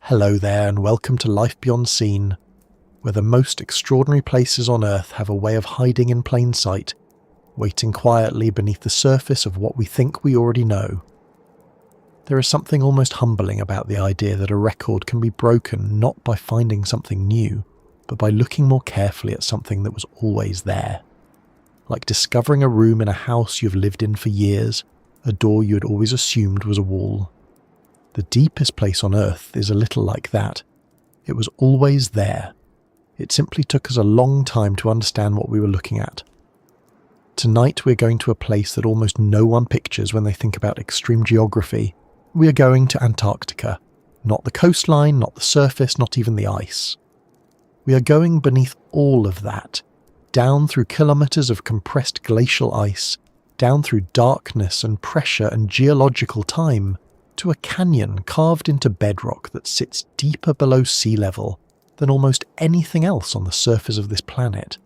Hello there and welcome to Life Beyond Seen, where the most extraordinary places on Earth have a way of hiding in plain sight, waiting quietly beneath the surface of what we think we already know. There is something almost humbling about the idea that a record can be broken not by finding something new, but by looking more carefully at something that was always there. Like discovering a room in a house you've lived in for years, a door you had always assumed was a wall. The deepest place on Earth is a little like that. It was always there. It simply took us a long time to understand what we were looking at. Tonight we're going to a place that almost no one pictures when they think about extreme geography. We are going to Antarctica. Not the coastline, not the surface, not even the ice. We are going beneath all of that, down through kilometers of compressed glacial ice, down through darkness and pressure and geological time, to a canyon carved into bedrock that sits deeper below sea level than almost anything else on the surface of this planet.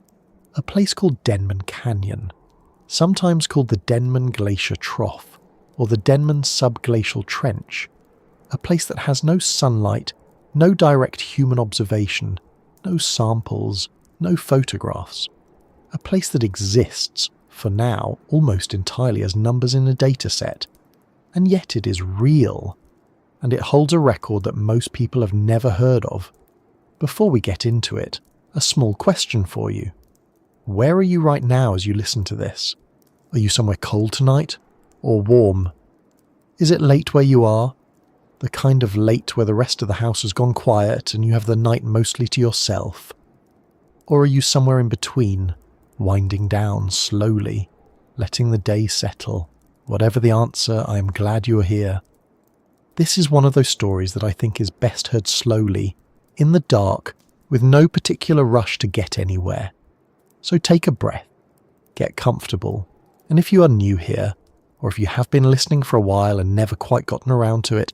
A place called Denman Canyon, sometimes called the Denman Glacier Trough, or the Denman Subglacial Trench. A place that has no sunlight, no direct human observation, no samples, no photographs. A place that exists, for now, almost entirely as numbers in a dataset. And yet it is real, and it holds a record that most people have never heard of. Before we get into it, a small question for you. Where are you right now as you listen to this? Are you somewhere cold tonight? Or warm? Is it late where you are? The kind of late where the rest of the house has gone quiet and you have the night mostly to yourself? Or are you somewhere in between, winding down slowly, letting the day settle? Whatever the answer, I am glad you are here. This is one of those stories that I think is best heard slowly, in the dark, with no particular rush to get anywhere. So take a breath, get comfortable, and if you are new here, or if you have been listening for a while and never quite gotten around to it,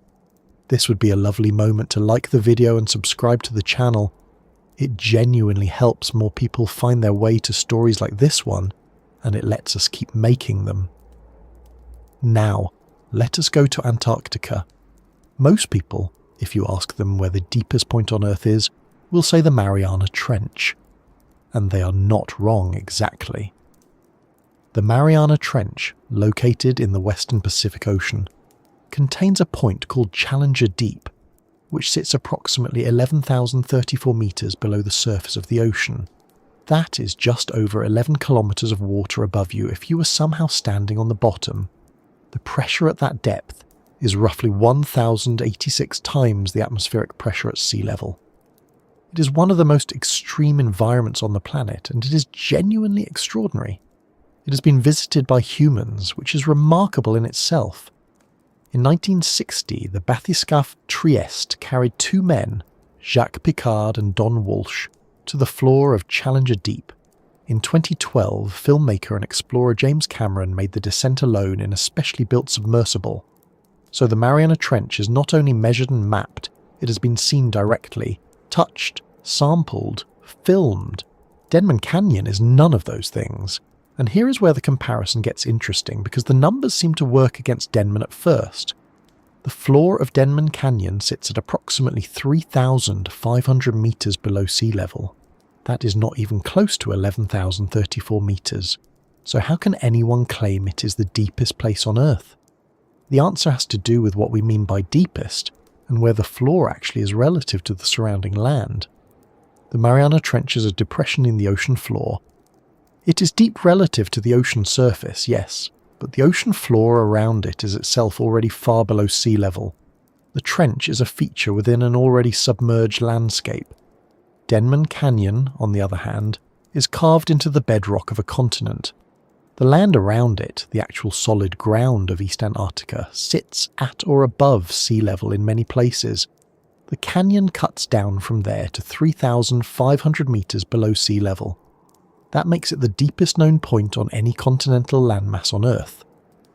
this would be a lovely moment to like the video and subscribe to the channel. It genuinely helps more people find their way to stories like this one, and it lets us keep making them. Now, let us go to Antarctica. Most people, if you ask them where the deepest point on Earth is, will say the Mariana Trench. And they are not wrong exactly. The Mariana Trench, located in the western Pacific Ocean, contains a point called Challenger Deep, which sits approximately 11,034 meters below the surface of the ocean. That is just over 11 kilometers of water above you if you were somehow standing on the bottom. The pressure at that depth is roughly 1,086 times the atmospheric pressure at sea level. It is one of the most extreme environments on the planet, and it is genuinely extraordinary. It has been visited by humans, which is remarkable in itself. In 1960, the bathyscaphe Trieste carried two men, Jacques Piccard and Don Walsh, to the floor of Challenger Deep. In 2012, filmmaker and explorer James Cameron made the descent alone in a specially built submersible. So the Mariana Trench is not only measured and mapped, it has been seen directly, touched, sampled, filmed. Denman Canyon is none of those things. And here is where the comparison gets interesting, because the numbers seem to work against Denman at first. The floor of Denman Canyon sits at approximately 3,500 meters below sea level. That is not even close to 11,034 meters. So how can anyone claim it is the deepest place on Earth? The answer has to do with what we mean by deepest, and where the floor actually is relative to the surrounding land. The Mariana Trench is a depression in the ocean floor. It is deep relative to the ocean surface, yes, but the ocean floor around it is itself already far below sea level. The trench is a feature within an already submerged landscape. Denman Canyon, on the other hand, is carved into the bedrock of a continent. The land around it, the actual solid ground of East Antarctica, sits at or above sea level in many places. The canyon cuts down from there to 3,500 meters below sea level. That makes it the deepest known point on any continental landmass on Earth,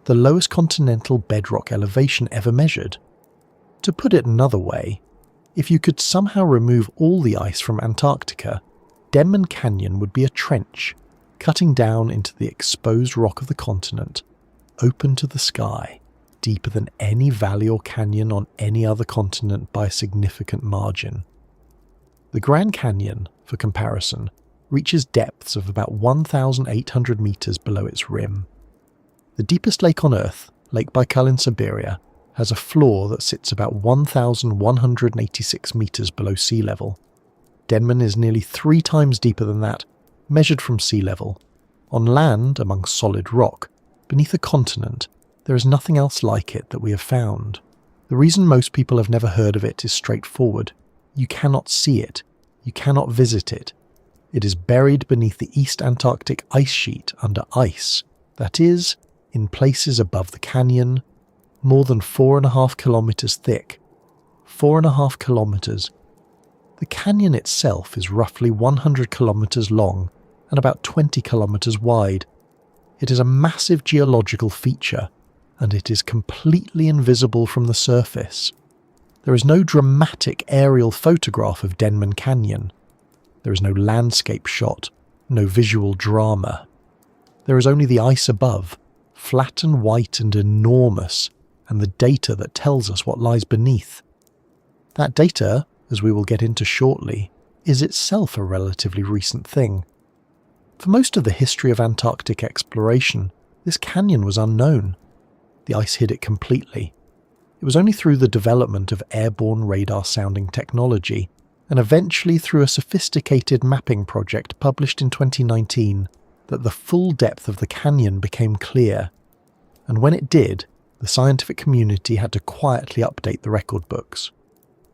the lowest continental bedrock elevation ever measured. To put it another way, if you could somehow remove all the ice from Antarctica, Denman Canyon would be a trench, cutting down into the exposed rock of the continent, open to the sky. deeper than any valley or canyon on any other continent by a significant margin. The Grand Canyon, for comparison, reaches depths of about 1,800 meters below its rim. The deepest lake on Earth, Lake Baikal in Siberia, has a floor that sits about 1,186 meters below sea level. Denman is nearly 3 times deeper than that, measured from sea level. On land, among solid rock, beneath a continent, there is nothing else like it that we have found. The reason most people have never heard of it is straightforward. You cannot see it. You cannot visit it. It is buried beneath the East Antarctic ice sheet under ice, that is, in places above the canyon, more than 4.5 kilometers thick. 4.5 kilometers. The canyon itself is roughly 100 kilometers long and about 20 kilometers wide. It is a massive geological feature, and it is completely invisible from the surface. There is no dramatic aerial photograph of Denman Canyon. There is no landscape shot, no visual drama. There is only the ice above, flat and white and enormous, and the data that tells us what lies beneath. That data, as we will get into shortly, is itself a relatively recent thing. For most of the history of Antarctic exploration, this canyon was unknown. The ice hid it completely. It was only through the development of airborne radar sounding technology, and eventually through a sophisticated mapping project published in 2019, that the full depth of the canyon became clear. And when it did, the scientific community had to quietly update the record books.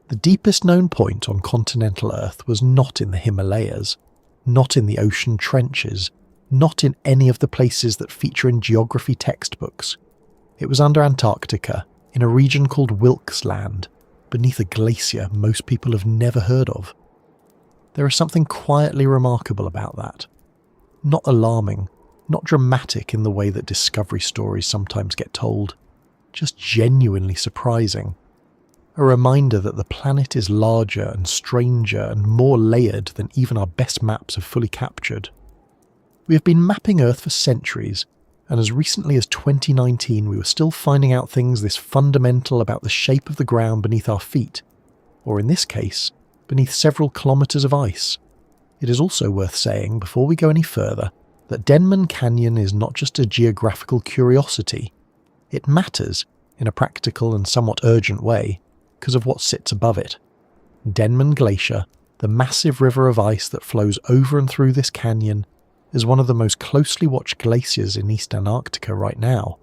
The deepest known point on continental Earth was not in the Himalayas, not in the ocean trenches, not in any of the places that feature in geography textbooks. It was under Antarctica, in a region called Wilkes Land, beneath a glacier most people have never heard of. There is something quietly remarkable about that. Not alarming, not dramatic in the way that discovery stories sometimes get told, just genuinely surprising. A reminder that the planet is larger and stranger and more layered than even our best maps have fully captured. We have been mapping Earth for centuries, and as recently as 2019 we were still finding out things this fundamental about the shape of the ground beneath our feet, or in this case, beneath several kilometers of ice. It is also worth saying, before we go any further, that Denman Canyon is not just a geographical curiosity. It matters, in a practical and somewhat urgent way, because of what sits above it. Denman Glacier, the massive river of ice that flows over and through this canyon, is one of the most closely watched glaciers in East Antarctica right now.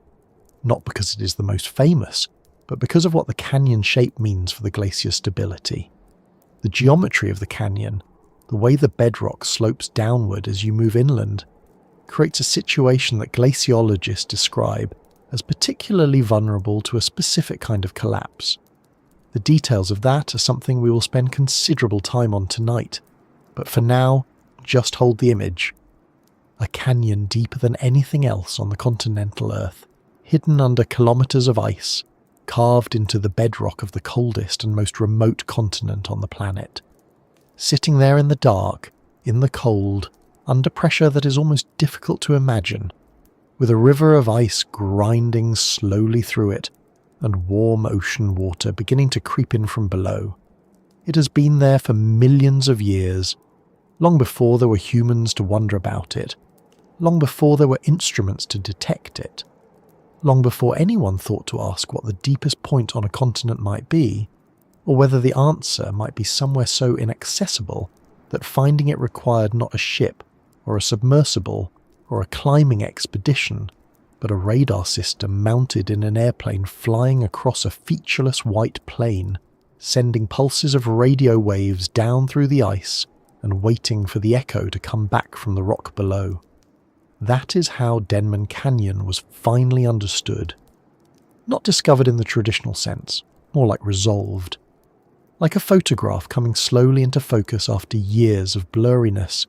Not because it is the most famous, but because of what the canyon shape means for the glacier's stability. The geometry of the canyon, the way the bedrock slopes downward as you move inland, creates a situation that glaciologists describe as particularly vulnerable to a specific kind of collapse. The details of that are something we will spend considerable time on tonight, but for now, just hold the image. A canyon deeper than anything else on the continental Earth, hidden under kilometers of ice, carved into the bedrock of the coldest and most remote continent on the planet. Sitting there in the dark, in the cold, under pressure that is almost difficult to imagine, with a river of ice grinding slowly through it, and warm ocean water beginning to creep in from below. It has been there for millions of years, long before there were humans to wonder about it, long before there were instruments to detect it, long before anyone thought to ask what the deepest point on a continent might be, or whether the answer might be somewhere so inaccessible that finding it required not a ship, or a submersible, or a climbing expedition, but a radar system mounted in an airplane flying across a featureless white plain, sending pulses of radio waves down through the ice and waiting for the echo to come back from the rock below. That is how Denman Canyon was finally understood. Not discovered in the traditional sense, more like resolved. Like a photograph coming slowly into focus after years of blurriness,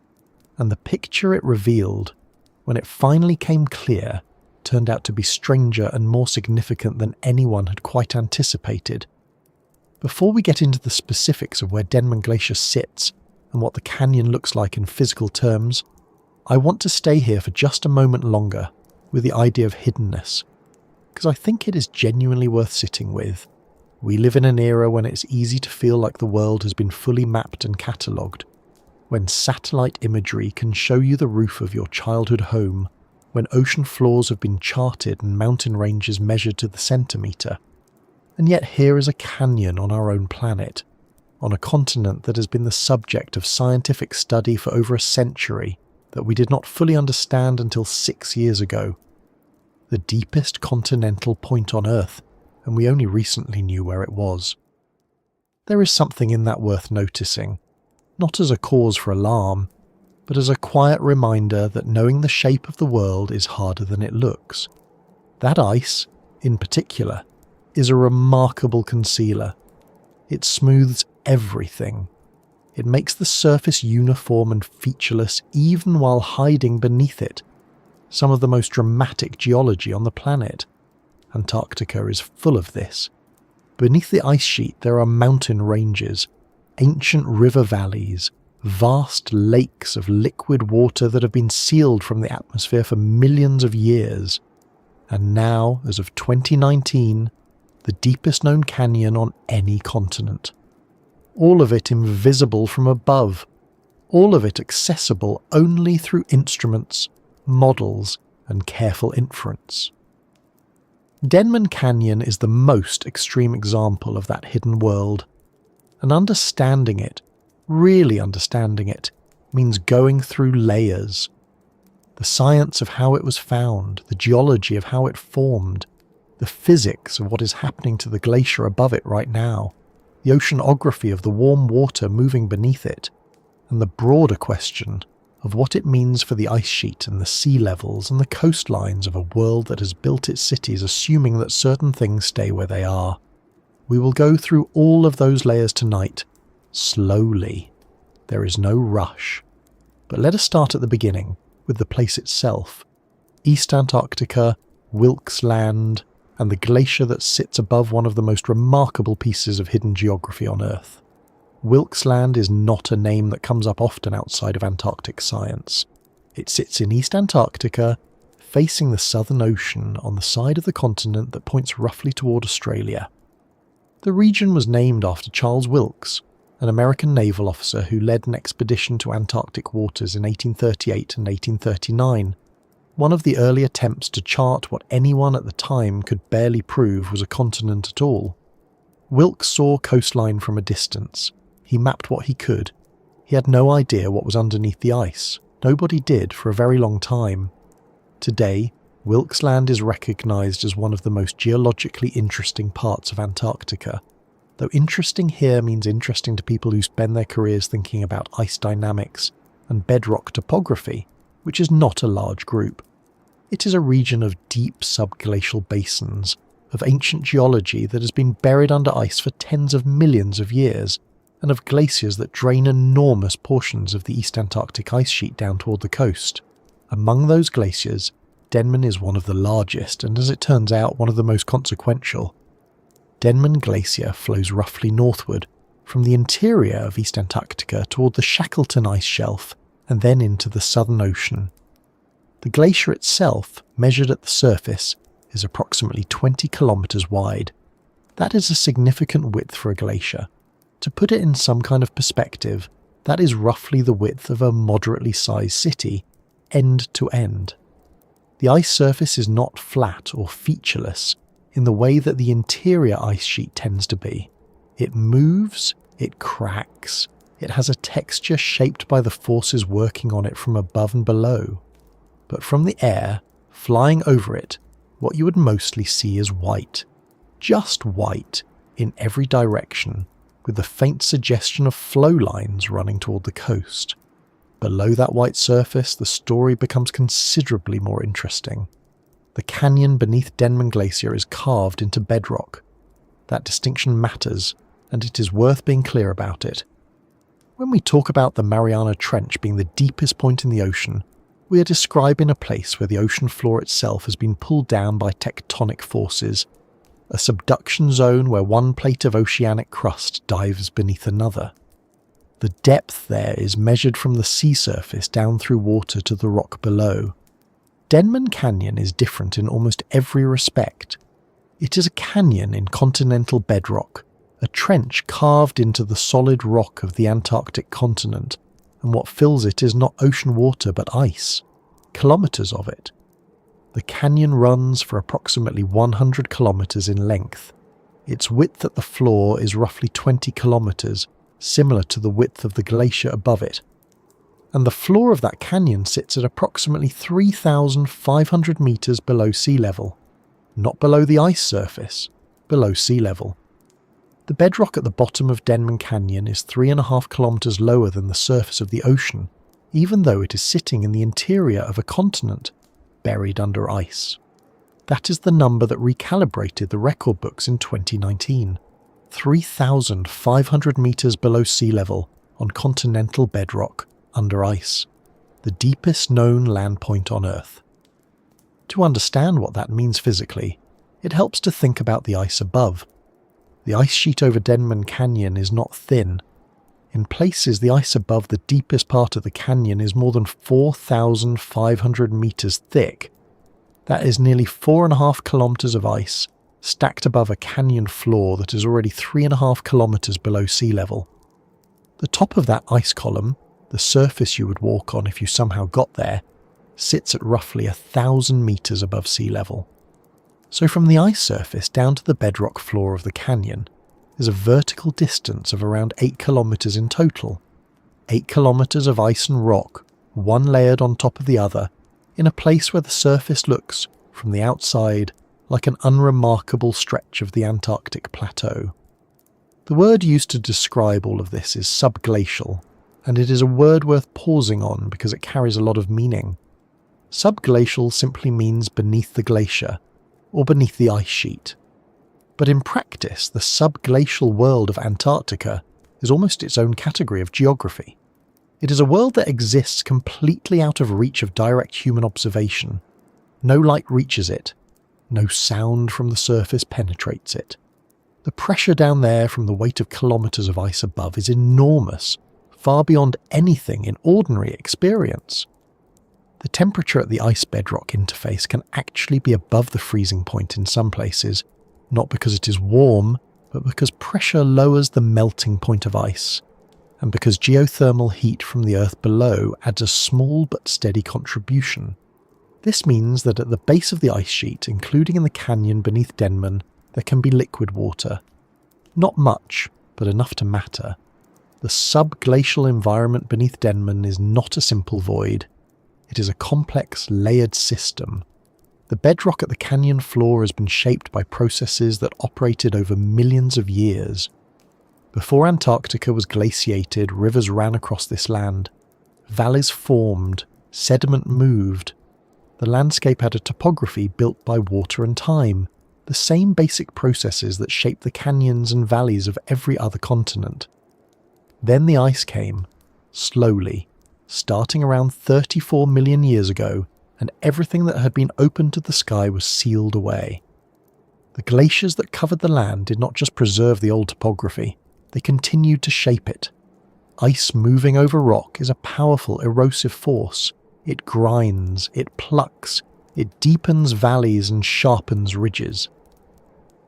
and the picture it revealed, when it finally came clear, turned out to be stranger and more significant than anyone had quite anticipated. Before we get into the specifics of where Denman Glacier sits and what the canyon looks like in physical terms, I want to stay here for just a moment longer with the idea of hiddenness. because I think it is genuinely worth sitting with. We live in an era when it's easy to feel like the world has been fully mapped and catalogued, when satellite imagery can show you the roof of your childhood home, when ocean floors have been charted and mountain ranges measured to the centimetre. And yet here is a canyon on our own planet, on a continent that has been the subject of scientific study for over a century, that we did not fully understand until 6 years ago. The deepest continental point on Earth, and we only recently knew where it was. There is something in that worth noticing, not as a cause for alarm, but as a quiet reminder that knowing the shape of the world is harder than it looks. That ice, in particular, is a remarkable concealer. It smooths everything. It makes the surface uniform and featureless even while hiding beneath it. Some of the most dramatic geology on the planet. Antarctica is full of this. Beneath the ice sheet there are mountain ranges, ancient river valleys, vast lakes of liquid water that have been sealed from the atmosphere for millions of years. And now, as of 2019, the deepest known canyon on any continent. All of it invisible from above, all of it accessible only through instruments, models, and careful inference. Denman Canyon is the most extreme example of that hidden world, and understanding it, really understanding it, means going through layers. The science of how it was found, the geology of how it formed, the physics of what is happening to the glacier above it right now, the oceanography of the warm water moving beneath it, and the broader question of what it means for the ice sheet and the sea levels and the coastlines of a world that has built its cities assuming that certain things stay where they are. We will go through all of those layers tonight, slowly. There is no rush. But let us start at the beginning, with the place itself. East Antarctica, Wilkes Land, and the glacier that sits above one of the most remarkable pieces of hidden geography on Earth. Wilkes Land is not a name that comes up often outside of Antarctic science. It sits in East Antarctica, facing the Southern Ocean on the side of the continent that points roughly toward Australia. The region was named after Charles Wilkes, an American naval officer who led an expedition to Antarctic waters in 1838 and 1839, one of the early attempts to chart what anyone at the time could barely prove was a continent at all. Wilkes saw coastline from a distance. He mapped what he could. He had no idea what was underneath the ice. Nobody did for a very long time. Today, Wilkes Land is recognised as one of the most geologically interesting parts of Antarctica, though interesting here means interesting to people who spend their careers thinking about ice dynamics and bedrock topography, which is not a large group. It is a region of deep subglacial basins, of ancient geology that has been buried under ice for tens of millions of years, and of glaciers that drain enormous portions of the East Antarctic ice sheet down toward the coast. Among those glaciers, Denman is one of the largest, and as it turns out, one of the most consequential. Denman Glacier flows roughly northward, from the interior of East Antarctica toward the Shackleton ice shelf, and then into the Southern Ocean. The glacier itself, measured at the surface, is approximately 20 kilometers wide. That is a significant width for a glacier. To put it in some kind of perspective, that is roughly the width of a moderately sized city, end to end. The ice surface is not flat or featureless in the way that the interior ice sheet tends to be. It moves, it cracks, it has a texture shaped by the forces working on it from above and below. But from the air, flying over it, what you would mostly see is white. Just white, in every direction, with the faint suggestion of flow lines running toward the coast. Below that white surface, the story becomes considerably more interesting. The canyon beneath Denman Glacier is carved into bedrock. That distinction matters, and it is worth being clear about it. When we talk about the Mariana Trench being the deepest point in the ocean, we are describing a place where the ocean floor itself has been pulled down by tectonic forces, a subduction zone where one plate of oceanic crust dives beneath another. The depth there is measured from the sea surface down through water to the rock below. Denman Canyon is different in almost every respect. It is a canyon in continental bedrock, a trench carved into the solid rock of the Antarctic continent, and what fills it is not ocean water but ice, kilometers of it. The canyon runs for approximately 100 kilometers in length. Its width at the floor is roughly 20 kilometers, similar to the width of the glacier above it. And the floor of that canyon sits at approximately 3,500 meters below sea level. Not below the ice surface, below sea level. The bedrock at the bottom of Denman Canyon is 3.5 kilometers lower than the surface of the ocean, even though it is sitting in the interior of a continent, buried under ice. That is the number that recalibrated the record books in 2019. 3,500 meters below sea level on continental bedrock under ice, the deepest known land point on Earth. To understand what that means physically, it helps to think about the ice above. The ice sheet over Denman Canyon is not thin. In places, the ice above the deepest part of the canyon is more than 4,500 meters thick. That is nearly 4.5 kilometers of ice stacked above a canyon floor that is already 3.5 kilometers below sea level. The top of that ice column, the surface you would walk on if you somehow got there, sits at roughly 1,000 meters above sea level. So from the ice surface down to the bedrock floor of the canyon is a vertical distance of around 8 kilometers in total. 8 kilometers of ice and rock, one layered on top of the other, in a place where the surface looks, from the outside, like an unremarkable stretch of the Antarctic plateau. The word used to describe all of this is subglacial, and it is a word worth pausing on because it carries a lot of meaning. Subglacial simply means beneath the glacier, or beneath the ice sheet. But in practice, the subglacial world of Antarctica is almost its own category of geography. It is a world that exists completely out of reach of direct human observation. No light reaches it. No sound from the surface penetrates it. The pressure down there from the weight of kilometers of ice above is enormous, far beyond anything in ordinary experience. The temperature at the ice bedrock interface can actually be above the freezing point in some places, not because it is warm, but because pressure lowers the melting point of ice, and because geothermal heat from the earth below adds a small but steady contribution. This means that at the base of the ice sheet, including in the canyon beneath Denman, there can be liquid water. Not much, but enough to matter. The subglacial environment beneath Denman is not a simple void. It is a complex, layered system. The bedrock at the canyon floor has been shaped by processes that operated over millions of years. Before Antarctica was glaciated, rivers ran across this land. Valleys formed, sediment moved. The landscape had a topography built by water and time, the same basic processes that shape the canyons and valleys of every other continent. Then the ice came, slowly, starting around 34 million years ago, and everything that had been open to the sky was sealed away. The glaciers that covered the land did not just preserve the old topography, they continued to shape it. Ice moving over rock is a powerful erosive force. It grinds, it plucks, it deepens valleys and sharpens ridges.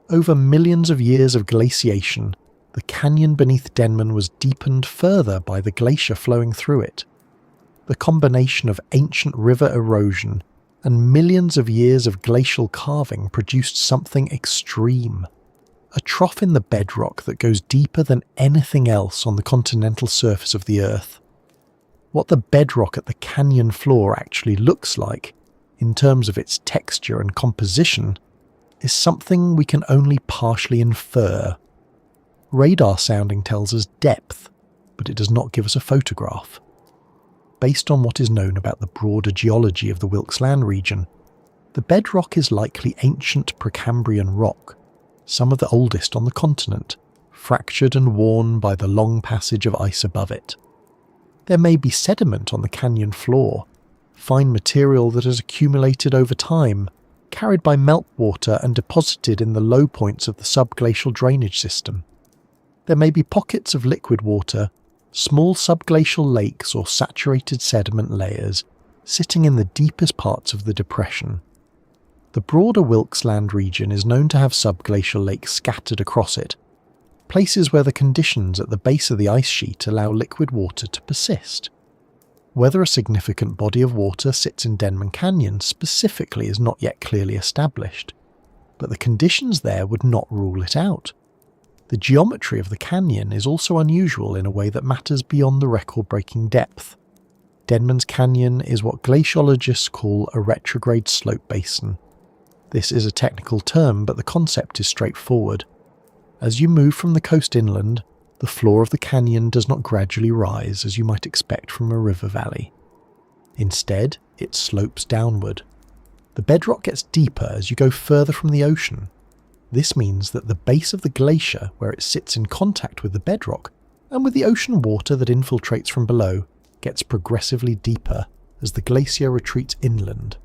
Over millions of years of glaciation, the canyon beneath Denman was deepened further by the glacier flowing through it. The combination of ancient river erosion and millions of years of glacial carving produced something extreme. A trough in the bedrock that goes deeper than anything else on the continental surface of the Earth. What the bedrock at the canyon floor actually looks like, in terms of its texture and composition, is something we can only partially infer. Radar sounding tells us depth, but it does not give us a photograph. Based on what is known about the broader geology of the Wilkes Land region, the bedrock is likely ancient Precambrian rock, some of the oldest on the continent, fractured and worn by the long passage of ice above it. There may be sediment on the canyon floor, fine material that has accumulated over time, carried by meltwater and deposited in the low points of the subglacial drainage system. There may be pockets of liquid water, small subglacial lakes or saturated sediment layers sitting in the deepest parts of the depression. The broader Wilkes Land region is known to have subglacial lakes scattered across it, places where the conditions at the base of the ice sheet allow liquid water to persist. Whether a significant body of water sits in Denman Canyon specifically is not yet clearly established, but the conditions there would not rule it out. The geometry of the canyon is also unusual in a way that matters beyond the record-breaking depth. Denman's Canyon is what glaciologists call a retrograde slope basin. This is a technical term, but the concept is straightforward. As you move from the coast inland, the floor of the canyon does not gradually rise as you might expect from a river valley. Instead, it slopes downward. The bedrock gets deeper as you go further from the ocean. This means that the base of the glacier, where it sits in contact with the bedrock, and with the ocean water that infiltrates from below, gets progressively deeper as the glacier retreats inland.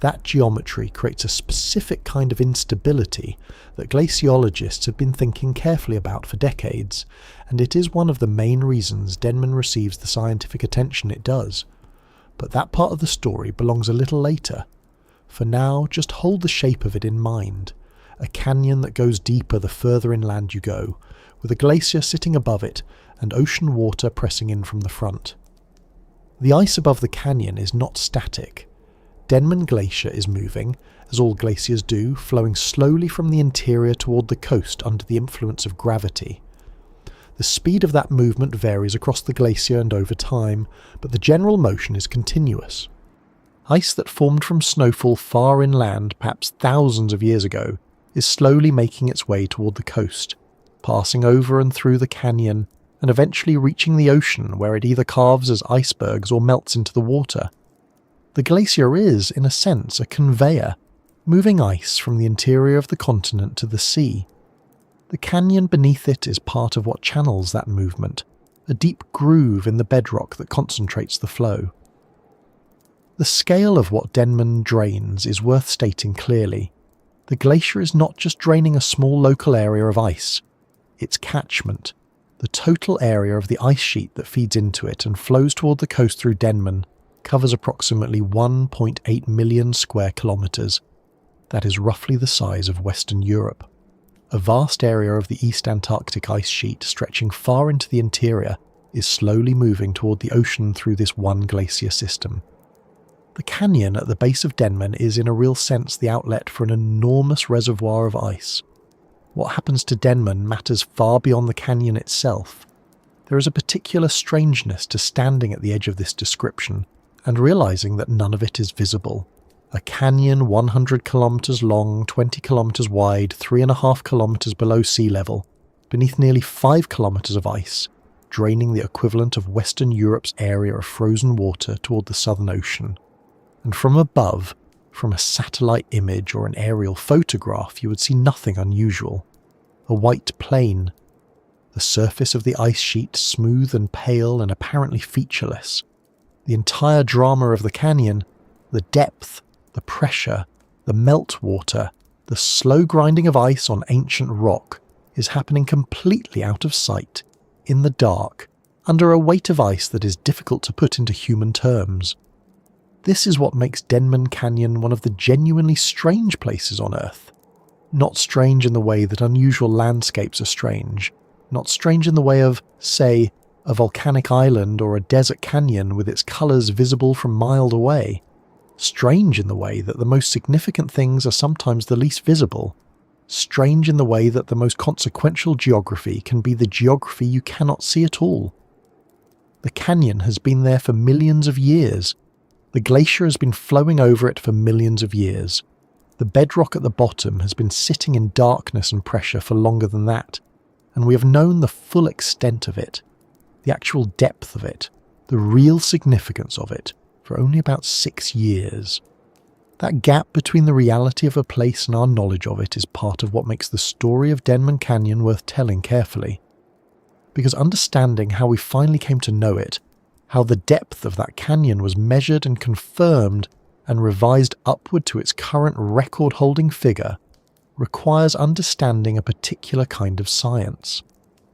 That geometry creates a specific kind of instability that glaciologists have been thinking carefully about for decades, and it is one of the main reasons Denman receives the scientific attention it does. But that part of the story belongs a little later. For now, just hold the shape of it in mind. A canyon that goes deeper the further inland you go, with a glacier sitting above it and ocean water pressing in from the front. The ice above the canyon is not static. Denman Glacier is moving, as all glaciers do, flowing slowly from the interior toward the coast under the influence of gravity. The speed of that movement varies across the glacier and over time, but the general motion is continuous. Ice that formed from snowfall far inland, perhaps thousands of years ago, is slowly making its way toward the coast, passing over and through the canyon, and eventually reaching the ocean where it either calves as icebergs or melts into the water. The glacier is, in a sense, a conveyor, moving ice from the interior of the continent to the sea. The canyon beneath it is part of what channels that movement, a deep groove in the bedrock that concentrates the flow. The scale of what Denman drains is worth stating clearly. The glacier is not just draining a small local area of ice. Its catchment, the total area of the ice sheet that feeds into it and flows toward the coast through Denman, covers approximately 1.8 million square kilometres. That is roughly the size of Western Europe. A vast area of the East Antarctic ice sheet stretching far into the interior is slowly moving toward the ocean through this one glacier system. The canyon at the base of Denman is in a real sense the outlet for an enormous reservoir of ice. What happens to Denman matters far beyond the canyon itself. There is a particular strangeness to standing at the edge of this description and realizing that none of it is visible. A canyon 100 kilometers long, 20 kilometers wide, 3.5 kilometers below sea level, beneath nearly 5 kilometers of ice, draining the equivalent of Western Europe's area of frozen water toward the Southern Ocean. And from above, from a satellite image or an aerial photograph, you would see nothing unusual. A white plain. The surface of the ice sheet smooth and pale and apparently featureless. The entire drama of the canyon, the depth, the pressure, the meltwater, the slow grinding of ice on ancient rock, is happening completely out of sight, in the dark, under a weight of ice that is difficult to put into human terms. This is what makes Denman Canyon one of the genuinely strange places on Earth. Not strange in the way that unusual landscapes are strange, not strange in the way of, say, a volcanic island or a desert canyon with its colours visible from miles away. Strange in the way that the most significant things are sometimes the least visible. Strange in the way that the most consequential geography can be the geography you cannot see at all. The canyon has been there for millions of years. The glacier has been flowing over it for millions of years. The bedrock at the bottom has been sitting in darkness and pressure for longer than that, and we have known the full extent of it, the actual depth of it, the real significance of it, for only about 6 years. That gap between the reality of a place and our knowledge of it is part of what makes the story of Denman Canyon worth telling carefully. Because understanding how we finally came to know it, how the depth of that canyon was measured and confirmed and revised upward to its current record-holding figure, requires understanding a particular kind of science.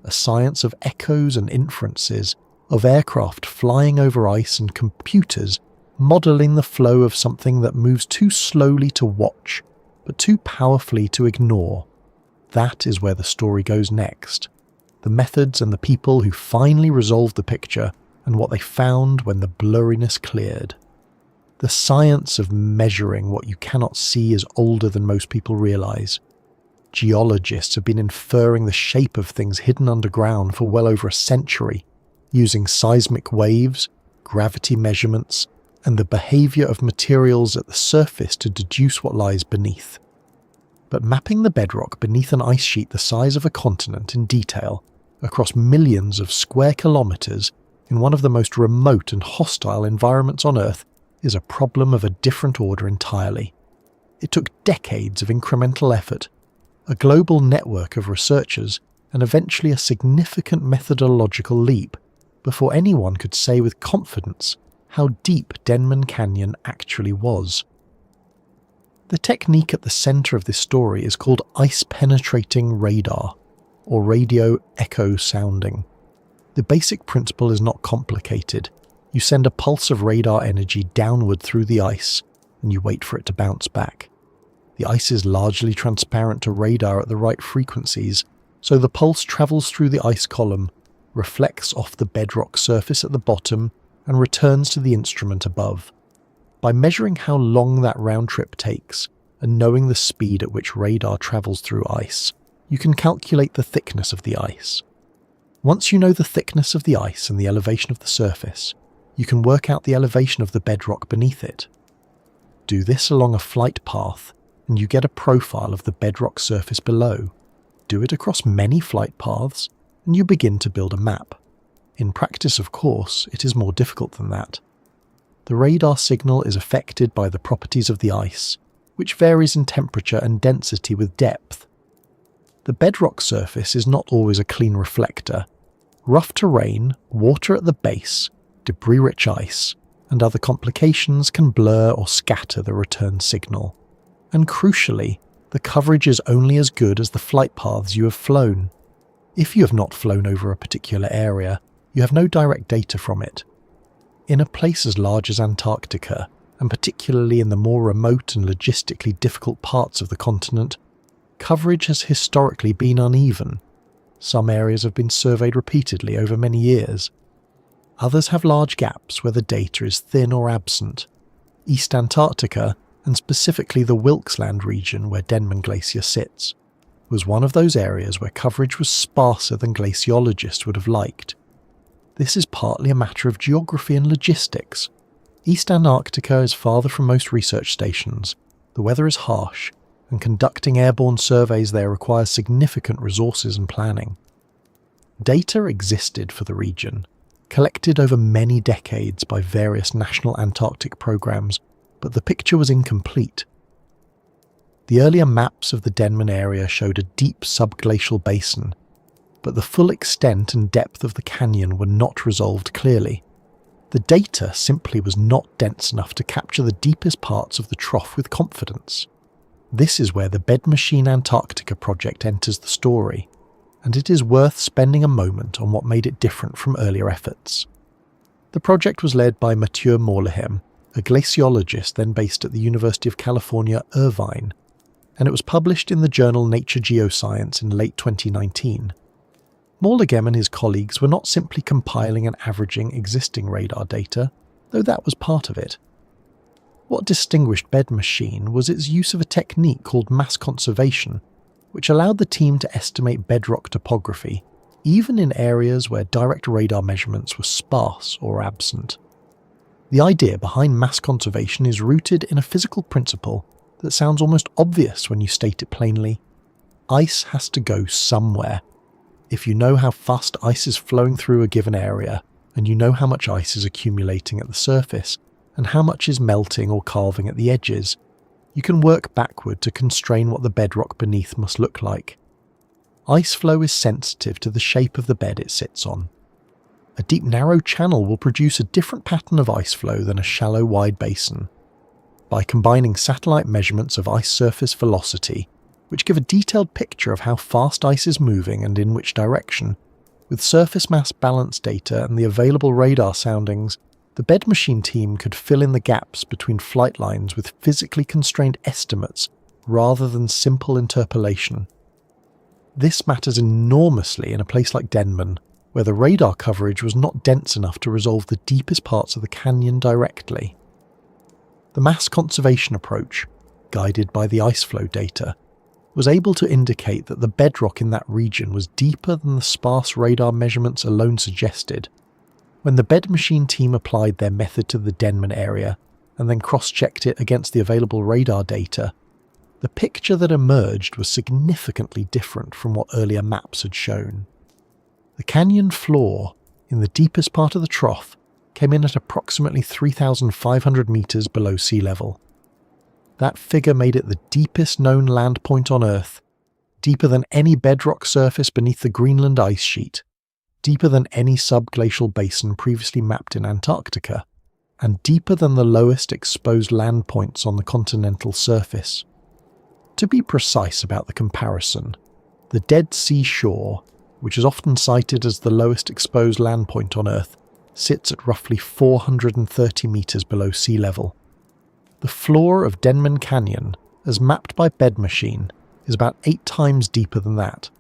A science of echoes and inferences, of aircraft flying over ice and computers modelling the flow of something that moves too slowly to watch, but too powerfully to ignore. That is where the story goes next. The methods and the people who finally resolved the picture and what they found when the blurriness cleared. The science of measuring what you cannot see is older than most people realise. Geologists have been inferring the shape of things hidden underground for well over a century, using seismic waves, gravity measurements, and the behaviour of materials at the surface to deduce what lies beneath. But mapping the bedrock beneath an ice sheet the size of a continent in detail, across millions of square kilometres, in one of the most remote and hostile environments on Earth, is a problem of a different order entirely. It took decades of incremental effort, a global network of researchers, and eventually a significant methodological leap before anyone could say with confidence how deep Denman Canyon actually was. The technique at the centre of this story is called ice-penetrating radar, or radio echo sounding. The basic principle is not complicated. You send a pulse of radar energy downward through the ice, and you wait for it to bounce back. The ice is largely transparent to radar at the right frequencies, so the pulse travels through the ice column, reflects off the bedrock surface at the bottom, and returns to the instrument above. By measuring how long that round trip takes, and knowing the speed at which radar travels through ice, you can calculate the thickness of the ice. Once you know the thickness of the ice and the elevation of the surface, you can work out the elevation of the bedrock beneath it. Do this along a flight path, and you get a profile of the bedrock surface below. Do it across many flight paths, and you begin to build a map. In practice, of course, it is more difficult than that. The radar signal is affected by the properties of the ice, which varies in temperature and density with depth. The bedrock surface is not always a clean reflector. Rough terrain, water at the base, debris-rich ice, and other complications can blur or scatter the return signal. And crucially, the coverage is only as good as the flight paths you have flown. If you have not flown over a particular area, you have no direct data from it. In a place as large as Antarctica, and particularly in the more remote and logistically difficult parts of the continent, coverage has historically been uneven. Some areas have been surveyed repeatedly over many years. Others have large gaps where the data is thin or absent. East Antarctica, and specifically the Wilkes-Land region where Denman Glacier sits, was one of those areas where coverage was sparser than glaciologists would have liked. This is partly a matter of geography and logistics. East Antarctica is farther from most research stations, the weather is harsh, and conducting airborne surveys there requires significant resources and planning. Data existed for the region, collected over many decades by various national Antarctic programs, but the picture was incomplete. The earlier maps of the Denman area showed a deep subglacial basin, but the full extent and depth of the canyon were not resolved clearly. The data simply was not dense enough to capture the deepest parts of the trough with confidence. This is where the Bed Machine Antarctica project enters the story, and it is worth spending a moment on what made it different from earlier efforts. The project was led by Mathieu Morlehem, a glaciologist then based at the University of California, Irvine, and it was published in the journal Nature Geoscience in late 2019. Morlehem and his colleagues were not simply compiling and averaging existing radar data, though that was part of it. What distinguished Bed Machine was its use of a technique called mass conservation, which allowed the team to estimate bedrock topography, even in areas where direct radar measurements were sparse or absent. The idea behind mass conservation is rooted in a physical principle that sounds almost obvious when you state it plainly. Ice has to go somewhere. If you know how fast ice is flowing through a given area, and you know how much ice is accumulating at the surface, and how much is melting or calving at the edges, you can work backward to constrain what the bedrock beneath must look like. Ice flow is sensitive to the shape of the bed it sits on. A deep narrow channel will produce a different pattern of ice flow than a shallow wide basin. By combining satellite measurements of ice surface velocity, which give a detailed picture of how fast ice is moving and in which direction, with surface mass balance data and the available radar soundings, The bed machine team could fill in the gaps between flight lines with physically constrained estimates rather than simple interpolation. This matters enormously in a place like Denman, where the radar coverage was not dense enough to resolve the deepest parts of the canyon directly. The mass conservation approach, guided by the ice flow data, was able to indicate that the bedrock in that region was deeper than the sparse radar measurements alone suggested. When the bed machine team applied their method to the Denman area and then cross-checked it against the available radar data, the picture that emerged was significantly different from what earlier maps had shown. The canyon floor, in the deepest part of the trough, came in at approximately 3,500 meters below sea level. That figure made it the deepest known land point on Earth, deeper than any bedrock surface beneath the Greenland ice sheet, deeper than any subglacial basin previously mapped in Antarctica, and deeper than the lowest exposed land points on the continental surface. To be precise about the comparison, the Dead Sea shore, which is often cited as the lowest exposed land point on Earth, sits at roughly 430 meters below sea level. The floor of Denman Canyon, as mapped by Bed Machine, is about 8 times deeper than that.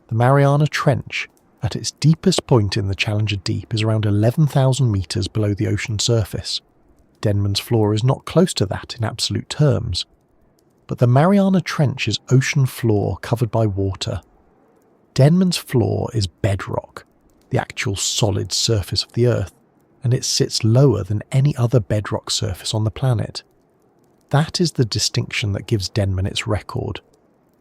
The Mariana Trench, at its deepest point in the Challenger Deep, is around 11,000 meters below the ocean surface. Denman's floor is not close to that in absolute terms, but the Mariana Trench is ocean floor covered by water. Denman's floor is bedrock, the actual solid surface of the Earth, and it sits lower than any other bedrock surface on the planet. That is the distinction that gives Denman its record.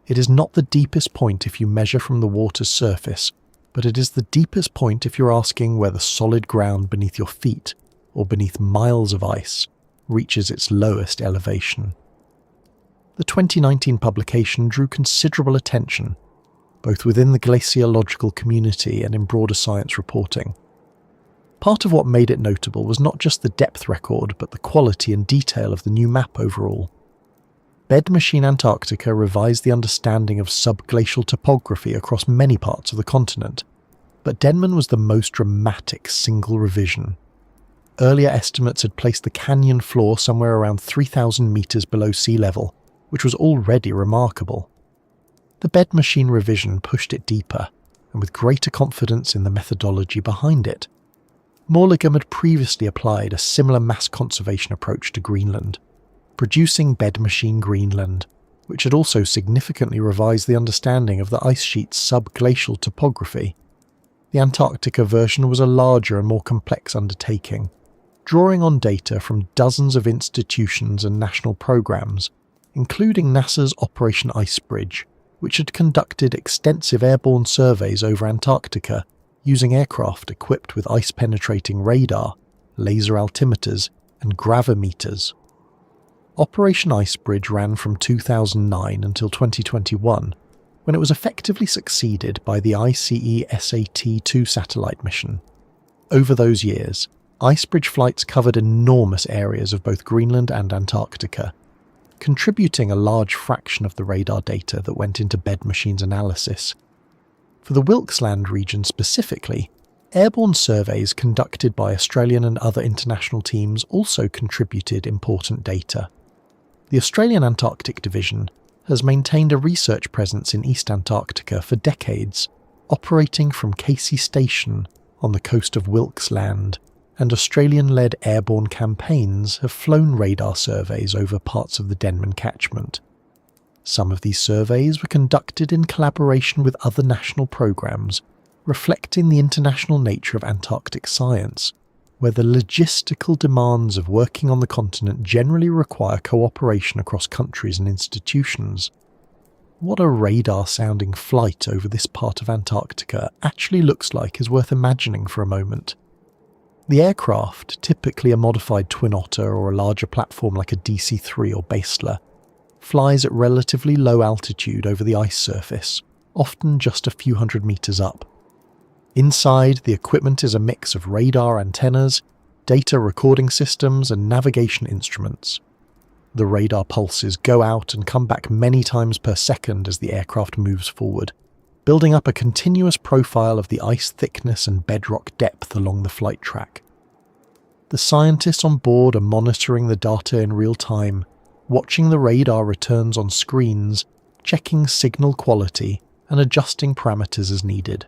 It is not the deepest point if you measure from the water's surface, but it is the deepest point if you're asking where the solid ground beneath your feet, or beneath miles of ice, reaches its lowest elevation. The 2019 publication drew considerable attention, both within the glaciological community and in broader science reporting. Part of what made it notable was not just the depth record, but the quality and detail of the new map overall. Bed Machine Antarctica revised the understanding of subglacial topography across many parts of the continent, but Denman was the most dramatic single revision. Earlier estimates had placed the canyon floor somewhere around 3,000 meters below sea level, which was already remarkable. The Bed Machine revision pushed it deeper, and with greater confidence in the methodology behind it. Morligam had previously applied a similar mass conservation approach to Greenland, producing Bed Machine Greenland, which had also significantly revised the understanding of the ice sheet's subglacial topography. The Antarctica version was a larger and more complex undertaking, drawing on data from dozens of institutions and national programs, including NASA's Operation Icebridge, which had conducted extensive airborne surveys over Antarctica using aircraft equipped with ice-penetrating radar, laser altimeters, and gravimeters. Operation Icebridge ran from 2009 until 2021, when it was effectively succeeded by the ICE SAT-2 satellite mission. Over those years, Icebridge flights covered enormous areas of both Greenland and Antarctica, contributing a large fraction of the radar data that went into Bed Machine's analysis. For the Wilkes Land region specifically, airborne surveys conducted by Australian and other international teams also contributed important data. The Australian Antarctic Division has maintained a research presence in East Antarctica for decades, operating from Casey Station on the coast of Wilkes Land, and Australian-led airborne campaigns have flown radar surveys over parts of the Denman catchment. Some of these surveys were conducted in collaboration with other national programs, reflecting the international nature of Antarctic science, where the logistical demands of working on the continent generally require cooperation across countries and institutions. What a radar-sounding flight over this part of Antarctica actually looks like is worth imagining for a moment. The aircraft, typically a modified Twin Otter or a larger platform like a DC-3 or Basler, flies at relatively low altitude over the ice surface, often just a few hundred meters up. Inside, the equipment is a mix of radar antennas, data recording systems, and navigation instruments. The radar pulses go out and come back many times per second as the aircraft moves forward, building up a continuous profile of the ice thickness and bedrock depth along the flight track. The scientists on board are monitoring the data in real time, watching the radar returns on screens, checking signal quality, and adjusting parameters as needed.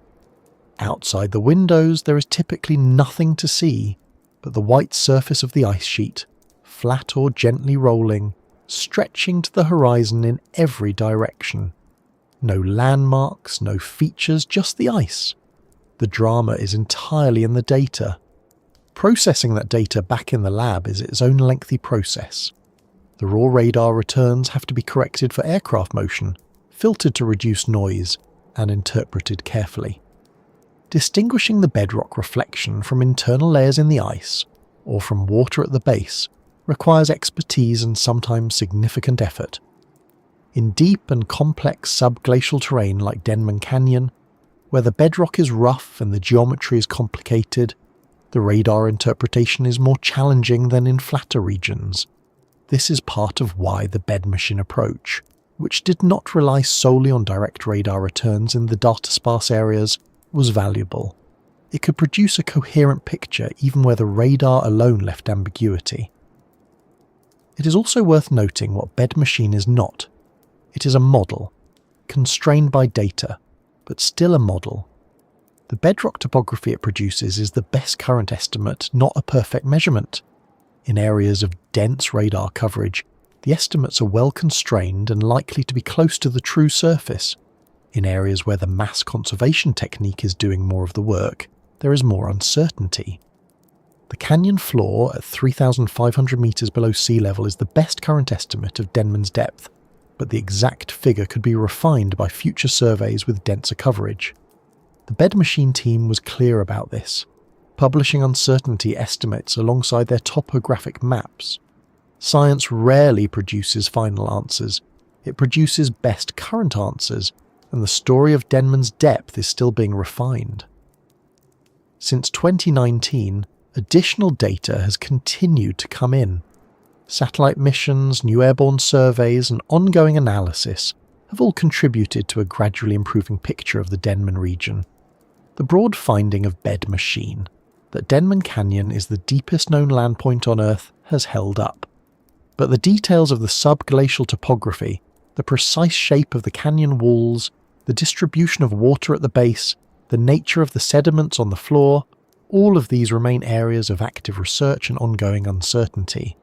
Outside the windows, there is typically nothing to see but the white surface of the ice sheet, flat or gently rolling, stretching to the horizon in every direction. No landmarks, no features, just the ice. The drama is entirely in the data. Processing that data back in the lab is its own lengthy process. The raw radar returns have to be corrected for aircraft motion, filtered to reduce noise, and interpreted carefully. Distinguishing the bedrock reflection from internal layers in the ice, or from water at the base, requires expertise and sometimes significant effort. In deep and complex subglacial terrain like Denman Canyon, where the bedrock is rough and the geometry is complicated, the radar interpretation is more challenging than in flatter regions. This is part of why the bed machine approach, which did not rely solely on direct radar returns in the data-sparse areas, was valuable. It could produce a coherent picture even where the radar alone left ambiguity. It is also worth noting what bed machine is not. It is a model, constrained by data, but still a model. The bedrock topography it produces is the best current estimate, not a perfect measurement. In areas of dense radar coverage, the estimates are well constrained and likely to be close to the true surface. In areas where the mass conservation technique is doing more of the work, there is more uncertainty. The canyon floor at 3,500 meters below sea level is the best current estimate of Denman's depth, but the exact figure could be refined by future surveys with denser coverage. The bed machine team was clear about this, publishing uncertainty estimates alongside their topographic maps. Science rarely produces final answers. It produces best current answers, and the story of Denman's depth is still being refined. Since 2019, additional data has continued to come in. Satellite missions, new airborne surveys, and ongoing analysis have all contributed to a gradually improving picture of the Denman region. The broad finding of bed machine, that Denman Canyon is the deepest known land point on Earth, has held up. But the details of the subglacial topography, the precise shape of the canyon walls, the distribution of water at the base, the nature of the sediments on the floor, all of these remain areas of active research and ongoing uncertainty.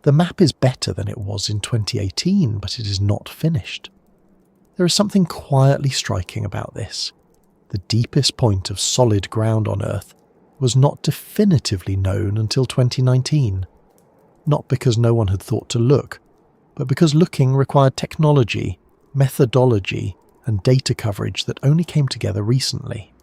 The map is better than it was in 2018, but it is not finished. There is something quietly striking about this. The deepest point of solid ground on Earth was not definitively known until 2019. Not because no one had thought to look, but because looking required technology, methodology, and data coverage that only came together recently.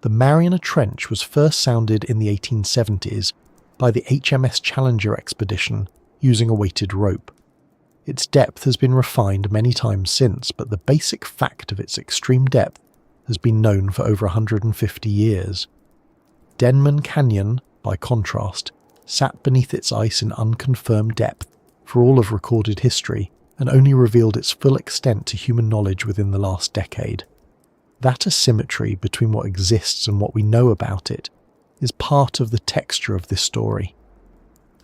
The Mariana Trench was first sounded in the 1870s by the HMS Challenger expedition using a weighted rope. Its depth has been refined many times since, but the basic fact of its extreme depth has been known for over 150 years. Denman Canyon, by contrast, sat beneath its ice in unconfirmed depth for all of recorded history and only revealed its full extent to human knowledge within the last decade. That asymmetry between what exists and what we know about it is part of the texture of this story.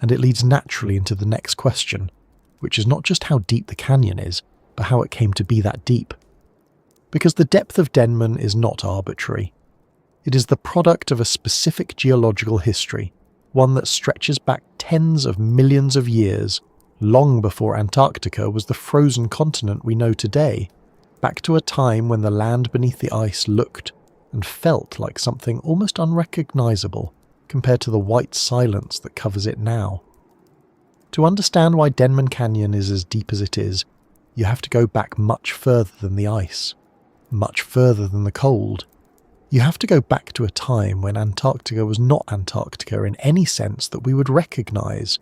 And it leads naturally into the next question, which is not just how deep the canyon is, but how it came to be that deep. Because the depth of Denman is not arbitrary. It is the product of a specific geological history, one that stretches back tens of millions of years, long before Antarctica was the frozen continent we know today, back to a time when the land beneath the ice looked and felt like something almost unrecognizable compared to the white silence that covers it now. To understand why Denman Canyon is as deep as it is, you have to go back much further than the ice, much further than the cold. You have to go back to a time when Antarctica was not Antarctica in any sense that we would recognize,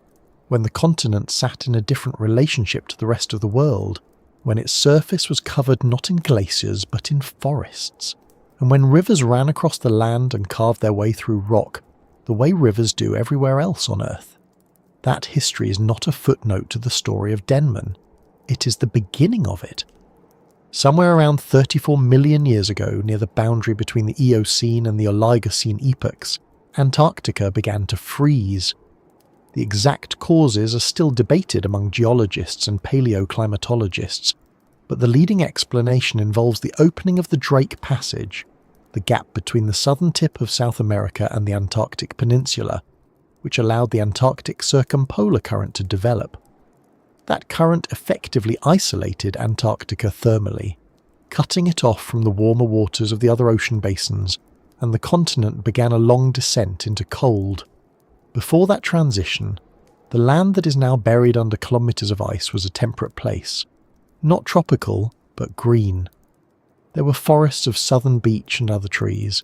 when the continent sat in a different relationship to the rest of the world, when its surface was covered not in glaciers but in forests, and when rivers ran across the land and carved their way through rock, the way rivers do everywhere else on Earth. That history is not a footnote to the story of Denman. It is the beginning of it. Somewhere around 34 million years ago, near the boundary between the Eocene and the Oligocene epochs, Antarctica began to freeze. The exact causes are still debated among geologists and paleoclimatologists, but the leading explanation involves the opening of the Drake Passage, the gap between the southern tip of South America and the Antarctic Peninsula, which allowed the Antarctic circumpolar current to develop. That current effectively isolated Antarctica thermally, cutting it off from the warmer waters of the other ocean basins, and the continent began a long descent into cold. Before that transition, the land that is now buried under kilometres of ice was a temperate place, not tropical, but green. There were forests of southern beech and other trees.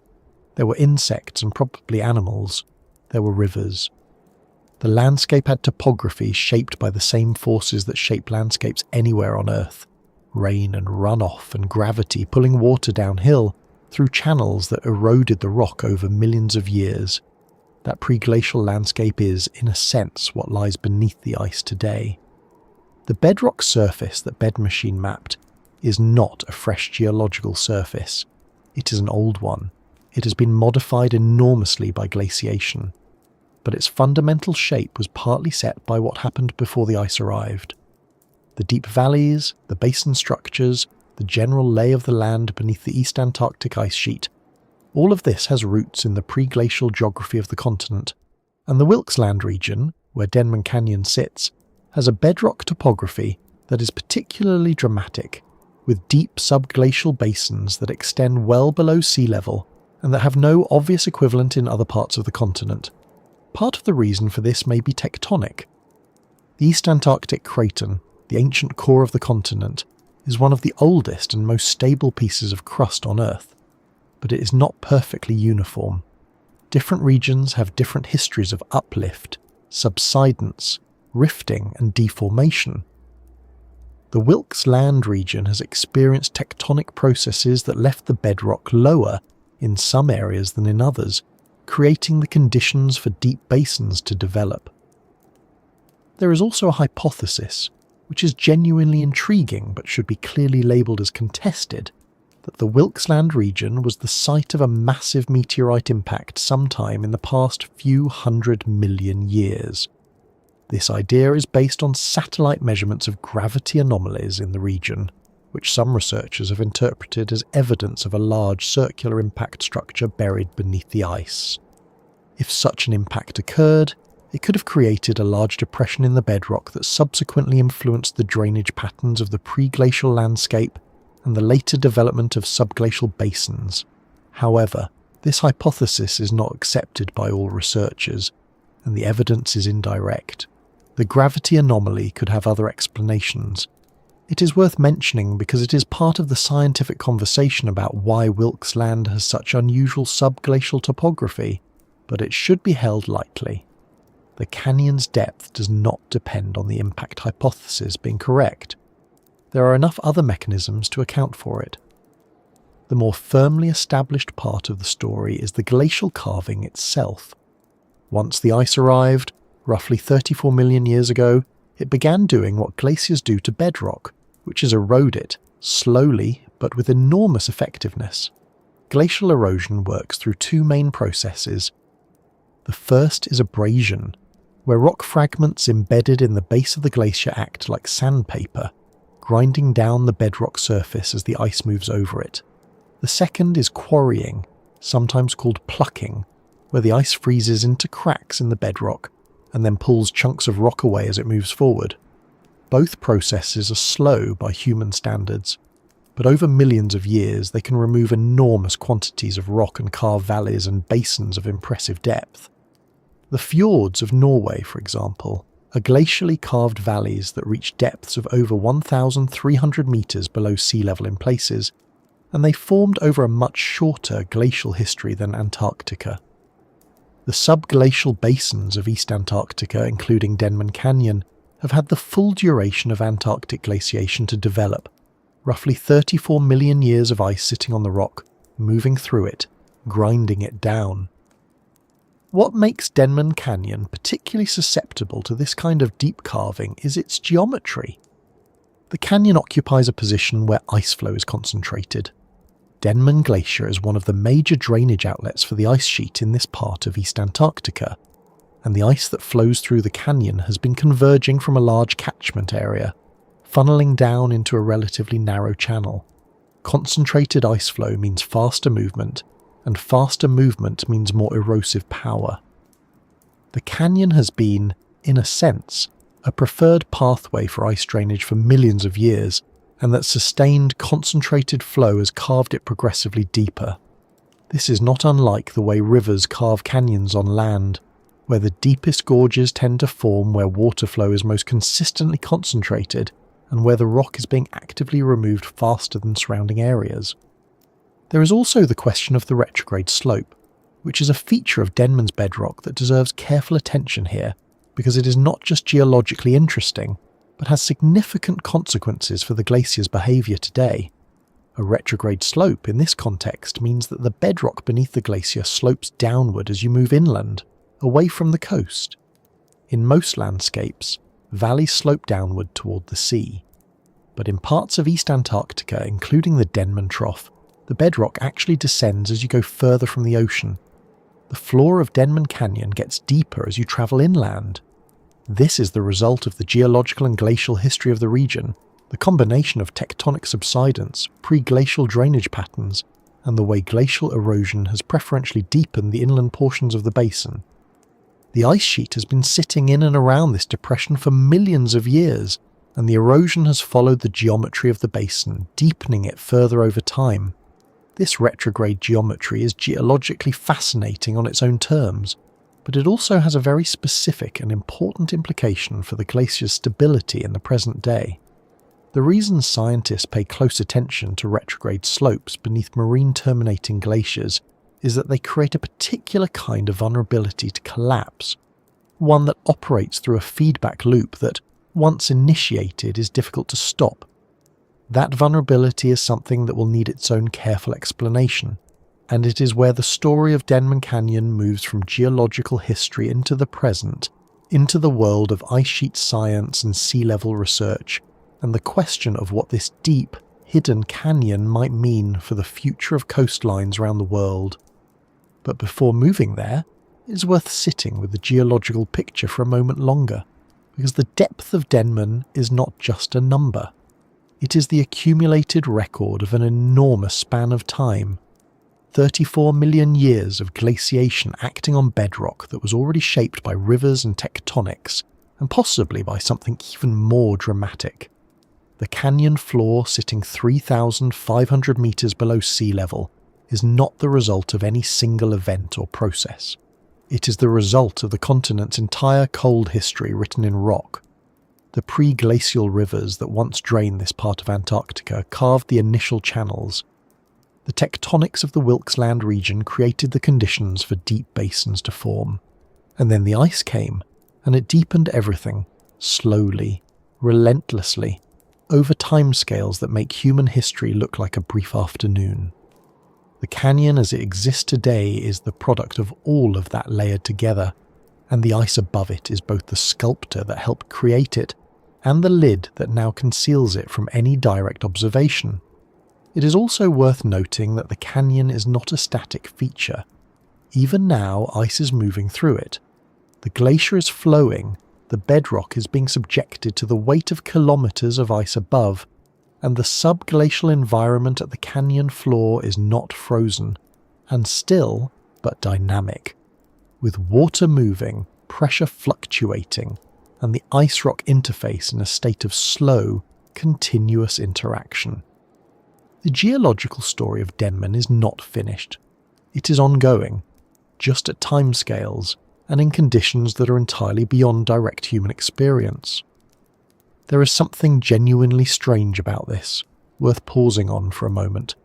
There were insects and probably animals. There were rivers. The landscape had topography shaped by the same forces that shape landscapes anywhere on Earth: rain and runoff and gravity pulling water downhill through channels that eroded the rock over millions of years. That preglacial landscape is, in a sense, what lies beneath the ice today. The bedrock surface that BedMachine mapped is not a fresh geological surface. It is an old one. It has been modified enormously by glaciation, but its fundamental shape was partly set by what happened before the ice arrived. The deep valleys, the basin structures, the general lay of the land beneath the East Antarctic ice sheet, all of this has roots in the preglacial geography of the continent, and the Wilkes Land region, where Denman Canyon sits, has a bedrock topography that is particularly dramatic, with deep subglacial basins that extend well below sea level and that have no obvious equivalent in other parts of the continent. Part of the reason for this may be tectonic. The East Antarctic craton, the ancient core of the continent, is one of the oldest and most stable pieces of crust on Earth, but it is not perfectly uniform. Different regions have different histories of uplift, subsidence, rifting and deformation. The Wilkes Land region has experienced tectonic processes that left the bedrock lower in some areas than in others, creating the conditions for deep basins to develop. There is also a hypothesis, which is genuinely intriguing but should be clearly labelled as contested, that the Wilkes Land region was the site of a massive meteorite impact sometime in the past few 100 million years. This idea is based on satellite measurements of gravity anomalies in the region, which some researchers have interpreted as evidence of a large circular impact structure buried beneath the ice. If such an impact occurred, it could have created a large depression in the bedrock that subsequently influenced the drainage patterns of the preglacial landscape and the later development of subglacial basins. However, this hypothesis is not accepted by all researchers, and the evidence is indirect. The gravity anomaly could have other explanations. It is worth mentioning because it is part of the scientific conversation about why Wilkes Land has such unusual subglacial topography, but it should be held lightly. The canyon's depth does not depend on the impact hypothesis being correct. There are enough other mechanisms to account for it. The more firmly established part of the story is the glacial carving itself. Once the ice arrived, roughly 34 million years ago, it began doing what glaciers do to bedrock, which is erode it, slowly but with enormous effectiveness. Glacial erosion works through two main processes. The first is abrasion, where rock fragments embedded in the base of the glacier act like sandpaper, grinding down the bedrock surface as the ice moves over it. The second is quarrying, sometimes called plucking, where the ice freezes into cracks in the bedrock and then pulls chunks of rock away as it moves forward. Both processes are slow by human standards, but over millions of years they can remove enormous quantities of rock and carve valleys and basins of impressive depth. The fjords of Norway, for example, are glacially carved valleys that reach depths of over 1,300 metres below sea level in places, and they formed over a much shorter glacial history than Antarctica. The subglacial basins of East Antarctica, including Denman Canyon, have had the full duration of Antarctic glaciation to develop, roughly 34 million years of ice sitting on the rock, moving through it, grinding it down. What makes Denman Canyon particularly susceptible to this kind of deep carving is its geometry. The canyon occupies a position where ice flow is concentrated. Denman Glacier is one of the major drainage outlets for the ice sheet in this part of East Antarctica, and the ice that flows through the canyon has been converging from a large catchment area, funneling down into a relatively narrow channel. Concentrated ice flow means faster movement, and faster movement means more erosive power. The canyon has been, in a sense, a preferred pathway for ice drainage for millions of years, and that sustained concentrated flow has carved it progressively deeper. This is not unlike the way rivers carve canyons on land, where the deepest gorges tend to form where water flow is most consistently concentrated and where the rock is being actively removed faster than surrounding areas. There is also the question of the retrograde slope, which is a feature of Denman's bedrock that deserves careful attention here because it is not just geologically interesting, but has significant consequences for the glacier's behaviour today. A retrograde slope in this context means that the bedrock beneath the glacier slopes downward as you move inland, away from the coast. In most landscapes, valleys slope downward toward the sea. But in parts of East Antarctica, including the Denman Trough, the bedrock actually descends as you go further from the ocean. The floor of Denman Canyon gets deeper as you travel inland. This is the result of the geological and glacial history of the region, the combination of tectonic subsidence, pre-glacial drainage patterns, and the way glacial erosion has preferentially deepened the inland portions of the basin. The ice sheet has been sitting in and around this depression for millions of years, and the erosion has followed the geometry of the basin, deepening it further over time. This retrograde geometry is geologically fascinating on its own terms, but it also has a very specific and important implication for the glacier's stability in the present day. The reason scientists pay close attention to retrograde slopes beneath marine terminating glaciers is that they create a particular kind of vulnerability to collapse, one that operates through a feedback loop that, once initiated, is difficult to stop. That vulnerability is something that will need its own careful explanation, and it is where the story of Denman Canyon moves from geological history into the present, into the world of ice sheet science and sea level research, and the question of what this deep, hidden canyon might mean for the future of coastlines around the world. But before moving there, it is worth sitting with the geological picture for a moment longer, because the depth of Denman is not just a number. It is the accumulated record of an enormous span of time. 34 million years of glaciation acting on bedrock that was already shaped by rivers and tectonics, and possibly by something even more dramatic. The canyon floor sitting 3,500 metres below sea level is not the result of any single event or process. It is the result of the continent's entire cold history written in rock. The pre-glacial rivers that once drained this part of Antarctica carved the initial channels. The tectonics of the Wilkes Land region created the conditions for deep basins to form. And then the ice came, and it deepened everything, slowly, relentlessly, over timescales that make human history look like a brief afternoon. The canyon as it exists today is the product of all of that layered together, and the ice above it is both the sculptor that helped create it and the lid that now conceals it from any direct observation. It is also worth noting that the canyon is not a static feature. Even now, ice is moving through it. The glacier is flowing, the bedrock is being subjected to the weight of kilometres of ice above, and the subglacial environment at the canyon floor is not frozen, and still, but dynamic, with water moving, pressure fluctuating, and the ice-rock interface in a state of slow, continuous interaction. The geological story of Denman is not finished. It is ongoing, just at timescales and in conditions that are entirely beyond direct human experience. There is something genuinely strange about this, worth pausing on for a moment.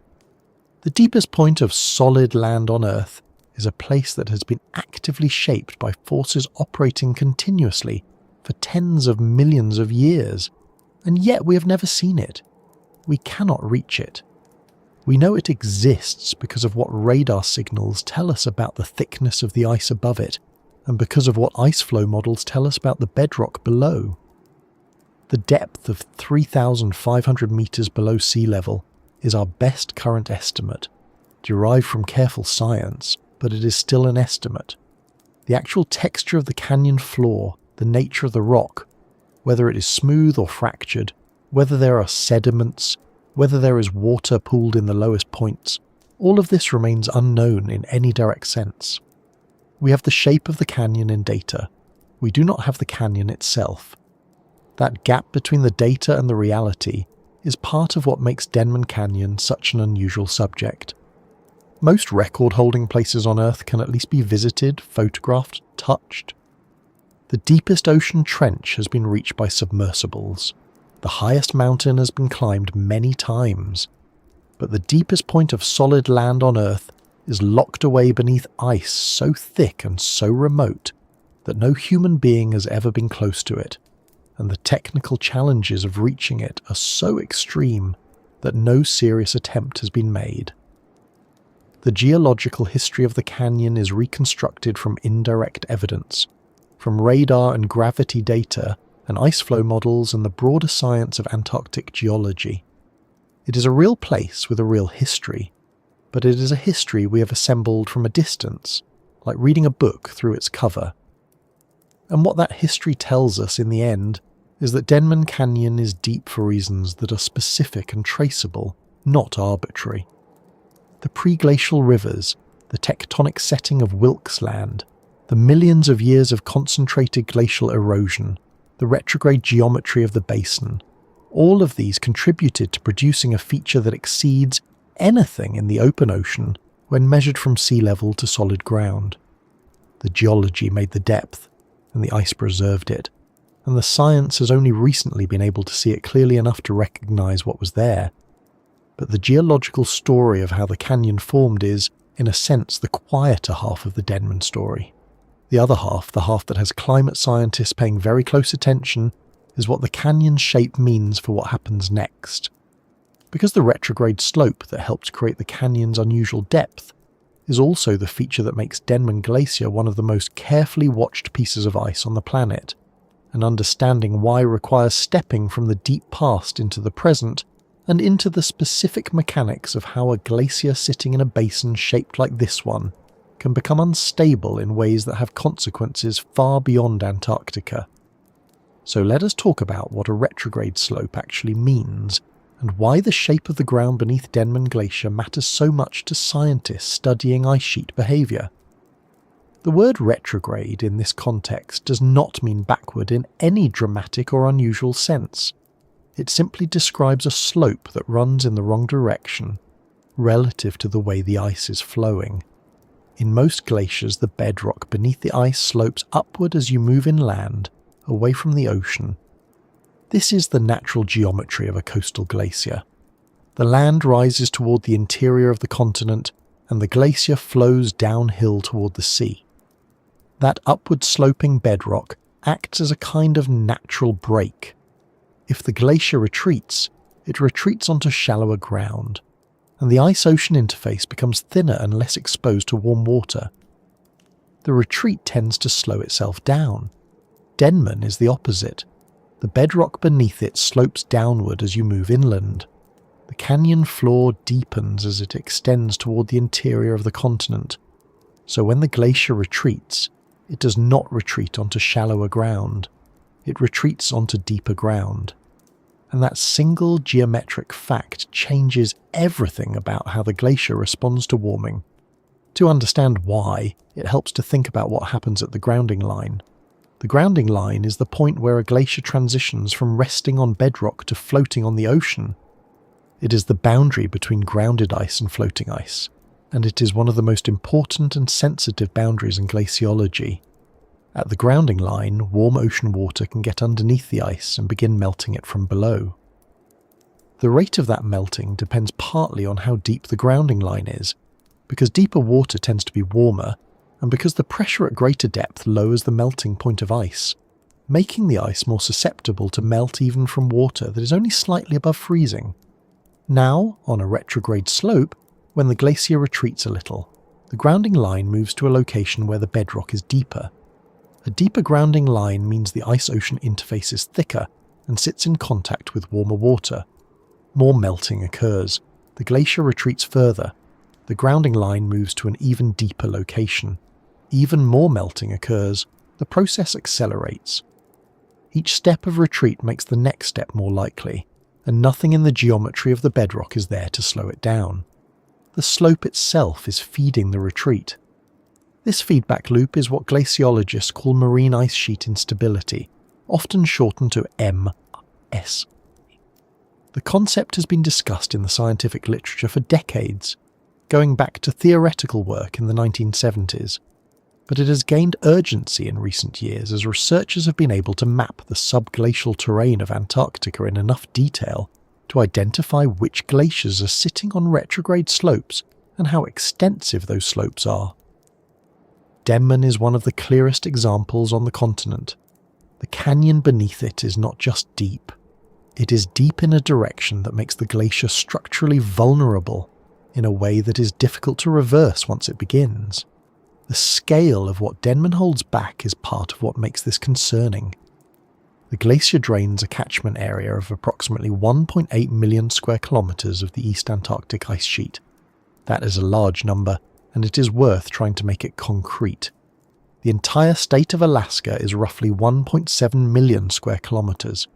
The deepest point of solid land on Earth is a place that has been actively shaped by forces operating continuously for tens of millions of years, and yet we have never seen it. We cannot reach it. We know it exists because of what radar signals tell us about the thickness of the ice above it, and because of what ice flow models tell us about the bedrock below. The depth of 3,500 metres below sea level is our best current estimate, derived from careful science, but it is still an estimate. The actual texture of the canyon floor, the nature of the rock, whether it is smooth or fractured, whether there are sediments, whether there is water pooled in the lowest points, all of this remains unknown in any direct sense. We have the shape of the canyon in data. We do not have the canyon itself. That gap between the data and the reality is part of what makes Denman Canyon such an unusual subject. Most record-holding places on Earth can at least be visited, photographed, touched. The deepest ocean trench has been reached by submersibles. The highest mountain has been climbed many times. But the deepest point of solid land on Earth is locked away beneath ice so thick and so remote that no human being has ever been close to it, and the technical challenges of reaching it are so extreme that no serious attempt has been made. The geological history of the canyon is reconstructed from indirect evidence, from radar and gravity data and ice flow models and the broader science of Antarctic geology. It is a real place with a real history, but it is a history we have assembled from a distance, like reading a book through its cover. And what that history tells us in the end is that Denman Canyon is deep for reasons that are specific and traceable, not arbitrary. The pre-glacial rivers, the tectonic setting of Wilkes Land, the millions of years of concentrated glacial erosion, the retrograde geometry of the basin, all of these contributed to producing a feature that exceeds anything in the open ocean when measured from sea level to solid ground. The geology made the depth, and the ice preserved it, and the science has only recently been able to see it clearly enough to recognize what was there. But the geological story of how the canyon formed is, in a sense, the quieter half of the Denman story. The other half, the half that has climate scientists paying very close attention, is what the canyon's shape means for what happens next. Because the retrograde slope that helped create the canyon's unusual depth is also the feature that makes Denman Glacier one of the most carefully watched pieces of ice on the planet, and understanding why requires stepping from the deep past into the present and into the specific mechanics of how a glacier sitting in a basin shaped like this one can become unstable in ways that have consequences far beyond Antarctica. So let us talk about what a retrograde slope actually means, and why the shape of the ground beneath Denman Glacier matters so much to scientists studying ice sheet behaviour. The word retrograde in this context does not mean backward in any dramatic or unusual sense. It simply describes a slope that runs in the wrong direction, relative to the way the ice is flowing. In most glaciers, the bedrock beneath the ice slopes upward as you move inland, away from the ocean. This is the natural geometry of a coastal glacier. The land rises toward the interior of the continent, and the glacier flows downhill toward the sea. That upward sloping bedrock acts as a kind of natural break. If the glacier retreats, it retreats onto shallower ground, and the ice-ocean interface becomes thinner and less exposed to warm water. The retreat tends to slow itself down. Denman is the opposite. The bedrock beneath it slopes downward as you move inland. The canyon floor deepens as it extends toward the interior of the continent. So when the glacier retreats, it does not retreat onto shallower ground. It retreats onto deeper ground. And that single geometric fact changes everything about how the glacier responds to warming. To understand why, it helps to think about what happens at the grounding line. The grounding line is the point where a glacier transitions from resting on bedrock to floating on the ocean. It is the boundary between grounded ice and floating ice, and it is one of the most important and sensitive boundaries in glaciology. At the grounding line, warm ocean water can get underneath the ice and begin melting it from below. The rate of that melting depends partly on how deep the grounding line is, because deeper water tends to be warmer, and because the pressure at greater depth lowers the melting point of ice, making the ice more susceptible to melt even from water that is only slightly above freezing. Now, on a retrograde slope, when the glacier retreats a little, the grounding line moves to a location where the bedrock is deeper. A deeper grounding line means the ice-ocean interface is thicker and sits in contact with warmer water. More melting occurs. The glacier retreats further. the grounding line moves to an even deeper location. Even more melting occurs. The process accelerates. Each step of retreat makes the next step more likely, and nothing in the geometry of the bedrock is there to slow it down. The slope itself is feeding the retreat. This feedback loop is what glaciologists call marine ice sheet instability, often shortened to MS. The concept has been discussed in the scientific literature for decades, going back to theoretical work in the 1970s, but it has gained urgency in recent years as researchers have been able to map the subglacial terrain of Antarctica in enough detail to identify which glaciers are sitting on retrograde slopes and how extensive those slopes are. Denman is one of the clearest examples on the continent. The canyon beneath it is not just deep. It is deep in a direction that makes the glacier structurally vulnerable in a way that is difficult to reverse once it begins. The scale of what Denman holds back is part of what makes this concerning. The glacier drains a catchment area of approximately 1.8 million square kilometres of the East Antarctic ice sheet. That is a large number, and it is worth trying to make it concrete. The entire state of Alaska is roughly 1.7 million square kilometres.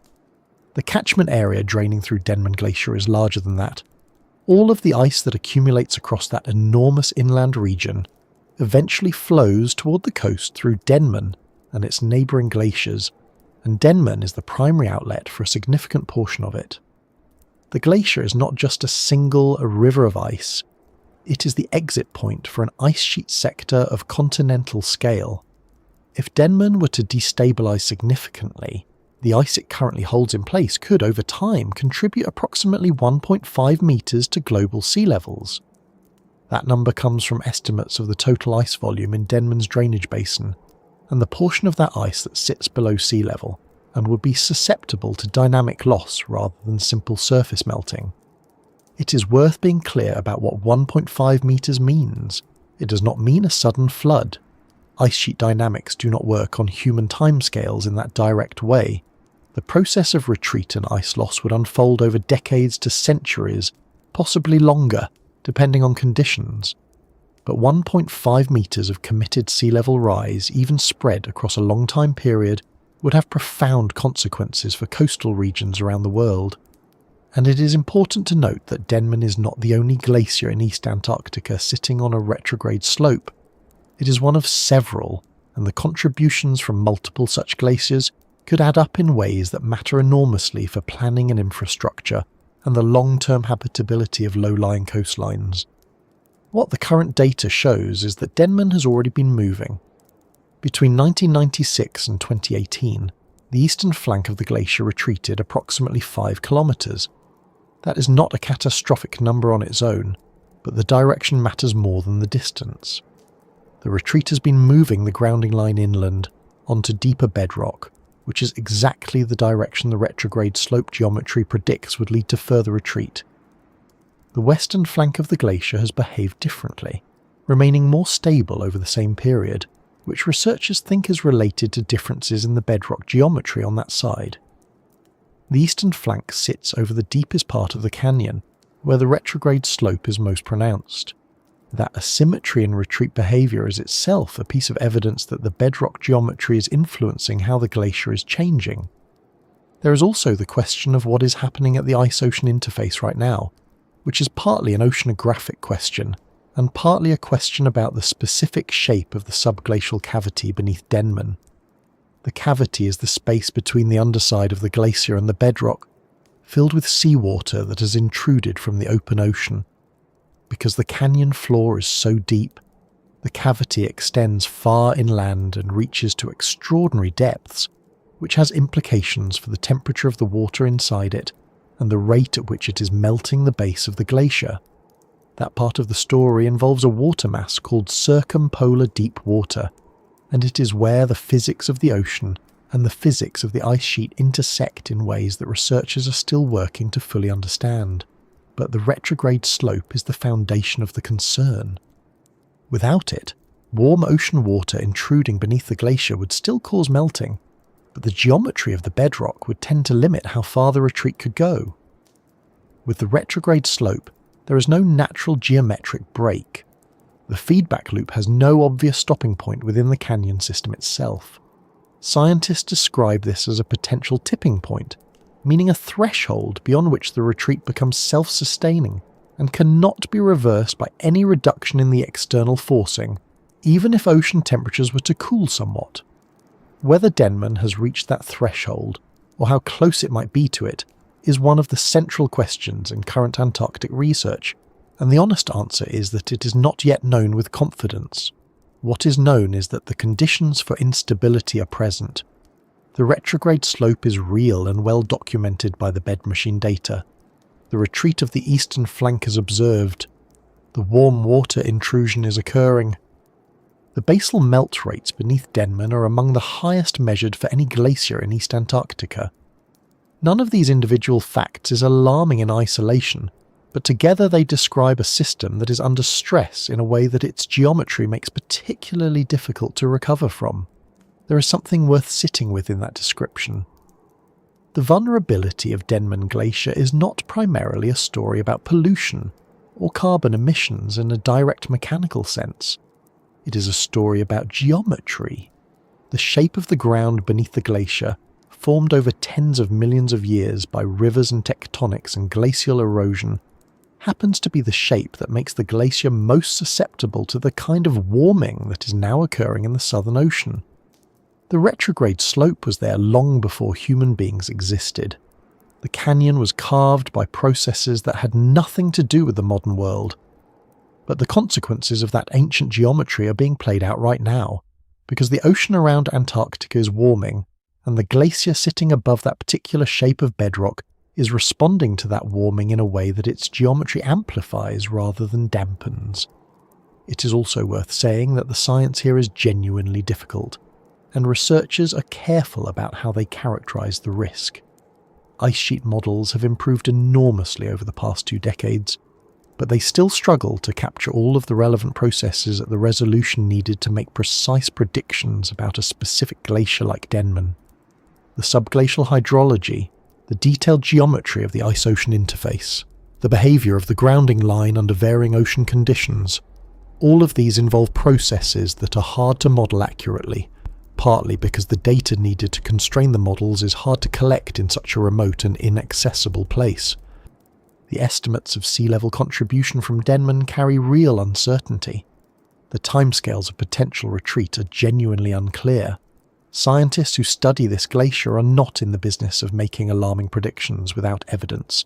The catchment area draining through Denman Glacier is larger than that. All of the ice that accumulates across that enormous inland region eventually flows toward the coast through Denman and its neighbouring glaciers, and Denman is the primary outlet for a significant portion of it. The glacier is not just a river of ice, it is the exit point for an ice sheet sector of continental scale. If Denman were to destabilise significantly, the ice it currently holds in place could, over time, contribute approximately 1.5 metres to global sea levels. That number comes from estimates of the total ice volume in Denman's drainage basin, and the portion of that ice that sits below sea level and would be susceptible to dynamic loss rather than simple surface melting. It is worth being clear about what 1.5 metres means. It does not mean a sudden flood. Ice sheet dynamics do not work on human timescales in that direct way. The process of retreat and ice loss would unfold over decades to centuries, possibly longer, depending on conditions. But 1.5 metres of committed sea level rise, even spread across a long time period, would have profound consequences for coastal regions around the world. And it is important to note that Denman is not the only glacier in East Antarctica sitting on a retrograde slope. It is one of several, and the contributions from multiple such glaciers could add up in ways that matter enormously for planning and infrastructure and the long-term habitability of low-lying coastlines. What the current data shows is that Denman has already been moving. Between 1996 and 2018, the eastern flank of the glacier retreated approximately 5 kilometres. That is not a catastrophic number on its own, but the direction matters more than the distance. The retreat has been moving the grounding line inland onto deeper bedrock, which is exactly the direction the retrograde slope geometry predicts would lead to further retreat. The western flank of the glacier has behaved differently, remaining more stable over the same period, which researchers think is related to differences in the bedrock geometry on that side. The eastern flank sits over the deepest part of the canyon, where the retrograde slope is most pronounced. That asymmetry in retreat behaviour is itself a piece of evidence that the bedrock geometry is influencing how the glacier is changing. There is also the question of what is happening at the ice-ocean interface right now, which is partly an oceanographic question, and partly a question about the specific shape of the subglacial cavity beneath Denman. The cavity is the space between the underside of the glacier and the bedrock, filled with seawater that has intruded from the open ocean. Because the canyon floor is so deep, the cavity extends far inland and reaches to extraordinary depths, which has implications for the temperature of the water inside it and the rate at which it is melting the base of the glacier. That part of the story involves a water mass called circumpolar deep water, and it is where the physics of the ocean and the physics of the ice sheet intersect in ways that researchers are still working to fully understand. But the retrograde slope is the foundation of the concern. Without it, warm ocean water intruding beneath the glacier would still cause melting, but the geometry of the bedrock would tend to limit how far the retreat could go. With the retrograde slope, there is no natural geometric break. The feedback loop has no obvious stopping point within the canyon system itself. Scientists describe this as a potential tipping point, meaning a threshold beyond which the retreat becomes self-sustaining and cannot be reversed by any reduction in the external forcing, even if ocean temperatures were to cool somewhat. Whether Denman has reached that threshold, or how close it might be to it, is one of the central questions in current Antarctic research, and the honest answer is that it is not yet known with confidence. What is known is that the conditions for instability are present. The retrograde slope is real and well documented by the bed machine data. The retreat of the eastern flank is observed. The warm water intrusion is occurring. The basal melt rates beneath Denman are among the highest measured for any glacier in East Antarctica. None of these individual facts is alarming in isolation, but together they describe a system that is under stress in a way that its geometry makes particularly difficult to recover from. There is something worth sitting with in that description. The vulnerability of Denman Glacier is not primarily a story about pollution or carbon emissions in a direct mechanical sense. It is a story about geometry. The shape of the ground beneath the glacier, formed over tens of millions of years by rivers and tectonics and glacial erosion, happens to be the shape that makes the glacier most susceptible to the kind of warming that is now occurring in the Southern Ocean. The retrograde slope was there long before human beings existed. The canyon was carved by processes that had nothing to do with the modern world. But the consequences of that ancient geometry are being played out right now, because the ocean around Antarctica is warming, and the glacier sitting above that particular shape of bedrock is responding to that warming in a way that its geometry amplifies rather than dampens. It is also worth saying that the science here is genuinely difficult, and researchers are careful about how they characterize the risk. Ice sheet models have improved enormously over the past 2 decades, but they still struggle to capture all of the relevant processes at the resolution needed to make precise predictions about a specific glacier like Denman. The subglacial hydrology, the detailed geometry of the ice-ocean interface, the behaviour of the grounding line under varying ocean conditions, all of these involve processes that are hard to model accurately, partly because the data needed to constrain the models is hard to collect in such a remote and inaccessible place. The estimates of sea level contribution from Denman carry real uncertainty. The timescales of potential retreat are genuinely unclear. Scientists who study this glacier are not in the business of making alarming predictions without evidence,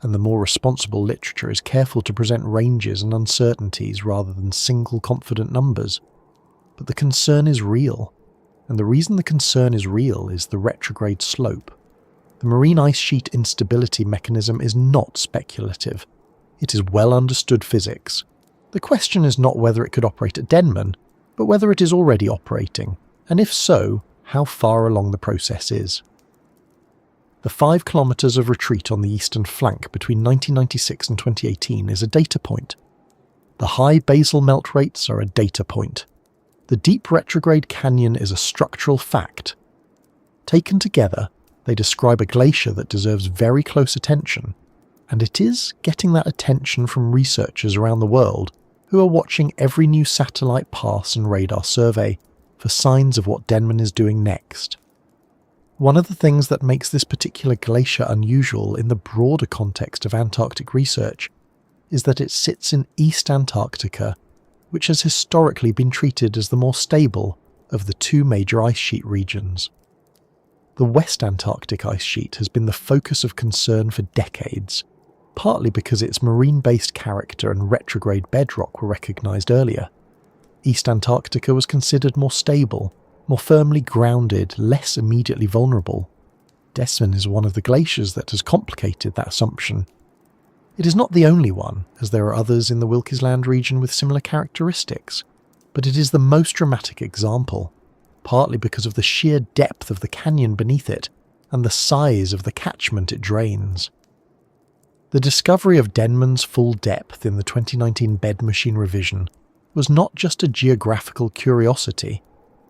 and the more responsible literature is careful to present ranges and uncertainties rather than single confident numbers. But the concern is real, and the reason the concern is real is the retrograde slope. The marine ice sheet instability mechanism is not speculative. It is well understood physics. The question is not whether it could operate at Denman, but whether it is already operating, and if so, how far along the process is. The 5 kilometres of retreat on the eastern flank between 1996 and 2018 is a data point. The high basal melt rates are a data point. The deep retrograde canyon is a structural fact. Taken together, they describe a glacier that deserves very close attention, and it is getting that attention from researchers around the world who are watching every new satellite pass and radar survey for signs of what Denman is doing next. One of the things that makes this particular glacier unusual in the broader context of Antarctic research is that it sits in East Antarctica, which has historically been treated as the more stable of the 2 major ice sheet regions. The West Antarctic ice sheet has been the focus of concern for decades, partly because its marine-based character and retrograde bedrock were recognised earlier. East Antarctica was considered more stable, more firmly grounded, less immediately vulnerable. Denman is one of the glaciers that has complicated that assumption. It is not the only one, as there are others in the Wilkes Land region with similar characteristics, but it is the most dramatic example, partly because of the sheer depth of the canyon beneath it and the size of the catchment it drains. The discovery of Denman's full depth in the 2019 bed machine revision was not just a geographical curiosity,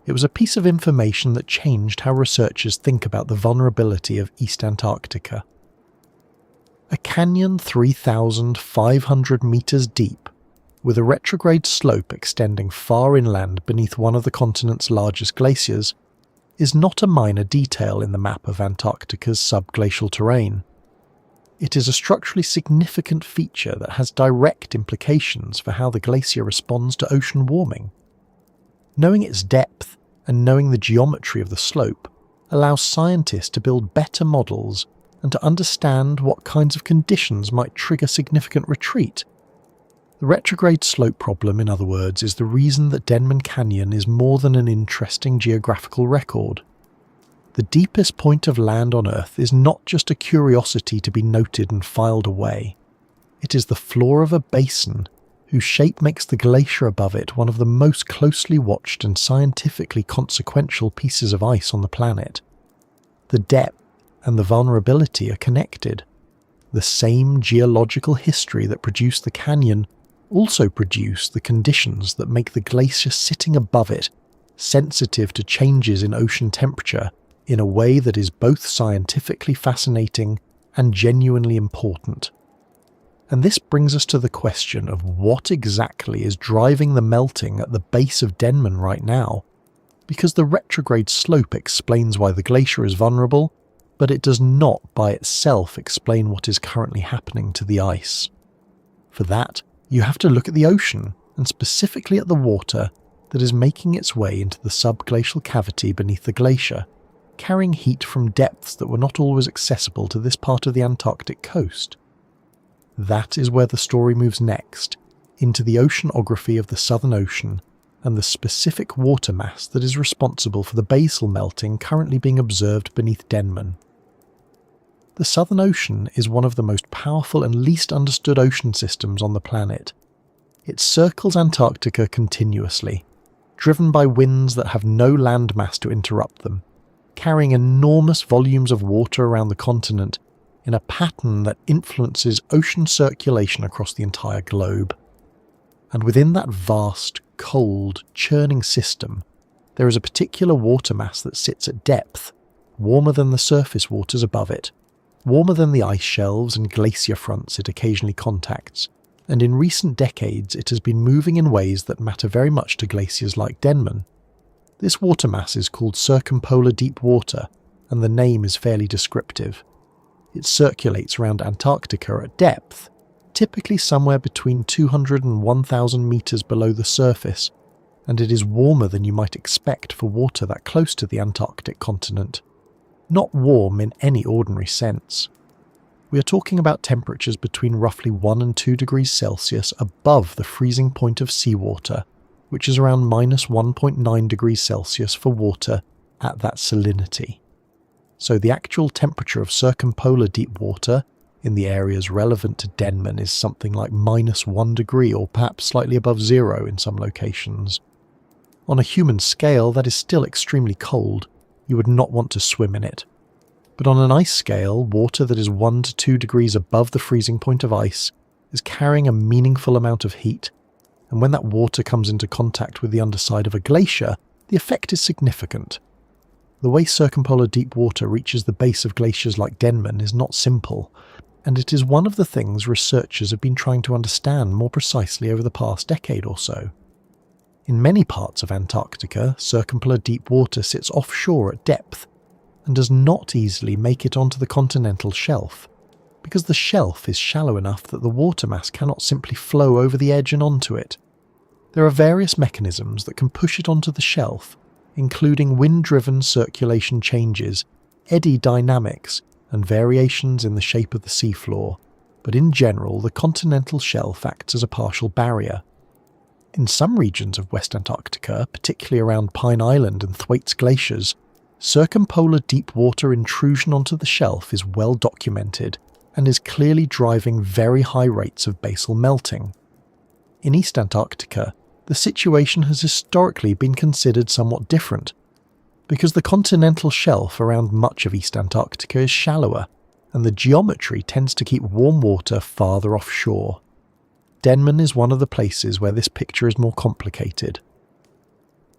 it was a piece of information that changed how researchers think about the vulnerability of East Antarctica. A canyon 3,500 meters deep, with a retrograde slope extending far inland beneath one of the continent's largest glaciers, is not a minor detail in the map of Antarctica's subglacial terrain. It is a structurally significant feature that has direct implications for how the glacier responds to ocean warming. Knowing its depth and knowing the geometry of the slope allows scientists to build better models and to understand what kinds of conditions might trigger significant retreat. The retrograde slope problem, in other words, is the reason that Denman Canyon is more than an interesting geographical record. The deepest point of land on Earth is not just a curiosity to be noted and filed away. It is the floor of a basin whose shape makes the glacier above it one of the most closely watched and scientifically consequential pieces of ice on the planet. The depth and the vulnerability are connected. The same geological history that produced the canyon also produce the conditions that make the glacier sitting above it sensitive to changes in ocean temperature in a way that is both scientifically fascinating and genuinely important. And this brings us to the question of what exactly is driving the melting at the base of Denman right now, because the retrograde slope explains why the glacier is vulnerable, but it does not by itself explain what is currently happening to the ice. For that, you have to look at the ocean, and specifically at the water that is making its way into the subglacial cavity beneath the glacier, carrying heat from depths that were not always accessible to this part of the Antarctic coast. That is where the story moves next, into the oceanography of the Southern Ocean and the specific water mass that is responsible for the basal melting currently being observed beneath Denman. The Southern Ocean is one of the most powerful and least understood ocean systems on the planet. It circles Antarctica continuously, driven by winds that have no landmass to interrupt them, carrying enormous volumes of water around the continent in a pattern that influences ocean circulation across the entire globe. And within that vast, cold, churning system, there is a particular water mass that sits at depth, warmer than the surface waters above it, warmer than the ice shelves and glacier fronts it occasionally contacts, and in recent decades it has been moving in ways that matter very much to glaciers like Denman. This water mass is called circumpolar deep water, and the name is fairly descriptive. It circulates around Antarctica at depth, typically somewhere between 200 and 1,000 meters below the surface, and it is warmer than you might expect for water that close to the Antarctic continent. Not warm in any ordinary sense. We are talking about temperatures between roughly 1 and 2 degrees Celsius above the freezing point of seawater, which is around minus 1.9 degrees Celsius for water at that salinity. So the actual temperature of circumpolar deep water in the areas relevant to Denman is something like minus 1 degree or perhaps slightly above zero in some locations. On a human scale, that is still extremely cold. You would not want to swim in it. But on an ice scale, water that is 1 to 2 degrees above the freezing point of ice is carrying a meaningful amount of heat, and when that water comes into contact with the underside of a glacier, the effect is significant. The way circumpolar deep water reaches the base of glaciers like Denman is not simple, and it is one of the things researchers have been trying to understand more precisely over the past decade or so. In many parts of Antarctica, circumpolar deep water sits offshore at depth and does not easily make it onto the continental shelf, because the shelf is shallow enough that the water mass cannot simply flow over the edge and onto it. There are various mechanisms that can push it onto the shelf, including wind-driven circulation changes, eddy dynamics, and variations in the shape of the seafloor, but in general the continental shelf acts as a partial barrier. In some regions of West Antarctica, particularly around Pine Island and Thwaites glaciers, circumpolar deep water intrusion onto the shelf is well documented and is clearly driving very high rates of basal melting. In East Antarctica, the situation has historically been considered somewhat different, because the continental shelf around much of East Antarctica is shallower, and the geometry tends to keep warm water farther offshore. Denman is one of the places where this picture is more complicated.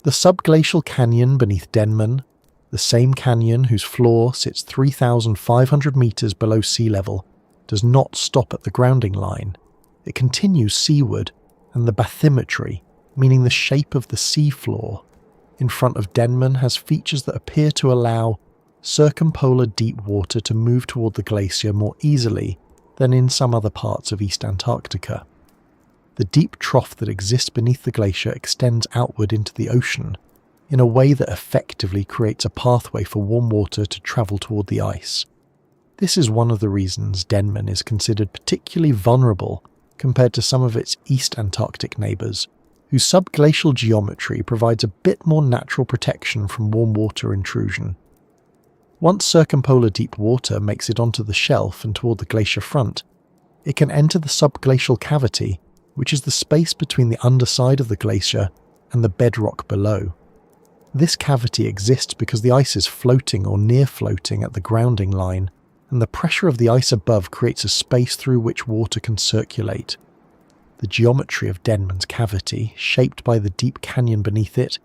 The subglacial canyon beneath Denman, the same canyon whose floor sits 3,500 meters below sea level, does not stop at the grounding line. It continues seaward, and the bathymetry, meaning the shape of the seafloor, in front of Denman has features that appear to allow circumpolar deep water to move toward the glacier more easily than in some other parts of East Antarctica. The deep trough that exists beneath the glacier extends outward into the ocean in a way that effectively creates a pathway for warm water to travel toward the ice. This is one of the reasons Denman is considered particularly vulnerable compared to some of its East Antarctic neighbours, whose subglacial geometry provides a bit more natural protection from warm water intrusion. Once circumpolar deep water makes it onto the shelf and toward the glacier front, it can enter the subglacial cavity, which is the space between the underside of the glacier and the bedrock below. This cavity exists because the ice is floating or near floating at the grounding line, and the pressure of the ice above creates a space through which water can circulate. The geometry of Denman's cavity, shaped by the deep canyon beneath it,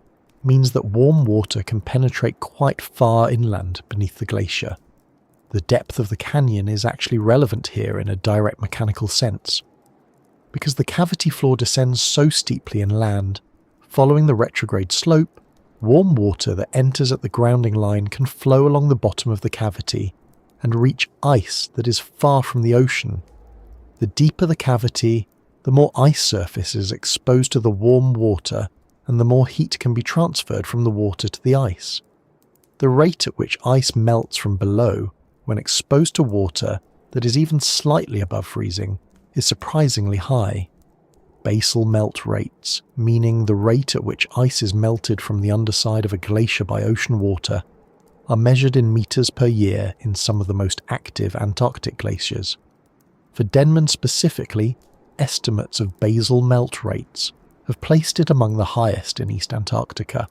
means that warm water can penetrate quite far inland beneath the glacier. The depth of the canyon is actually relevant here in a direct mechanical sense. Because the cavity floor descends so steeply inland, following the retrograde slope, warm water that enters at the grounding line can flow along the bottom of the cavity and reach ice that is far from the ocean. The deeper the cavity, the more ice surface is exposed to the warm water, and the more heat can be transferred from the water to the ice. The rate at which ice melts from below when exposed to water that is even slightly above freezing is surprisingly high. Basal melt rates, meaning the rate at which ice is melted from the underside of a glacier by ocean water, are measured in meters per year in some of the most active Antarctic glaciers. For Denman specifically, estimates of basal melt rates have placed it among the highest in East Antarctica.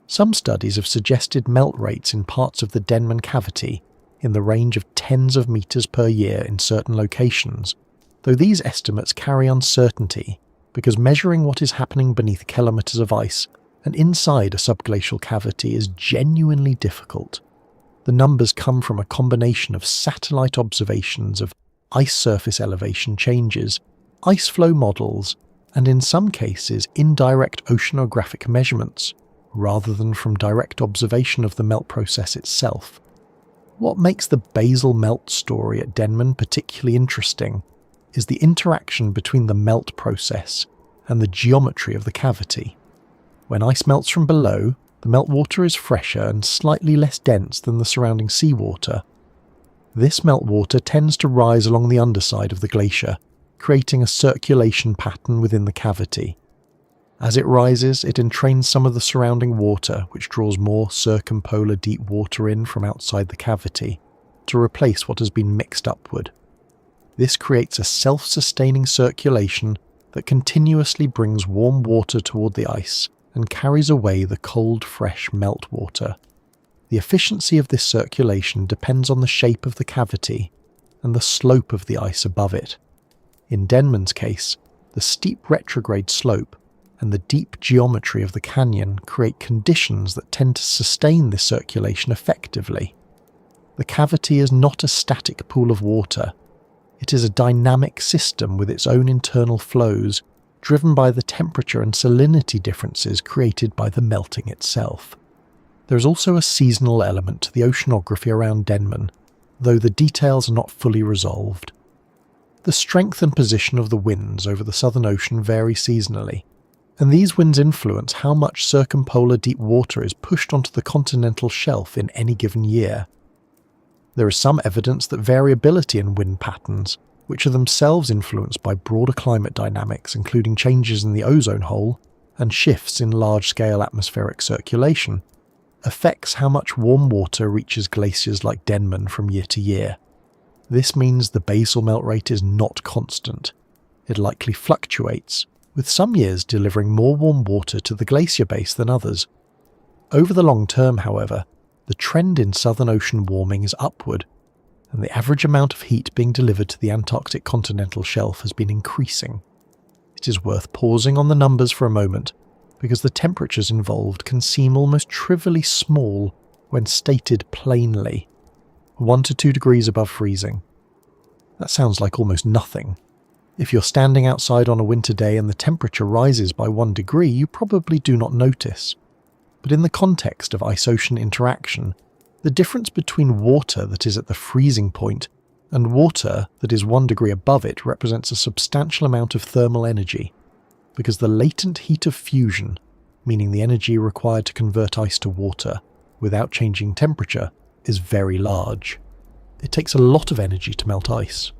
Some studies have suggested melt rates in parts of the Denman cavity in the range of tens of meters per year in certain locations, though these estimates carry uncertainty because measuring what is happening beneath kilometers of ice and inside a subglacial cavity is genuinely difficult. The numbers come from a combination of satellite observations of ice surface elevation changes, ice flow models, and in some cases indirect oceanographic measurements, rather than from direct observation of the melt process itself. What makes the basal melt story at Denman particularly interesting is the interaction between the melt process and the geometry of the cavity. When ice melts from below, the meltwater is fresher and slightly less dense than the surrounding seawater. This meltwater tends to rise along the underside of the glacier, creating a circulation pattern within the cavity. As it rises, it entrains some of the surrounding water, which draws more circumpolar deep water in from outside the cavity, to replace what has been mixed upward. This creates a self-sustaining circulation that continuously brings warm water toward the ice and carries away the cold, fresh meltwater. The efficiency of this circulation depends on the shape of the cavity and the slope of the ice above it. In Denman's case, the steep retrograde slope and the deep geometry of the canyon create conditions that tend to sustain this circulation effectively. The cavity is not a static pool of water. It is a dynamic system with its own internal flows, driven by the temperature and salinity differences created by the melting itself. There is also a seasonal element to the oceanography around Denman, though the details are not fully resolved. The strength and position of the winds over the Southern Ocean vary seasonally, and these winds influence how much circumpolar deep water is pushed onto the continental shelf in any given year. There is some evidence that variability in wind patterns, which are themselves influenced by broader climate dynamics including changes in the ozone hole and shifts in large-scale atmospheric circulation, affects how much warm water reaches glaciers like Denman from year to year. This means the basal melt rate is not constant. It likely fluctuates, with some years delivering more warm water to the glacier base than others. Over the long term, however, the trend in Southern Ocean warming is upward, and the average amount of heat being delivered to the Antarctic continental shelf has been increasing. It is worth pausing on the numbers for a moment, because the temperatures involved can seem almost trivially small when stated plainly. 1 to 2 degrees above freezing. That sounds like almost nothing. If you're standing outside on a winter day and the temperature rises by 1 degree, you probably do not notice. But in the context of ice-ocean interaction, the difference between water that is at the freezing point and water that is 1 degree above it represents a substantial amount of thermal energy, because the latent heat of fusion, meaning the energy required to convert ice to water without changing temperature, is very large. It takes a lot of energy to melt ice.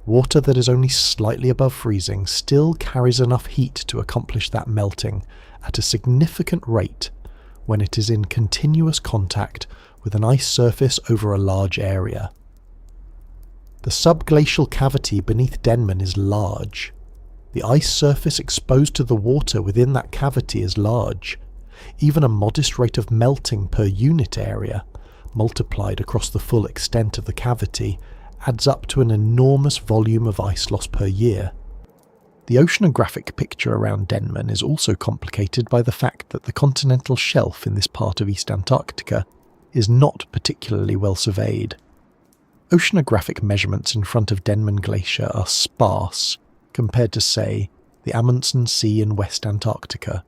Water that is only slightly above freezing still carries enough heat to accomplish that melting at a significant rate when it is in continuous contact with an ice surface over a large area. The subglacial cavity beneath Denman is large. The ice surface exposed to the water within that cavity is large. Even a modest rate of melting per unit area, multiplied across the full extent of the cavity, adds up to an enormous volume of ice loss per year. The oceanographic picture around Denman is also complicated by the fact that the continental shelf in this part of East Antarctica is not particularly well surveyed. Oceanographic measurements in front of Denman Glacier are sparse compared to, say, the Amundsen Sea in West Antarctica,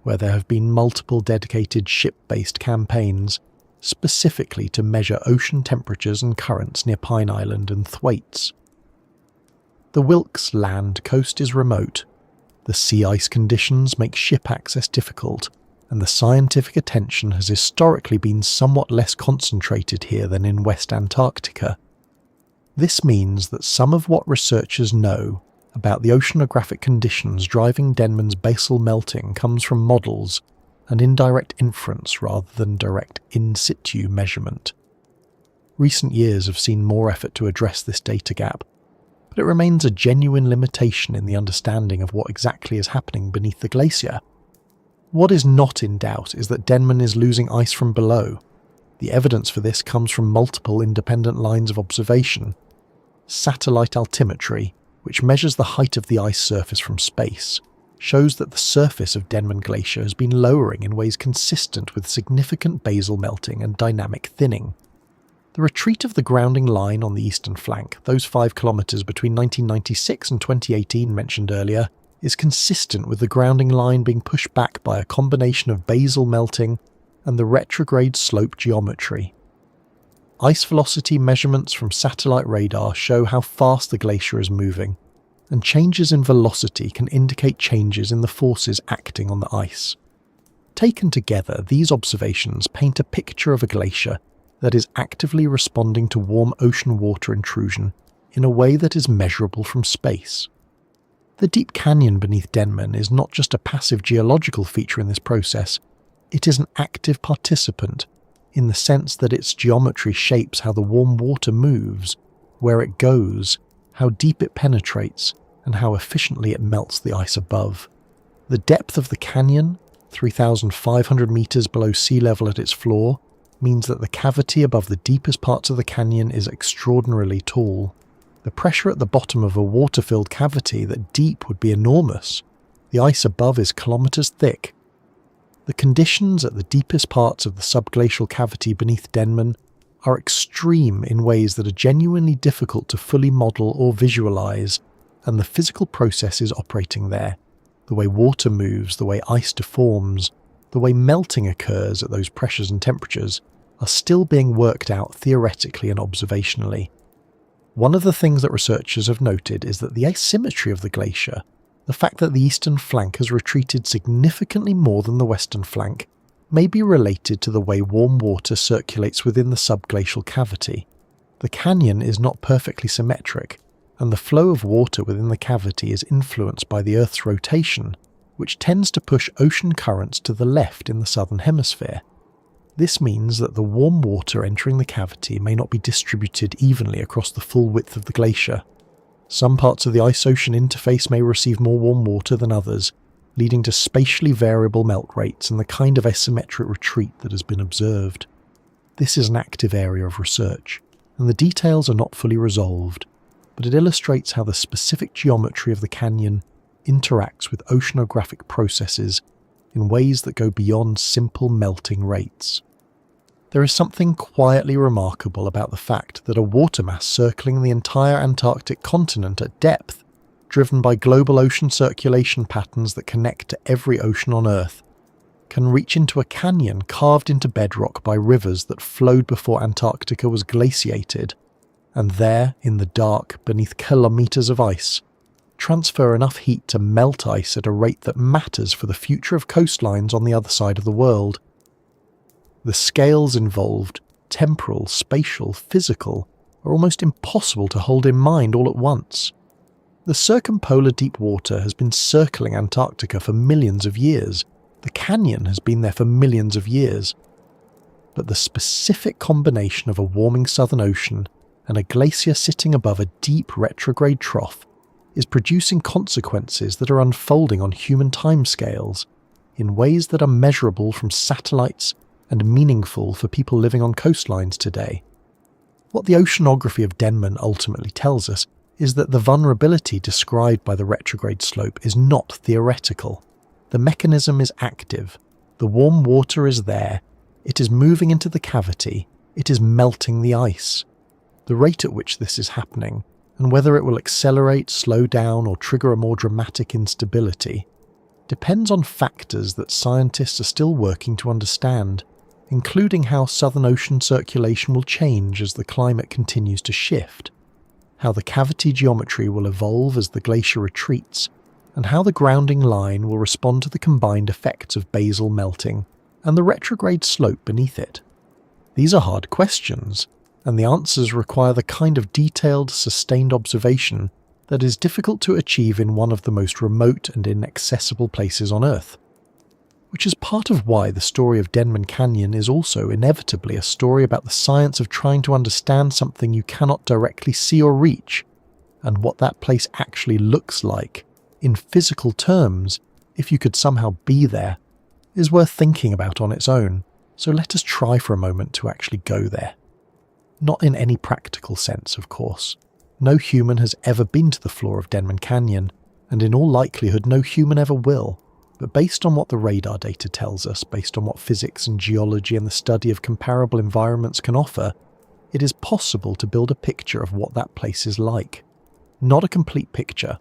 where there have been multiple dedicated ship-based campaigns specifically to measure ocean temperatures and currents near Pine Island and Thwaites. The Wilkes Land coast is remote, the sea ice conditions make ship access difficult, and the scientific attention has historically been somewhat less concentrated here than in West Antarctica. This means that some of what researchers know about the oceanographic conditions driving Denman's basal melting comes from models and indirect inference rather than direct in situ measurement. Recent years have seen more effort to address this data gap, but it remains a genuine limitation in the understanding of what exactly is happening beneath the glacier. What is not in doubt is that Denman is losing ice from below. The evidence for this comes from multiple independent lines of observation. Satellite altimetry, which measures the height of the ice surface from space, shows that the surface of Denman Glacier has been lowering in ways consistent with significant basal melting and dynamic thinning. The retreat of the grounding line on the eastern flank, those 5 kilometers between 1996 and 2018 mentioned earlier, is consistent with the grounding line being pushed back by a combination of basal melting and the retrograde slope geometry. Ice velocity measurements from satellite radar show how fast the glacier is moving, and changes in velocity can indicate changes in the forces acting on the ice. Taken together, these observations paint a picture of a glacier that is actively responding to warm ocean water intrusion in a way that is measurable from space. The deep canyon beneath Denman is not just a passive geological feature in this process, it is an active participant in the sense that its geometry shapes how the warm water moves, where it goes, how deep it penetrates, and how efficiently it melts the ice above. The depth of the canyon, 3,500 meters below sea level at its floor, means that the cavity above the deepest parts of the canyon is extraordinarily tall. The pressure at the bottom of a water-filled cavity that deep would be enormous. The ice above is kilometers thick. The conditions at the deepest parts of the subglacial cavity beneath Denman are extreme in ways that are genuinely difficult to fully model or visualize, and the physical processes operating there, the way water moves, the way ice deforms, the way melting occurs at those pressures and temperatures, are still being worked out theoretically and observationally. One of the things that researchers have noted is that the asymmetry of the glacier, the fact that the eastern flank has retreated significantly more than the western flank, may be related to the way warm water circulates within the subglacial cavity. The canyon is not perfectly symmetric, and the flow of water within the cavity is influenced by the Earth's rotation, which tends to push ocean currents to the left in the southern hemisphere. This means that the warm water entering the cavity may not be distributed evenly across the full width of the glacier. Some parts of the ice-ocean interface may receive more warm water than others, leading to spatially variable melt rates and the kind of asymmetric retreat that has been observed. This is an active area of research, and the details are not fully resolved, but it illustrates how the specific geometry of the canyon interacts with oceanographic processes in ways that go beyond simple melting rates. There is something quietly remarkable about the fact that a water mass circling the entire Antarctic continent at depth, driven by global ocean circulation patterns that connect to every ocean on Earth, can reach into a canyon carved into bedrock by rivers that flowed before Antarctica was glaciated, and there, in the dark, beneath kilometres of ice, transfer enough heat to melt ice at a rate that matters for the future of coastlines on the other side of the world. The scales involved, temporal, spatial, physical, are almost impossible to hold in mind all at once. The circumpolar deep water has been circling Antarctica for millions of years. The canyon has been there for millions of years. But the specific combination of a warming southern ocean and a glacier sitting above a deep retrograde trough is producing consequences that are unfolding on human timescales in ways that are measurable from satellites and meaningful for people living on coastlines today. What the oceanography of Denman ultimately tells us is that the vulnerability described by the retrograde slope is not theoretical. The mechanism is active. The warm water is there. It is moving into the cavity. It is melting the ice. The rate at which this is happening, and whether it will accelerate, slow down, or trigger a more dramatic instability, depends on factors that scientists are still working to understand, including how Southern Ocean circulation will change as the climate continues to shift, how the cavity geometry will evolve as the glacier retreats, and how the grounding line will respond to the combined effects of basal melting and the retrograde slope beneath it. These are hard questions, and the answers require the kind of detailed, sustained observation that is difficult to achieve in one of the most remote and inaccessible places on Earth. Which is part of why the story of Denman Canyon is also inevitably a story about the science of trying to understand something you cannot directly see or reach, and what that place actually looks like, in physical terms, if you could somehow be there, is worth thinking about on its own, so let us try for a moment to actually go there. Not in any practical sense, of course. No human has ever been to the floor of Denman Canyon, and in all likelihood no human ever will. But based on what the radar data tells us, based on what physics and geology and the study of comparable environments can offer, it is possible to build a picture of what that place is like. Not a complete picture,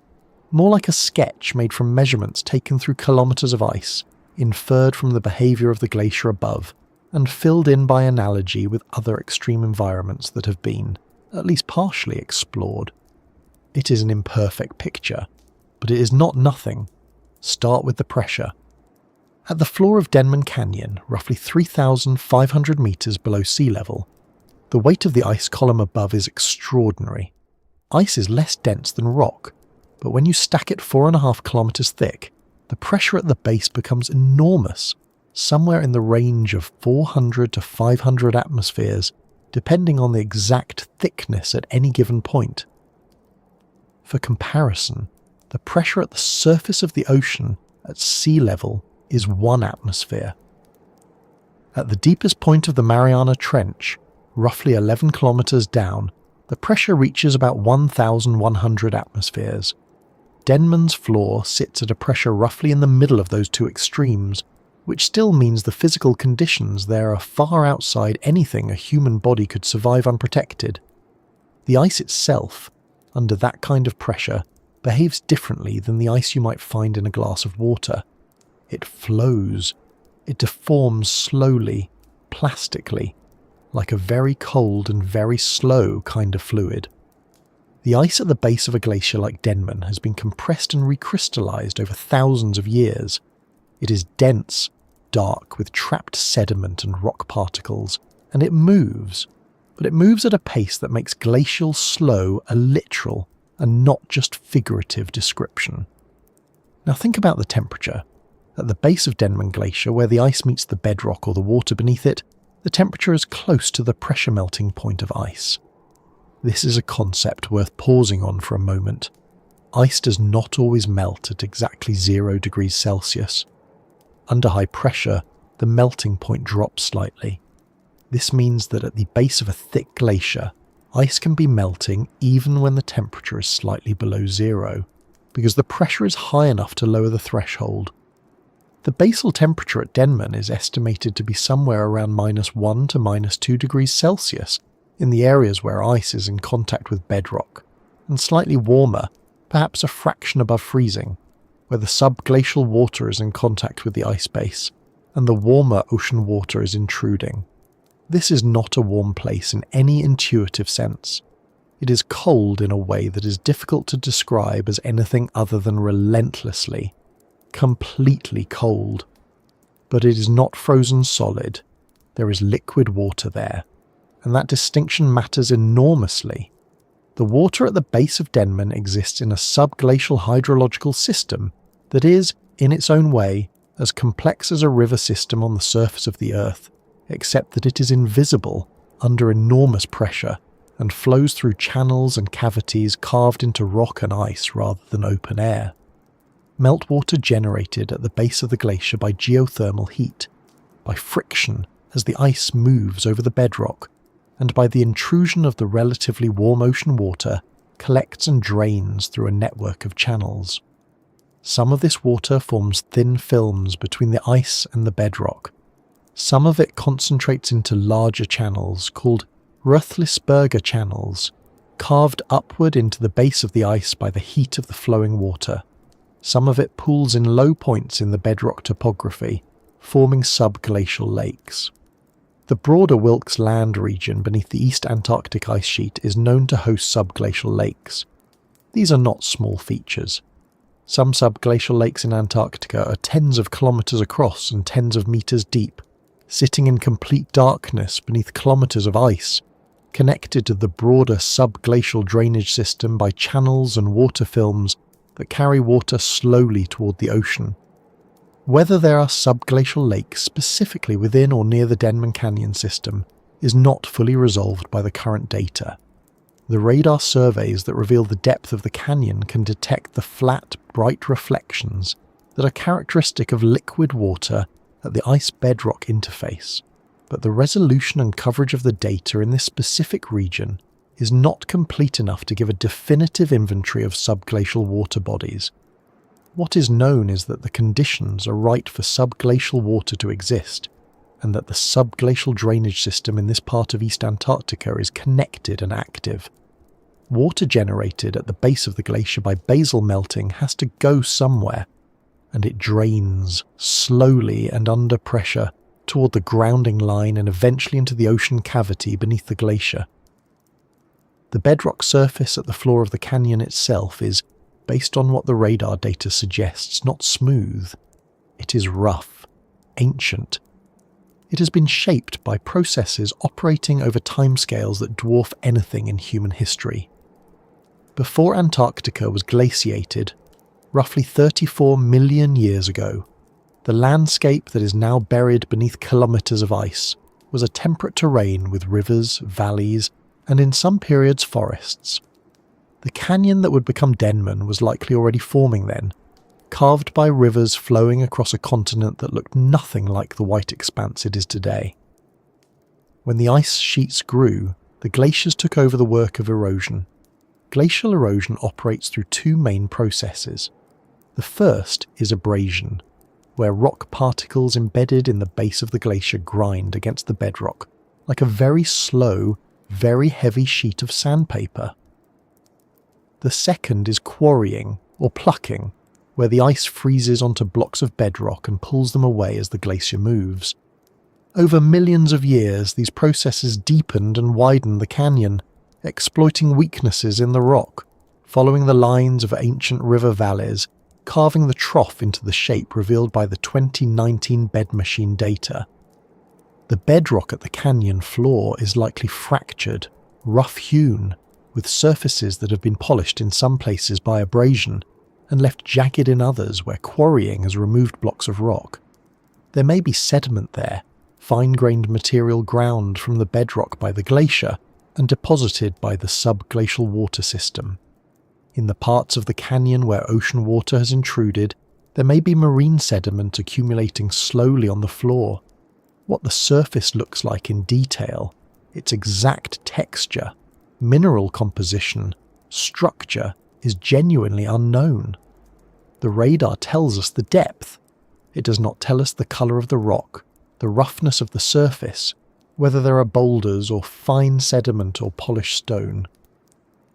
more like a sketch made from measurements taken through kilometres of ice, inferred from the behaviour of the glacier above, and filled in by analogy with other extreme environments that have been, at least partially, explored. It is an imperfect picture, but it is not nothing. Start with the pressure. At the floor of Denman Canyon, roughly 3,500 metres below sea level, the weight of the ice column above is extraordinary. Ice is less dense than rock, but when you stack it 4.5 kilometres thick, the pressure at the base becomes enormous, somewhere in the range of 400 to 500 atmospheres, depending on the exact thickness at any given point. For comparison, the pressure at the surface of the ocean at sea level is 1 atmosphere. At the deepest point of the Mariana Trench, roughly 11 kilometres down, the pressure reaches about 1,100 atmospheres. Denman's floor sits at a pressure roughly in the middle of those two extremes, which still means the physical conditions there are far outside anything a human body could survive unprotected. The ice itself, under that kind of pressure, behaves differently than the ice you might find in a glass of water. It flows. It deforms slowly, plastically, like a very cold and very slow kind of fluid. The ice at the base of a glacier like Denman has been compressed and recrystallized over thousands of years. It is dense, dark, with trapped sediment and rock particles, and it moves. But it moves at a pace that makes glacial slow a literal and not just figurative description. Now think about the temperature. At the base of Denman Glacier, where the ice meets the bedrock or the water beneath it, the temperature is close to the pressure melting point of ice. This is a concept worth pausing on for a moment. Ice does not always melt at exactly 0 degrees Celsius. Under high pressure, the melting point drops slightly. This means that at the base of a thick glacier, ice can be melting even when the temperature is slightly below 0, because the pressure is high enough to lower the threshold. The basal temperature at Denman is estimated to be somewhere around -1 to -2 degrees Celsius in the areas where ice is in contact with bedrock, and slightly warmer, perhaps a fraction above freezing, where the subglacial water is in contact with the ice base, and the warmer ocean water is intruding. This is not a warm place in any intuitive sense. It is cold in a way that is difficult to describe as anything other than relentlessly, completely cold. But it is not frozen solid. There is liquid water there, and that distinction matters enormously. The water at the base of Denman exists in a subglacial hydrological system that is, in its own way, as complex as a river system on the surface of the Earth, except that it is invisible under enormous pressure and flows through channels and cavities carved into rock and ice rather than open air. Meltwater generated at the base of the glacier by geothermal heat, by friction as the ice moves over the bedrock, and by the intrusion of the relatively warm ocean water, collects and drains through a network of channels. Some of this water forms thin films between the ice and the bedrock. Some of it concentrates into larger channels called Röthlisberger channels, carved upward into the base of the ice by the heat of the flowing water. Some of it pools in low points in the bedrock topography, forming subglacial lakes. The broader Wilkes Land region beneath the East Antarctic ice sheet is known to host subglacial lakes. These are not small features. Some subglacial lakes in Antarctica are tens of kilometers across and tens of meters deep, sitting in complete darkness beneath kilometers of ice, connected to the broader subglacial drainage system by channels and water films that carry water slowly toward the ocean. Whether there are subglacial lakes specifically within or near the Denman Canyon system is not fully resolved by the current data. The radar surveys that reveal the depth of the canyon can detect the flat, bright reflections that are characteristic of liquid water at the ice bedrock interface, but the resolution and coverage of the data in this specific region is not complete enough to give a definitive inventory of subglacial water bodies. What is known is that the conditions are right for subglacial water to exist, and that the subglacial drainage system in this part of East Antarctica is connected and active. Water generated at the base of the glacier by basal melting has to go somewhere, and it drains, slowly and under pressure, toward the grounding line and eventually into the ocean cavity beneath the glacier. The bedrock surface at the floor of the canyon itself is, based on what the radar data suggests, not smooth. It is rough, ancient. It has been shaped by processes operating over timescales that dwarf anything in human history. Before Antarctica was glaciated, roughly 34 million years ago, the landscape that is now buried beneath kilometers of ice was a temperate terrain with rivers, valleys, and in some periods forests. The canyon that would become Denman was likely already forming then, carved by rivers flowing across a continent that looked nothing like the white expanse it is today. When the ice sheets grew, the glaciers took over the work of erosion. Glacial erosion operates through two main processes. The first is abrasion, where rock particles embedded in the base of the glacier grind against the bedrock, like a very slow, very heavy sheet of sandpaper. The second is quarrying, or plucking, where the ice freezes onto blocks of bedrock and pulls them away as the glacier moves. Over millions of years, these processes deepened and widened the canyon, exploiting weaknesses in the rock, following the lines of ancient river valleys, carving the trough into the shape revealed by the 2019 bed machine data. The bedrock at the canyon floor is likely fractured, rough-hewn, with surfaces that have been polished in some places by abrasion and left jagged in others where quarrying has removed blocks of rock. There may be sediment there, fine-grained material ground from the bedrock by the glacier and deposited by the subglacial water system. In the parts of the canyon where ocean water has intruded, there may be marine sediment accumulating slowly on the floor. What the surface looks like in detail, its exact texture, mineral composition, structure is genuinely unknown. The radar tells us the depth, It does not tell us the colour of the rock, the roughness of the surface, whether there are boulders or fine sediment or polished stone.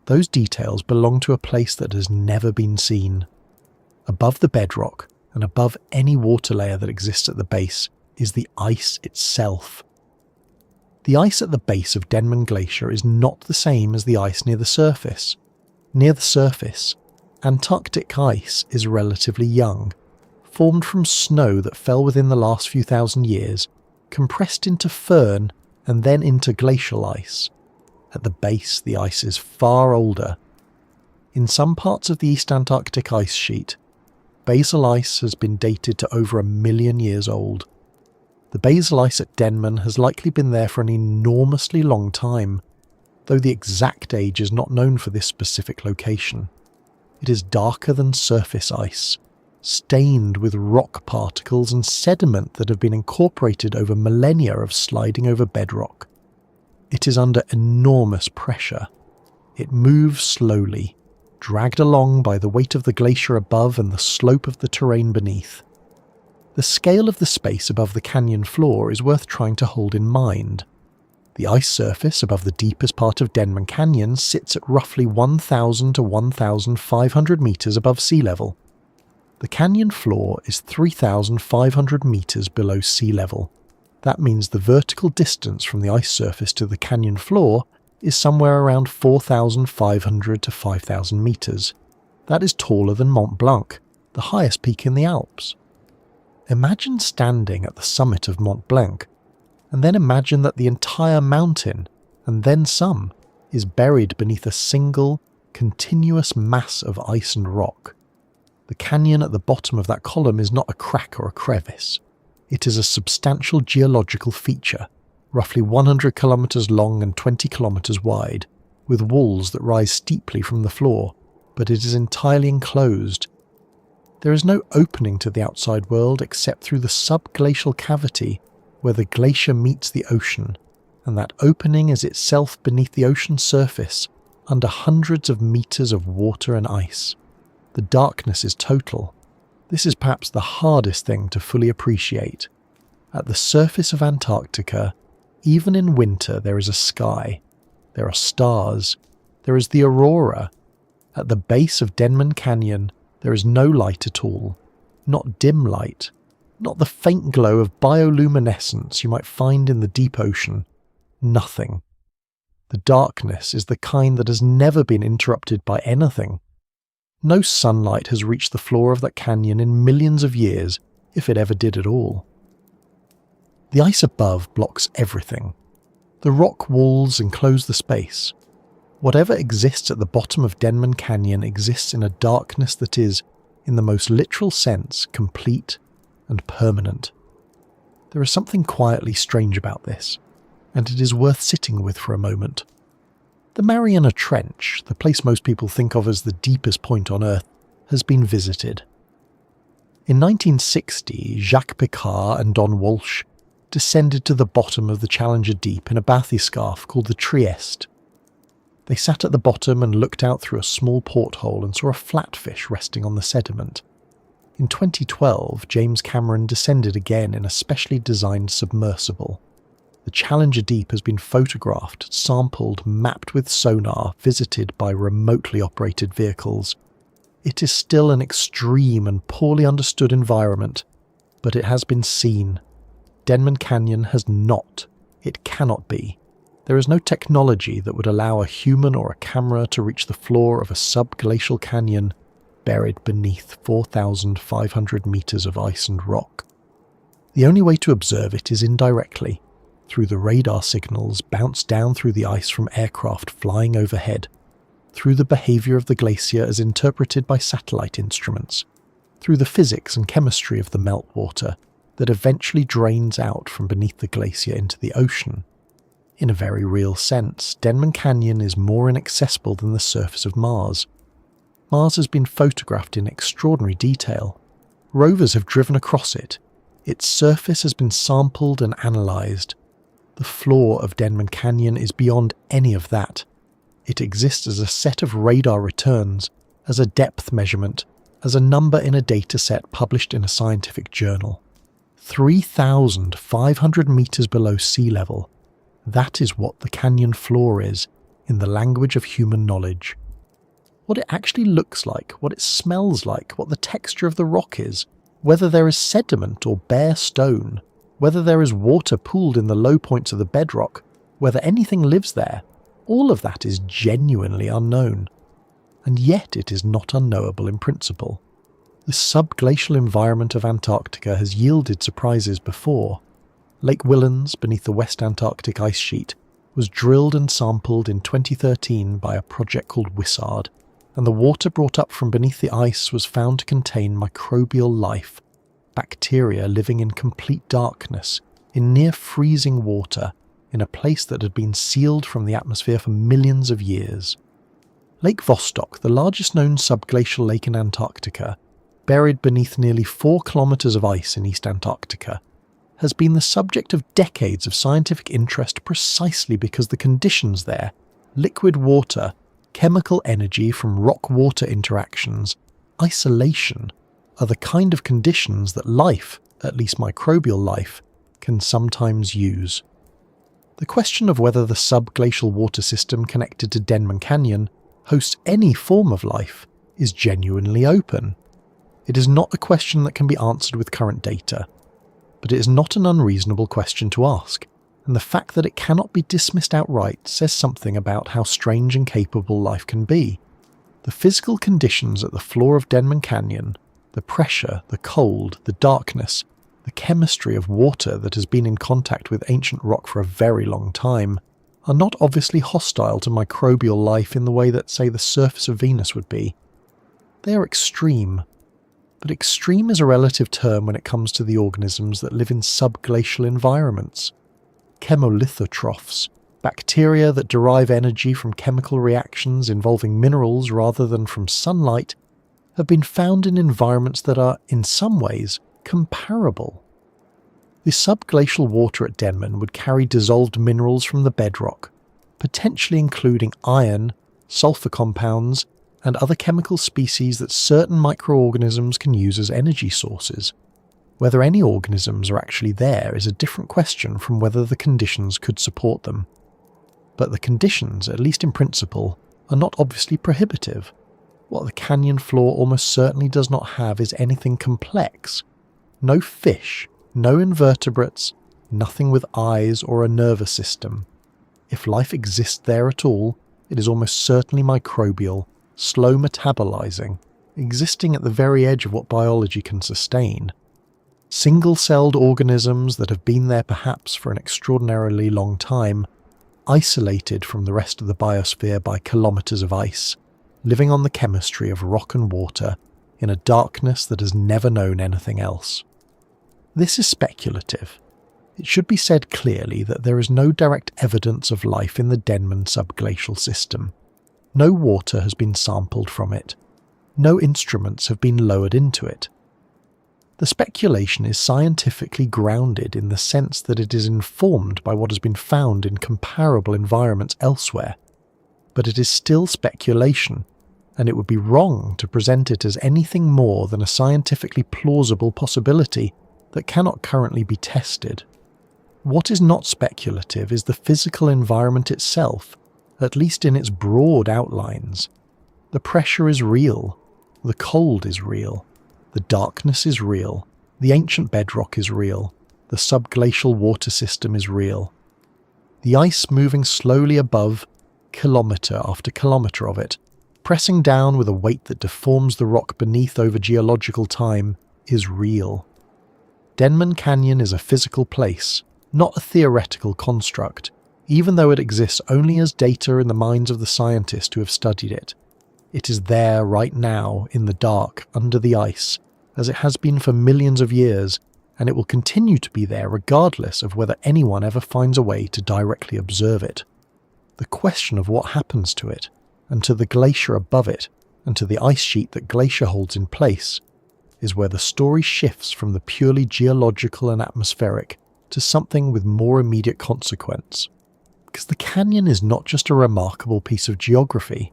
Those details belong to a place that has never been seen. Above the bedrock, and above any water layer that exists at the base, is the ice itself. The ice at the base of Denman Glacier is not the same as the ice near the surface. Near the surface, Antarctic ice is relatively young, formed from snow that fell within the last few thousand years, compressed into firn and then into glacial ice. At the base, the ice is far older. In some parts of the East Antarctic ice sheet, basal ice has been dated to over 1 million years old. The basal ice at Denman has likely been there for an enormously long time, though the exact age is not known for this specific location. It is darker than surface ice, stained with rock particles and sediment that have been incorporated over millennia of sliding over bedrock. It is under enormous pressure. It moves slowly, dragged along by the weight of the glacier above and the slope of the terrain beneath. The scale of the space above the canyon floor is worth trying to hold in mind. The ice surface above the deepest part of Denman Canyon sits at roughly 1,000 to 1,500 metres above sea level. The canyon floor is 3,500 metres below sea level. That means the vertical distance from the ice surface to the canyon floor is somewhere around 4,500 to 5,000 metres. That is taller than Mont Blanc, the highest peak in the Alps. Imagine standing at the summit of Mont Blanc, and then imagine that the entire mountain, and then some, is buried beneath a single, continuous mass of ice and rock. The canyon at the bottom of that column is not a crack or a crevice. It is a substantial geological feature, roughly 100 kilometres long and 20 kilometres wide, with walls that rise steeply from the floor, but it is entirely enclosed. There is no opening to the outside world except through the subglacial cavity where the glacier meets the ocean, and that opening is itself beneath the ocean surface, under hundreds of metres of water and ice. The darkness is total. This is perhaps the hardest thing to fully appreciate. At the surface of Antarctica, even in winter there is a sky. There are stars. There is the aurora. At the base of Denman Canyon, there is no light at all. Not dim light. Not the faint glow of bioluminescence you might find in the deep ocean. Nothing. The darkness is the kind that has never been interrupted by anything. No sunlight has reached the floor of that canyon in millions of years, if it ever did at all. The ice above blocks everything. The rock walls enclose the space. Whatever exists at the bottom of Denman Canyon exists in a darkness that is, in the most literal sense, complete and permanent. There is something quietly strange about this, and it is worth sitting with for a moment. The Mariana Trench, the place most people think of as the deepest point on Earth, has been visited. In 1960, Jacques Piccard and Don Walsh descended to the bottom of the Challenger Deep in a bathyscaphe called the Trieste. They sat at the bottom and looked out through a small porthole and saw a flatfish resting on the sediment. In 2012, James Cameron descended again in a specially designed submersible. The Challenger Deep has been photographed, sampled, mapped with sonar, visited by remotely operated vehicles. It is still an extreme and poorly understood environment, but it has been seen. Denman Canyon has not. It cannot be. There is no technology that would allow a human or a camera to reach the floor of a subglacial canyon buried beneath 4,500 metres of ice and rock. The only way to observe it is indirectly, through the radar signals bounced down through the ice from aircraft flying overhead, through the behaviour of the glacier as interpreted by satellite instruments, through the physics and chemistry of the meltwater that eventually drains out from beneath the glacier into the ocean. In a very real sense, Denman Canyon is more inaccessible than the surface of Mars. Mars has been photographed in extraordinary detail. Rovers have driven across it. Its surface has been sampled and analysed. The floor of Denman Canyon is beyond any of that. It exists as a set of radar returns, as a depth measurement, as a number in a dataset published in a scientific journal. 3,500 meters below sea level. That is what the canyon floor is, in the language of human knowledge. What it actually looks like, what it smells like, what the texture of the rock is, whether there is sediment or bare stone, whether there is water pooled in the low points of the bedrock, whether anything lives there, all of that is genuinely unknown. And yet it is not unknowable in principle. The subglacial environment of Antarctica has yielded surprises before. Lake Whillans, beneath the West Antarctic ice sheet, was drilled and sampled in 2013 by a project called Wizard, and the water brought up from beneath the ice was found to contain microbial life, bacteria living in complete darkness, in near freezing water, in a place that had been sealed from the atmosphere for millions of years. Lake Vostok, the largest known subglacial lake in Antarctica, buried beneath nearly 4 kilometers of ice in East Antarctica, has been the subject of decades of scientific interest precisely because the conditions there, liquid water, chemical energy from rock-water interactions, isolation, are the kind of conditions that life, at least microbial life, can sometimes use. The question of whether the subglacial water system connected to Denman Canyon hosts any form of life is genuinely open. It is not a question that can be answered with current data, but it is not an unreasonable question to ask, and the fact that it cannot be dismissed outright says something about how strange and capable life can be. The physical conditions at the floor of Denman Canyon, the pressure, the cold, the darkness, the chemistry of water that has been in contact with ancient rock for a very long time, are not obviously hostile to microbial life in the way that, say, the surface of Venus would be. They are extreme. But extreme is a relative term when it comes to the organisms that live in subglacial environments. Chemolithotrophs, bacteria that derive energy from chemical reactions involving minerals rather than from sunlight, have been found in environments that are, in some ways, comparable. The subglacial water at Denman would carry dissolved minerals from the bedrock, potentially including iron, sulfur compounds, and other chemical species that certain microorganisms can use as energy sources. Whether any organisms are actually there is a different question from whether the conditions could support them. But the conditions, at least in principle, are not obviously prohibitive. What the canyon floor almost certainly does not have is anything complex. No fish, no invertebrates, nothing with eyes or a nervous system. If life exists there at all, it is almost certainly microbial, slow metabolizing, existing at the very edge of what biology can sustain. Single-celled organisms that have been there perhaps for an extraordinarily long time, isolated from the rest of the biosphere by kilometers of ice, living on the chemistry of rock and water in a darkness that has never known anything else. This is speculative. It should be said clearly that there is no direct evidence of life in the Denman subglacial system. No water has been sampled from it. No instruments have been lowered into it. The speculation is scientifically grounded in the sense that it is informed by what has been found in comparable environments elsewhere. But it is still speculation, and it would be wrong to present it as anything more than a scientifically plausible possibility that cannot currently be tested. What is not speculative is the physical environment itself, at least in its broad outlines. The pressure is real, the cold is real, the darkness is real, the ancient bedrock is real, the subglacial water system is real. The ice moving slowly above, kilometre after kilometre of it, pressing down with a weight that deforms the rock beneath over geological time, is real. Denman Canyon is a physical place, not a theoretical construct, even though it exists only as data in the minds of the scientists who have studied it. It is there right now, in the dark, under the ice, as it has been for millions of years, and it will continue to be there regardless of whether anyone ever finds a way to directly observe it. The question of what happens to it, and to the glacier above it, and to the ice sheet that glacier holds in place, is where the story shifts from the purely geological and atmospheric to something with more immediate consequence. Because the canyon is not just a remarkable piece of geography.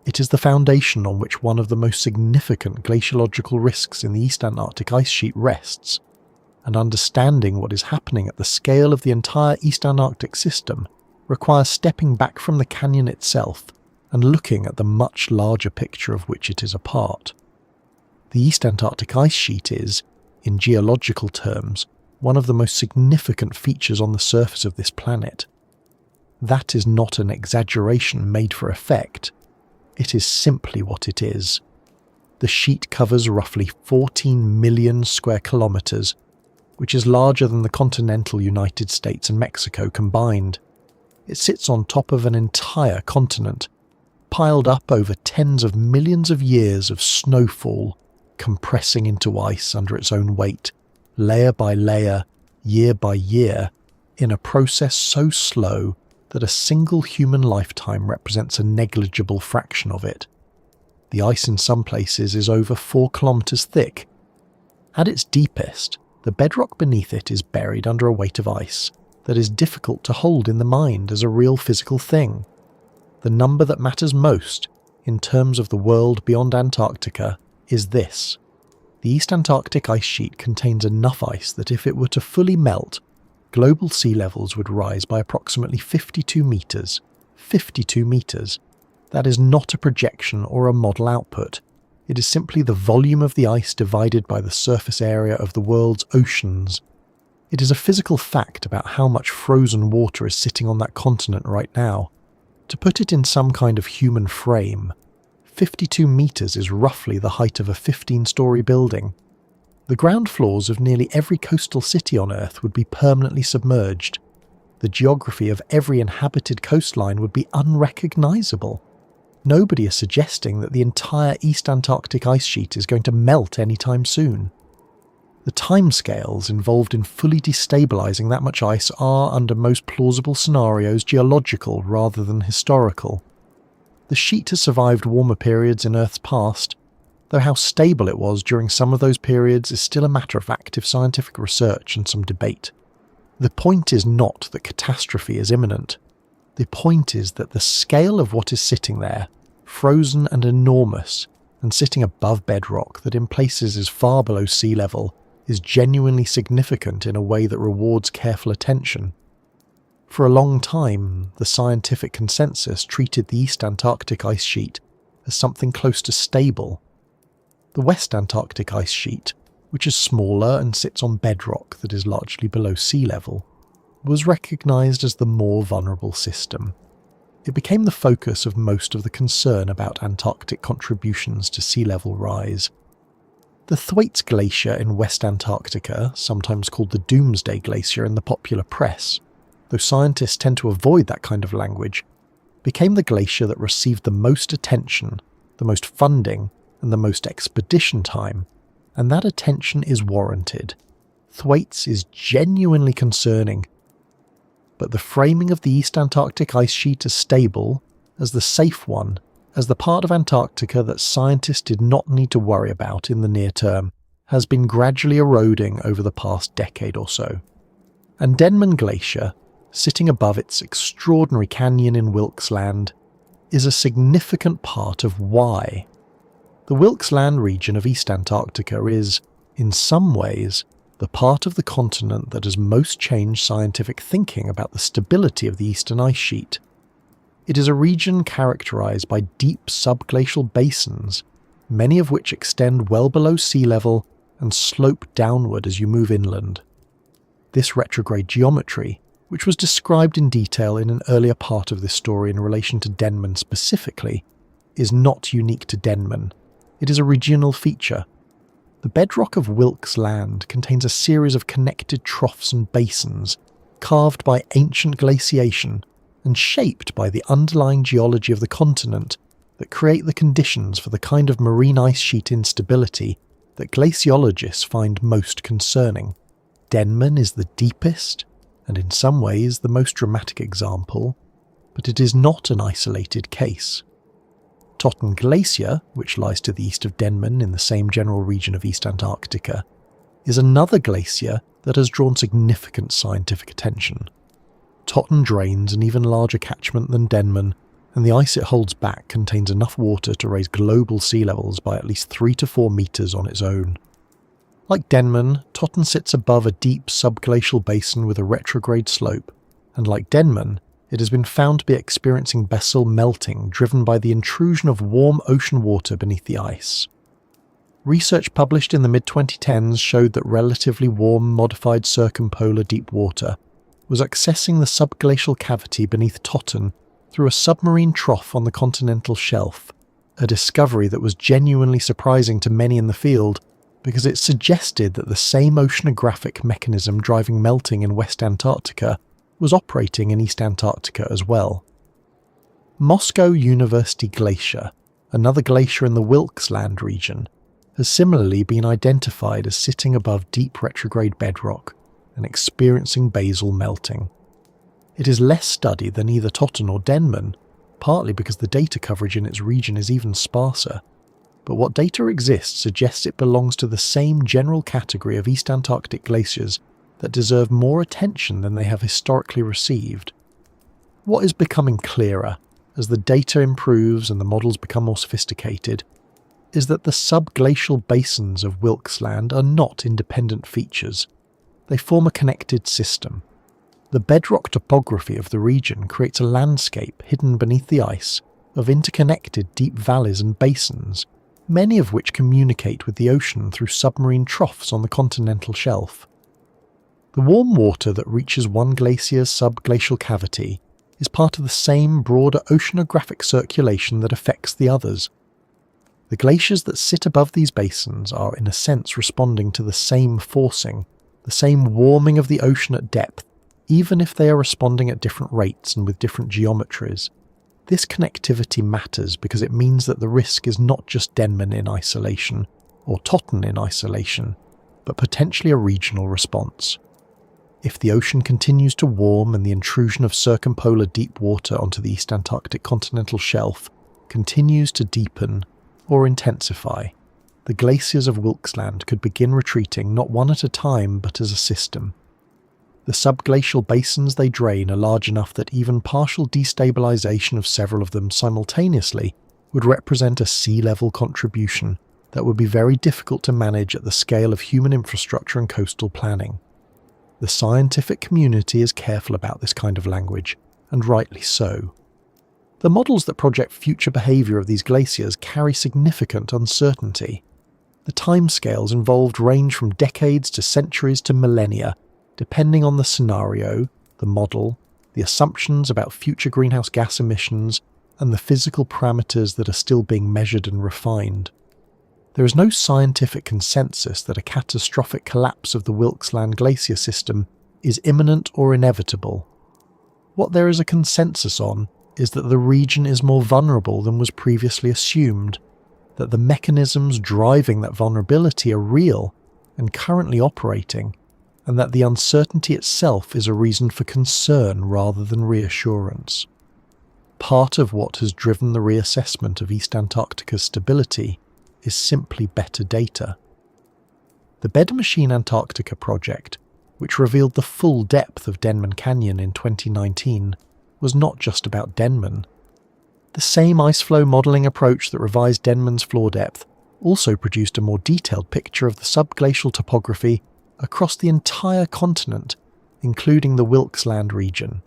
It is the foundation on which one of the most significant glaciological risks in the East Antarctic ice sheet rests, and understanding what is happening at the scale of the entire East Antarctic system requires stepping back from the canyon itself and looking at the much larger picture of which it is a part. The East Antarctic ice sheet is, in geological terms, one of the most significant features on the surface of this planet. That is not an exaggeration made for effect. It is simply what it is. The sheet covers roughly 14 million square kilometers, which is larger than the continental United States and Mexico combined. It sits on top of an entire continent, piled up over tens of millions of years of snowfall, compressing into ice under its own weight, layer by layer, year by year, in a process so slow that a single human lifetime represents a negligible fraction of it. The ice in some places is over 4 kilometers thick. At its deepest, the bedrock beneath it is buried under a weight of ice that is difficult to hold in the mind as a real physical thing. The number that matters most, in terms of the world beyond Antarctica, is this. The East Antarctic ice sheet contains enough ice that if it were to fully melt, global sea levels would rise by approximately 52 meters. 52 meters. That is not a projection or a model output. It is simply the volume of the ice divided by the surface area of the world's oceans. It is a physical fact about how much frozen water is sitting on that continent right now. To put it in some kind of human frame, 52 meters is roughly the height of a 15-story building. The ground floors of nearly every coastal city on Earth would be permanently submerged. The geography of every inhabited coastline would be unrecognizable. Nobody is suggesting that the entire East Antarctic ice sheet is going to melt anytime soon. The timescales involved in fully destabilizing that much ice are, under most plausible scenarios, geological rather than historical. The sheet has survived warmer periods in Earth's past, though how stable it was during some of those periods is still a matter of active scientific research and some debate. The point is not that catastrophe is imminent. The point is that the scale of what is sitting there, frozen and enormous, and sitting above bedrock that in places is far below sea level, is genuinely significant in a way that rewards careful attention. For a long time, the scientific consensus treated the East Antarctic ice sheet as something close to stable. The West Antarctic ice sheet, which is smaller and sits on bedrock that is largely below sea level, was recognised as the more vulnerable system. It became the focus of most of the concern about Antarctic contributions to sea level rise. The Thwaites Glacier in West Antarctica, sometimes called the Doomsday Glacier in the popular press, though scientists tend to avoid that kind of language, became the glacier that received the most attention, the most funding, and the most expedition time, and that attention is warranted. Thwaites is genuinely concerning. But the framing of the East Antarctic ice sheet as stable, as the safe one, as the part of Antarctica that scientists did not need to worry about in the near term, has been gradually eroding over the past decade or so. And Denman Glacier, sitting above its extraordinary canyon in Wilkes Land, is a significant part of why. The Wilkes Land region of East Antarctica is, in some ways, the part of the continent that has most changed scientific thinking about the stability of the eastern ice sheet. It is a region characterized by deep subglacial basins, many of which extend well below sea level and slope downward as you move inland. This retrograde geometry, which was described in detail in an earlier part of this story in relation to Denman specifically, is not unique to Denman. It is a regional feature. The bedrock of Wilkes Land contains a series of connected troughs and basins, carved by ancient glaciation and shaped by the underlying geology of the continent that create the conditions for the kind of marine ice sheet instability that glaciologists find most concerning. Denman is the deepest, and in some ways the most dramatic example, but it is not an isolated case. Totten Glacier, which lies to the east of Denman in the same general region of East Antarctica, is another glacier that has drawn significant scientific attention. Totten drains an even larger catchment than Denman, and the ice it holds back contains enough water to raise global sea levels by at least 3 to 4 metres on its own. Like Denman, Totten sits above a deep subglacial basin with a retrograde slope, and like Denman, it has been found to be experiencing basal melting driven by the intrusion of warm ocean water beneath the ice. Research published in the mid-2010s showed that relatively warm, modified circumpolar deep water was accessing the subglacial cavity beneath Totten through a submarine trough on the continental shelf, a discovery that was genuinely surprising to many in the field because it suggested that the same oceanographic mechanism driving melting in West Antarctica was operating in East Antarctica as well. Moscow University Glacier, another glacier in the Wilkes Land region, has similarly been identified as sitting above deep retrograde bedrock and experiencing basal melting. It is less studied than either Totten or Denman, partly because the data coverage in its region is even sparser, but what data exists suggests it belongs to the same general category of East Antarctic glaciers that deserve more attention than they have historically received. What is becoming clearer, as the data improves and the models become more sophisticated, is that the subglacial basins of Wilkes Land are not independent features. They form a connected system. The bedrock topography of the region creates a landscape hidden beneath the ice of interconnected deep valleys and basins, many of which communicate with the ocean through submarine troughs on the continental shelf. The warm water that reaches one glacier's subglacial cavity is part of the same broader oceanographic circulation that affects the others. The glaciers that sit above these basins are in a sense responding to the same forcing, the same warming of the ocean at depth, even if they are responding at different rates and with different geometries. This connectivity matters because it means that the risk is not just Denman in isolation, or Totten in isolation, but potentially a regional response. If the ocean continues to warm and the intrusion of circumpolar deep water onto the East Antarctic continental shelf continues to deepen or intensify, the glaciers of Wilkes Land could begin retreating not one at a time but as a system. The subglacial basins they drain are large enough that even partial destabilization of several of them simultaneously would represent a sea level contribution that would be very difficult to manage at the scale of human infrastructure and coastal planning. The scientific community is careful about this kind of language, and rightly so. The models that project future behaviour of these glaciers carry significant uncertainty. The timescales involved range from decades to centuries to millennia, depending on the scenario, the model, the assumptions about future greenhouse gas emissions, and the physical parameters that are still being measured and refined. There is no scientific consensus that a catastrophic collapse of the Wilkes Land glacier system is imminent or inevitable. What there is a consensus on is that the region is more vulnerable than was previously assumed, that the mechanisms driving that vulnerability are real and currently operating, and that the uncertainty itself is a reason for concern rather than reassurance. Part of what has driven the reassessment of East Antarctica's stability is simply better data. The Bed Machine Antarctica project, which revealed the full depth of Denman Canyon in 2019, was not just about Denman. The same ice flow modelling approach that revised Denman's floor depth also produced a more detailed picture of the subglacial topography across the entire continent, including the Wilkes Land region.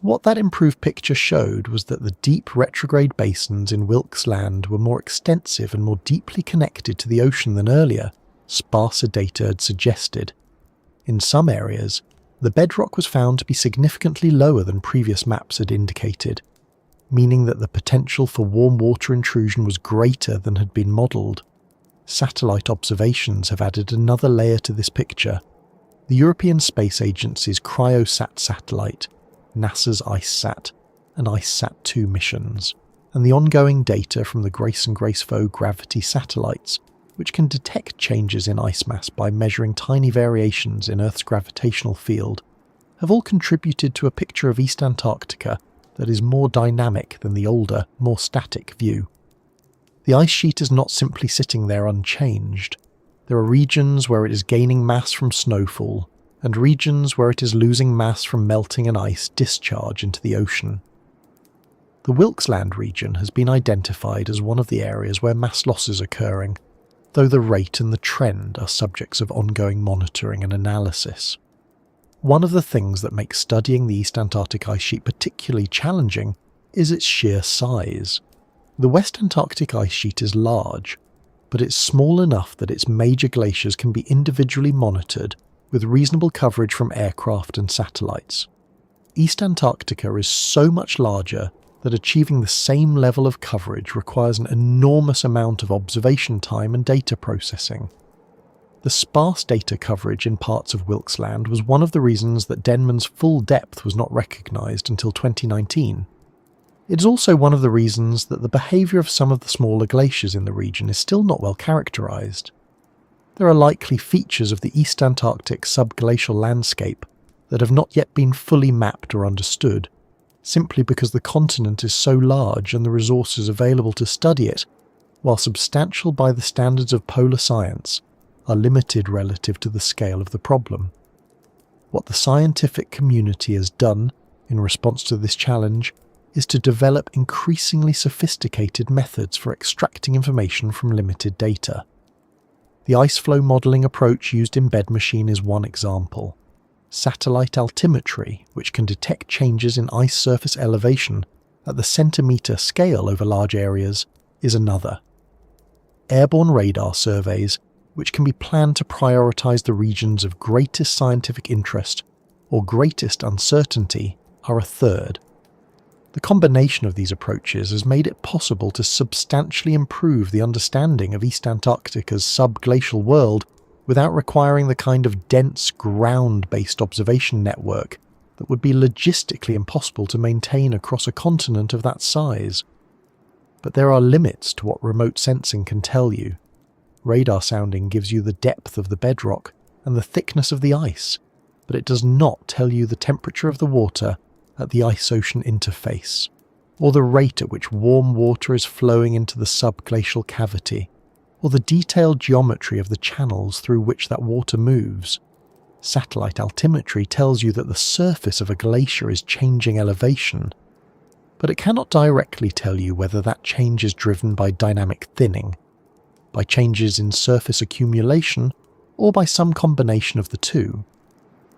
What that improved picture showed was that the deep retrograde basins in Wilkes Land were more extensive and more deeply connected to the ocean than earlier, sparser data had suggested. In some areas, the bedrock was found to be significantly lower than previous maps had indicated, meaning that the potential for warm water intrusion was greater than had been modelled. Satellite observations have added another layer to this picture. The European Space Agency's Cryosat satellite, NASA's IceSat, and IceSat-2 missions, and the ongoing data from the Grace and Gracefo gravity satellites, which can detect changes in ice mass by measuring tiny variations in Earth's gravitational field, have all contributed to a picture of East Antarctica that is more dynamic than the older, more static view. The ice sheet is not simply sitting there unchanged. There are regions where it is gaining mass from snowfall, and regions where it is losing mass from melting and ice discharge into the ocean. The Wilkes Land region has been identified as one of the areas where mass loss is occurring, though the rate and the trend are subjects of ongoing monitoring and analysis. One of the things that makes studying the East Antarctic ice sheet particularly challenging is its sheer size. The West Antarctic ice sheet is large, but it's small enough that its major glaciers can be individually monitored with reasonable coverage from aircraft and satellites. East Antarctica is so much larger that achieving the same level of coverage requires an enormous amount of observation time and data processing. The sparse data coverage in parts of Wilkes Land was one of the reasons that Denman's full depth was not recognised until 2019. It is also one of the reasons that the behaviour of some of the smaller glaciers in the region is still not well characterised. There are likely features of the East Antarctic subglacial landscape that have not yet been fully mapped or understood, simply because the continent is so large and the resources available to study it, while substantial by the standards of polar science, are limited relative to the scale of the problem. What the scientific community has done in response to this challenge is to develop increasingly sophisticated methods for extracting information from limited data. The ice flow modelling approach used in BedMachine is one example. Satellite altimetry, which can detect changes in ice surface elevation at the centimetre scale over large areas, is another. Airborne radar surveys, which can be planned to prioritise the regions of greatest scientific interest or greatest uncertainty, are a third. The combination of these approaches has made it possible to substantially improve the understanding of East Antarctica's subglacial world without requiring the kind of dense ground-based observation network that would be logistically impossible to maintain across a continent of that size. But there are limits to what remote sensing can tell you. Radar sounding gives you the depth of the bedrock and the thickness of the ice, but it does not tell you the temperature of the water at the ice-ocean interface, or the rate at which warm water is flowing into the subglacial cavity, or the detailed geometry of the channels through which that water moves. Satellite altimetry tells you that the surface of a glacier is changing elevation, but it cannot directly tell you whether that change is driven by dynamic thinning, by changes in surface accumulation, or by some combination of the two.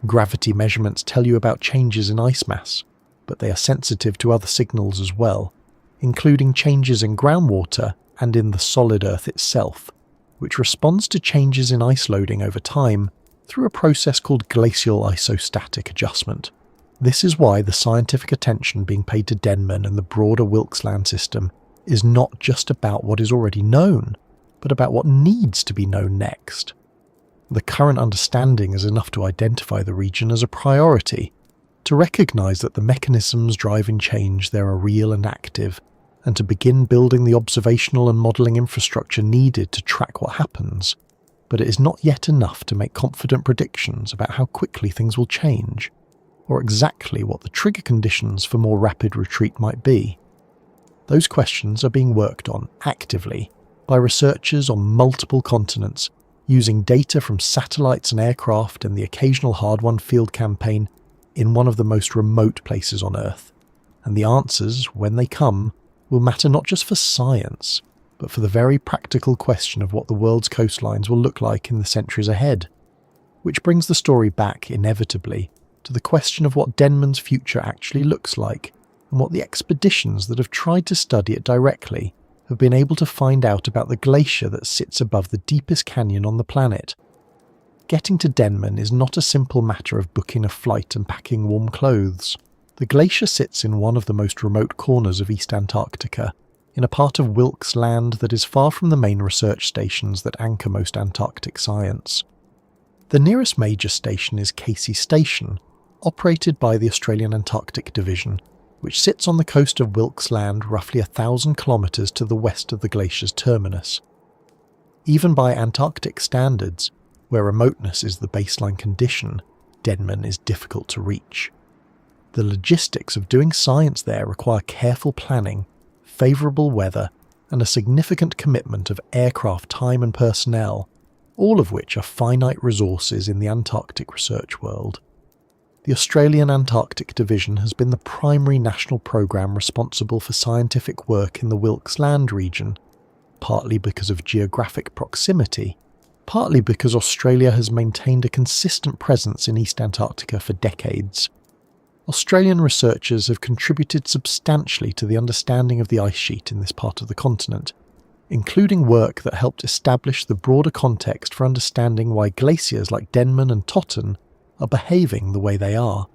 Gravity measurements tell you about changes in ice mass, but they are sensitive to other signals as well, including changes in groundwater and in the solid Earth itself, which responds to changes in ice loading over time through a process called glacial isostatic adjustment. This is why the scientific attention being paid to Denman and the broader Wilkes Land system is not just about what is already known, but about what needs to be known next. The current understanding is enough to identify the region as a priority, to recognise that the mechanisms driving change there are real and active, and to begin building the observational and modelling infrastructure needed to track what happens. But it is not yet enough to make confident predictions about how quickly things will change, or exactly what the trigger conditions for more rapid retreat might be. Those questions are being worked on actively by researchers on multiple continents, using data from satellites and aircraft and the occasional hard-won field campaign in one of the most remote places on Earth. And the answers, when they come, will matter not just for science, but for the very practical question of what the world's coastlines will look like in the centuries ahead. Which brings the story back, inevitably, to the question of what Denman's future actually looks like, and what the expeditions that have tried to study it directly have been able to find out about the glacier that sits above the deepest canyon on the planet. Getting to Denman is not a simple matter of booking a flight and packing warm clothes. The glacier sits in one of the most remote corners of East Antarctica, in a part of Wilkes Land that is far from the main research stations that anchor most Antarctic science. The nearest major station is Casey Station, operated by the Australian Antarctic Division, which sits on the coast of Wilkes Land roughly 1,000 kilometres to the west of the glacier's terminus. Even by Antarctic standards, where remoteness is the baseline condition, Denman is difficult to reach. The logistics of doing science there require careful planning, favourable weather, and a significant commitment of aircraft time and personnel, all of which are finite resources in the Antarctic research world. the Australian Antarctic Division has been the primary national programme responsible for scientific work in the Wilkes Land region, partly because of geographic proximity, partly because Australia has maintained a consistent presence in East Antarctica for decades. Australian researchers have contributed substantially to the understanding of the ice sheet in this part of the continent, including work that helped establish the broader context for understanding why glaciers like Denman and Totten are behaving the way they are.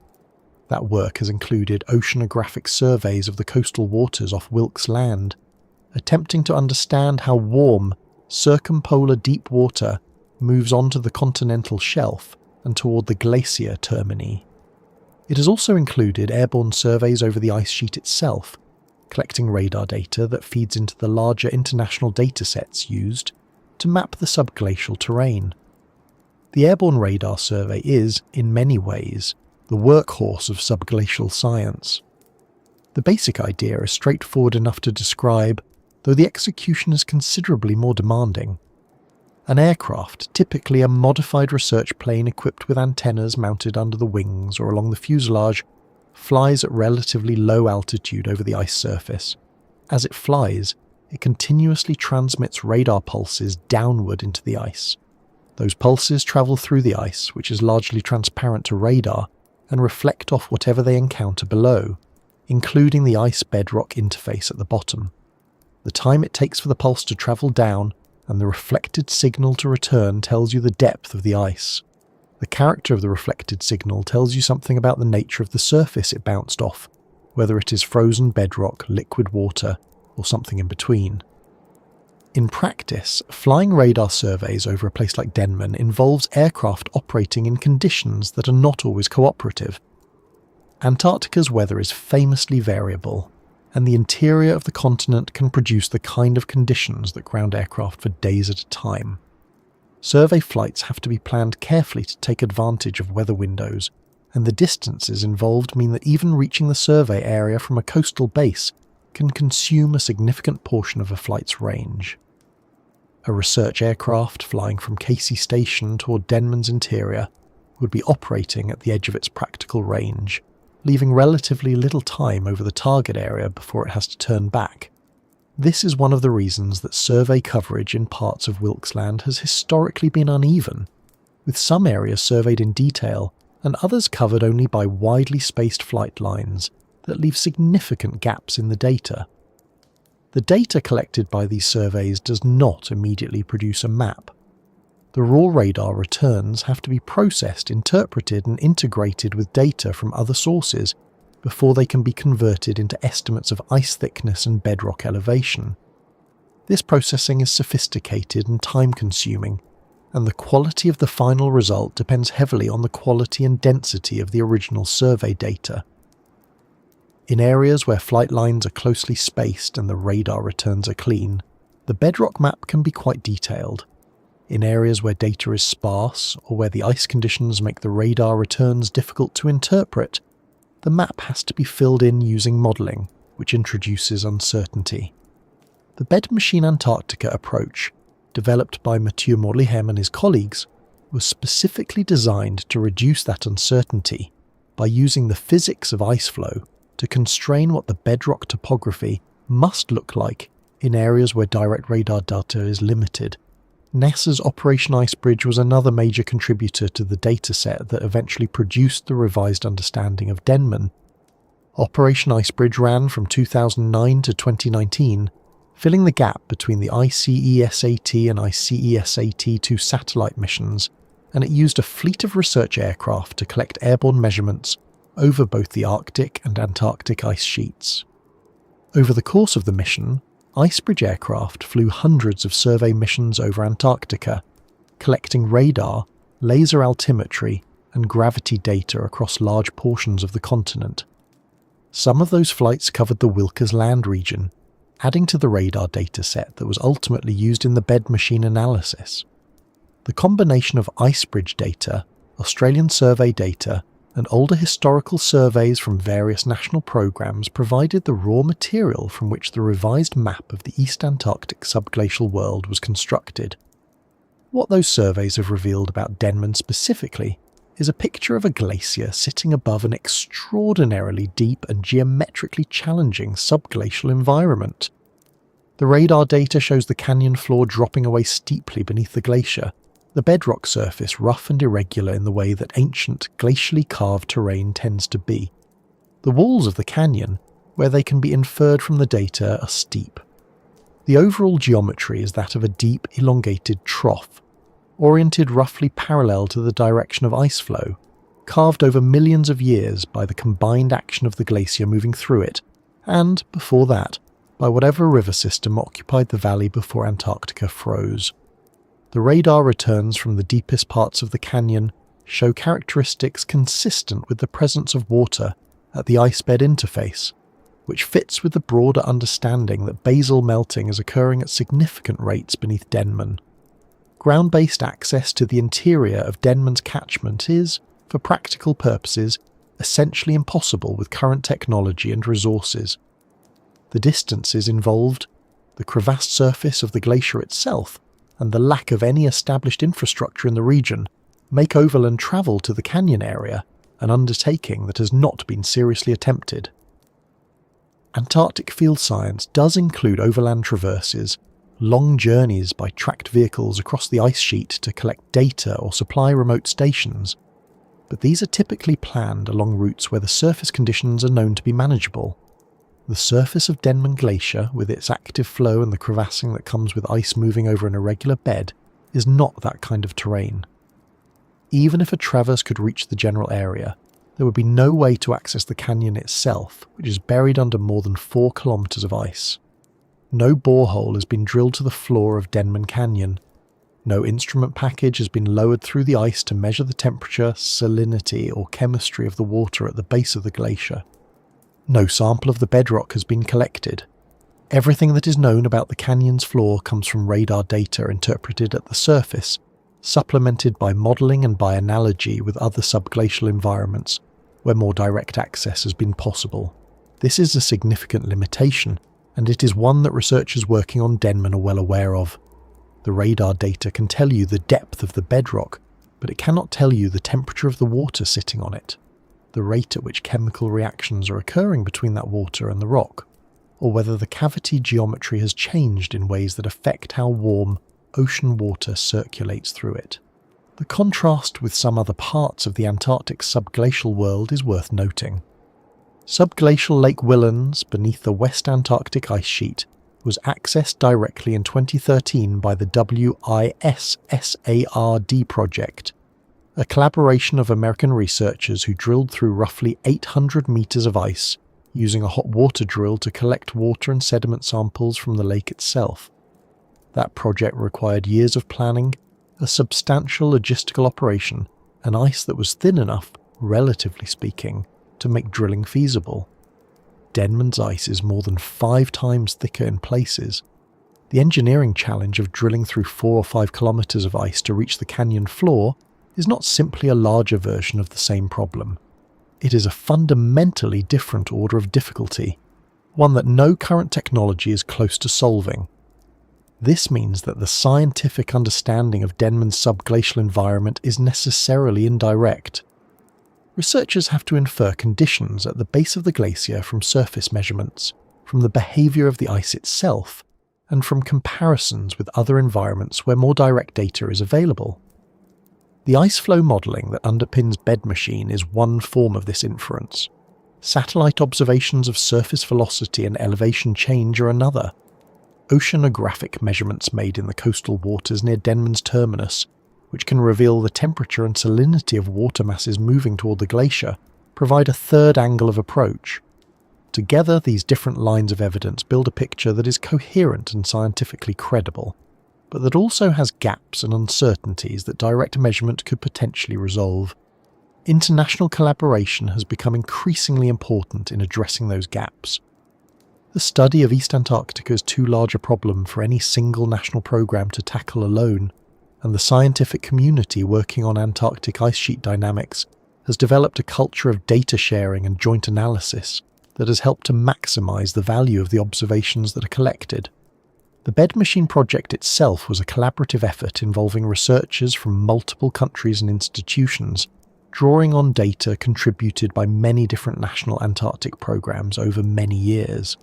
That work has included oceanographic surveys of the coastal waters off Wilkes Land, attempting to understand how warm, circumpolar deep water moves onto the continental shelf and toward the glacier termini. It has also included airborne surveys over the ice sheet itself, collecting radar data that feeds into the larger international datasets used to map the subglacial terrain. The airborne radar survey is, in many ways, the workhorse of subglacial science. The basic idea is straightforward enough to describe, though the execution is considerably more demanding. An aircraft, typically a modified research plane equipped with antennas mounted under the wings or along the fuselage, flies at relatively low altitude over the ice surface. As it flies, it continuously transmits radar pulses downward into the ice. Those pulses travel through the ice, which is largely transparent to radar, and reflect off whatever they encounter below, including the ice bedrock interface at the bottom. The time it takes for the pulse to travel down and the reflected signal to return tells you the depth of the ice. The character of the reflected signal tells you something about the nature of the surface it bounced off, whether it is frozen bedrock, liquid water, or something in between. In practice, flying radar surveys over a place like Denman involves aircraft operating in conditions that are not always cooperative. Antarctica's weather is famously variable, and the interior of the continent can produce the kind of conditions that ground aircraft for days at a time. Survey flights have to be planned carefully to take advantage of weather windows, and the distances involved mean that even reaching the survey area from a coastal base can consume a significant portion of a flight's range. A research aircraft flying from Casey Station toward Denman's interior would be operating at the edge of its practical range, leaving relatively little time over the target area before it has to turn back. This is one of the reasons that survey coverage in parts of Wilkes Land has historically been uneven, with some areas surveyed in detail and others covered only by widely spaced flight lines that leave significant gaps in the data. The data collected by these surveys does not immediately produce a map. The raw radar returns have to be processed, interpreted, and integrated with data from other sources before they can be converted into estimates of ice thickness and bedrock elevation. This processing is sophisticated and time-consuming, and the quality of the final result depends heavily on the quality and density of the original survey data. In areas where flight lines are closely spaced and the radar returns are clean, the bedrock map can be quite detailed. In areas where data is sparse, or where the ice conditions make the radar returns difficult to interpret, the map has to be filled in using modelling, which introduces uncertainty. The Bed Machine Antarctica approach, developed by Mathieu Morlihem and his colleagues, was specifically designed to reduce that uncertainty by using the physics of ice flow to constrain what the bedrock topography must look like in areas where direct radar data is limited. NASA's Operation Icebridge was another major contributor to the dataset that eventually produced the revised understanding of Denman. Operation Icebridge ran from 2009 to 2019, filling the gap between the ICESAT and ICESAT-2 satellite missions, and it used a fleet of research aircraft to collect airborne measurements over both the Arctic and Antarctic ice sheets. Over the course of the mission, Icebridge aircraft flew hundreds of survey missions over Antarctica, collecting radar, laser altimetry, and gravity data across large portions of the continent. Some of those flights covered the Wilkes Land region, adding to the radar dataset that was ultimately used in the bed machine analysis. The combination of Icebridge data, Australian survey data, and older historical surveys from various national programs provided the raw material from which the revised map of the East Antarctic subglacial world was constructed. What those surveys have revealed about Denman specifically is a picture of a glacier sitting above an extraordinarily deep and geometrically challenging subglacial environment. The radar data shows the canyon floor dropping away steeply beneath the glacier, the bedrock surface rough and irregular in the way that ancient, glacially carved terrain tends to be. The walls of the canyon, where they can be inferred from the data, are steep. The overall geometry is that of a deep, elongated trough, oriented roughly parallel to the direction of ice flow, carved over millions of years by the combined action of the glacier moving through it, and, before that, by whatever river system occupied the valley before Antarctica froze. The radar returns from the deepest parts of the canyon show characteristics consistent with the presence of water at the ice-bed interface, which fits with the broader understanding that basal melting is occurring at significant rates beneath Denman. Ground-based access to the interior of Denman's catchment is, for practical purposes, essentially impossible with current technology and resources. The distances involved, the crevassed surface of the glacier itself, and the lack of any established infrastructure in the region make overland travel to the canyon area an undertaking that has not been seriously attempted. Antarctic field science does include overland traverses, long journeys by tracked vehicles across the ice sheet to collect data or supply remote stations, but these are typically planned along routes where the surface conditions are known to be manageable. The surface of Denman Glacier, with its active flow and the crevassing that comes with ice moving over an irregular bed, is not that kind of terrain. Even if a traverse could reach the general area, there would be no way to access the canyon itself, which is buried under more than 4 kilometers of ice. No borehole has been drilled to the floor of Denman Canyon. No instrument package has been lowered through the ice to measure the temperature, salinity, or chemistry of the water at the base of the glacier. No sample of the bedrock has been collected. Everything that is known about the canyon's floor comes from radar data interpreted at the surface, supplemented by modelling and by analogy with other subglacial environments, where more direct access has been possible. This is a significant limitation, and it is one that researchers working on Denman are well aware of. The radar data can tell you the depth of the bedrock, but it cannot tell you the temperature of the water sitting on it, the rate at which chemical reactions are occurring between that water and the rock, or whether the cavity geometry has changed in ways that affect how warm ocean water circulates through it. The contrast with some other parts of the Antarctic subglacial world is worth noting. Subglacial Lake Whillans, beneath the West Antarctic ice sheet, was accessed directly in 2013 by the WISSARD project, a collaboration of American researchers who drilled through roughly 800 meters of ice using a hot water drill to collect water and sediment samples from the lake itself. That project required years of planning, a substantial logistical operation, and ice that was thin enough, relatively speaking, to make drilling feasible. Denman's ice is more than 5 times thicker in places. The engineering challenge of drilling through 4 or 5 kilometers of ice to reach the canyon floor is not simply a larger version of the same problem. It is a fundamentally different order of difficulty, one that no current technology is close to solving. This means that the scientific understanding of Denman's subglacial environment is necessarily indirect. Researchers have to infer conditions at the base of the glacier from surface measurements, from the behaviour of the ice itself, and from comparisons with other environments where more direct data is available. The ice flow modelling that underpins BedMachine is one form of this inference. Satellite observations of surface velocity and elevation change are another. Oceanographic measurements made in the coastal waters near Denman's terminus, which can reveal the temperature and salinity of water masses moving toward the glacier, provide a third angle of approach. Together, these different lines of evidence build a picture that is coherent and scientifically credible, but that also has gaps and uncertainties that direct measurement could potentially resolve. International collaboration has become increasingly important in addressing those gaps. The study of East Antarctica is too large a problem for any single national program to tackle alone, and the scientific community working on Antarctic ice sheet dynamics has developed a culture of data sharing and joint analysis that has helped to maximize the value of the observations that are collected. The BedMachine project itself was a collaborative effort involving researchers from multiple countries and institutions, drawing on data contributed by many different national Antarctic programs over many years.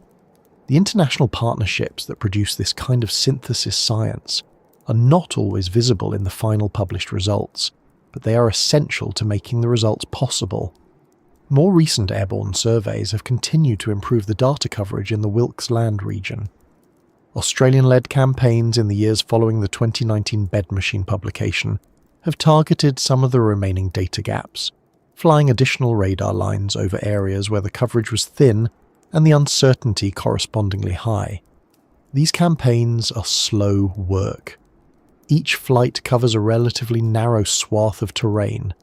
The international partnerships that produce this kind of synthesis science are not always visible in the final published results, but they are essential to making the results possible. More recent airborne surveys have continued to improve the data coverage in the Wilkes Land region. Australian-led campaigns in the years following the 2019 Bed Machine publication have targeted some of the remaining data gaps, flying additional radar lines over areas where the coverage was thin and the uncertainty correspondingly high. These campaigns are slow work. Each flight covers a relatively narrow swath of terrain,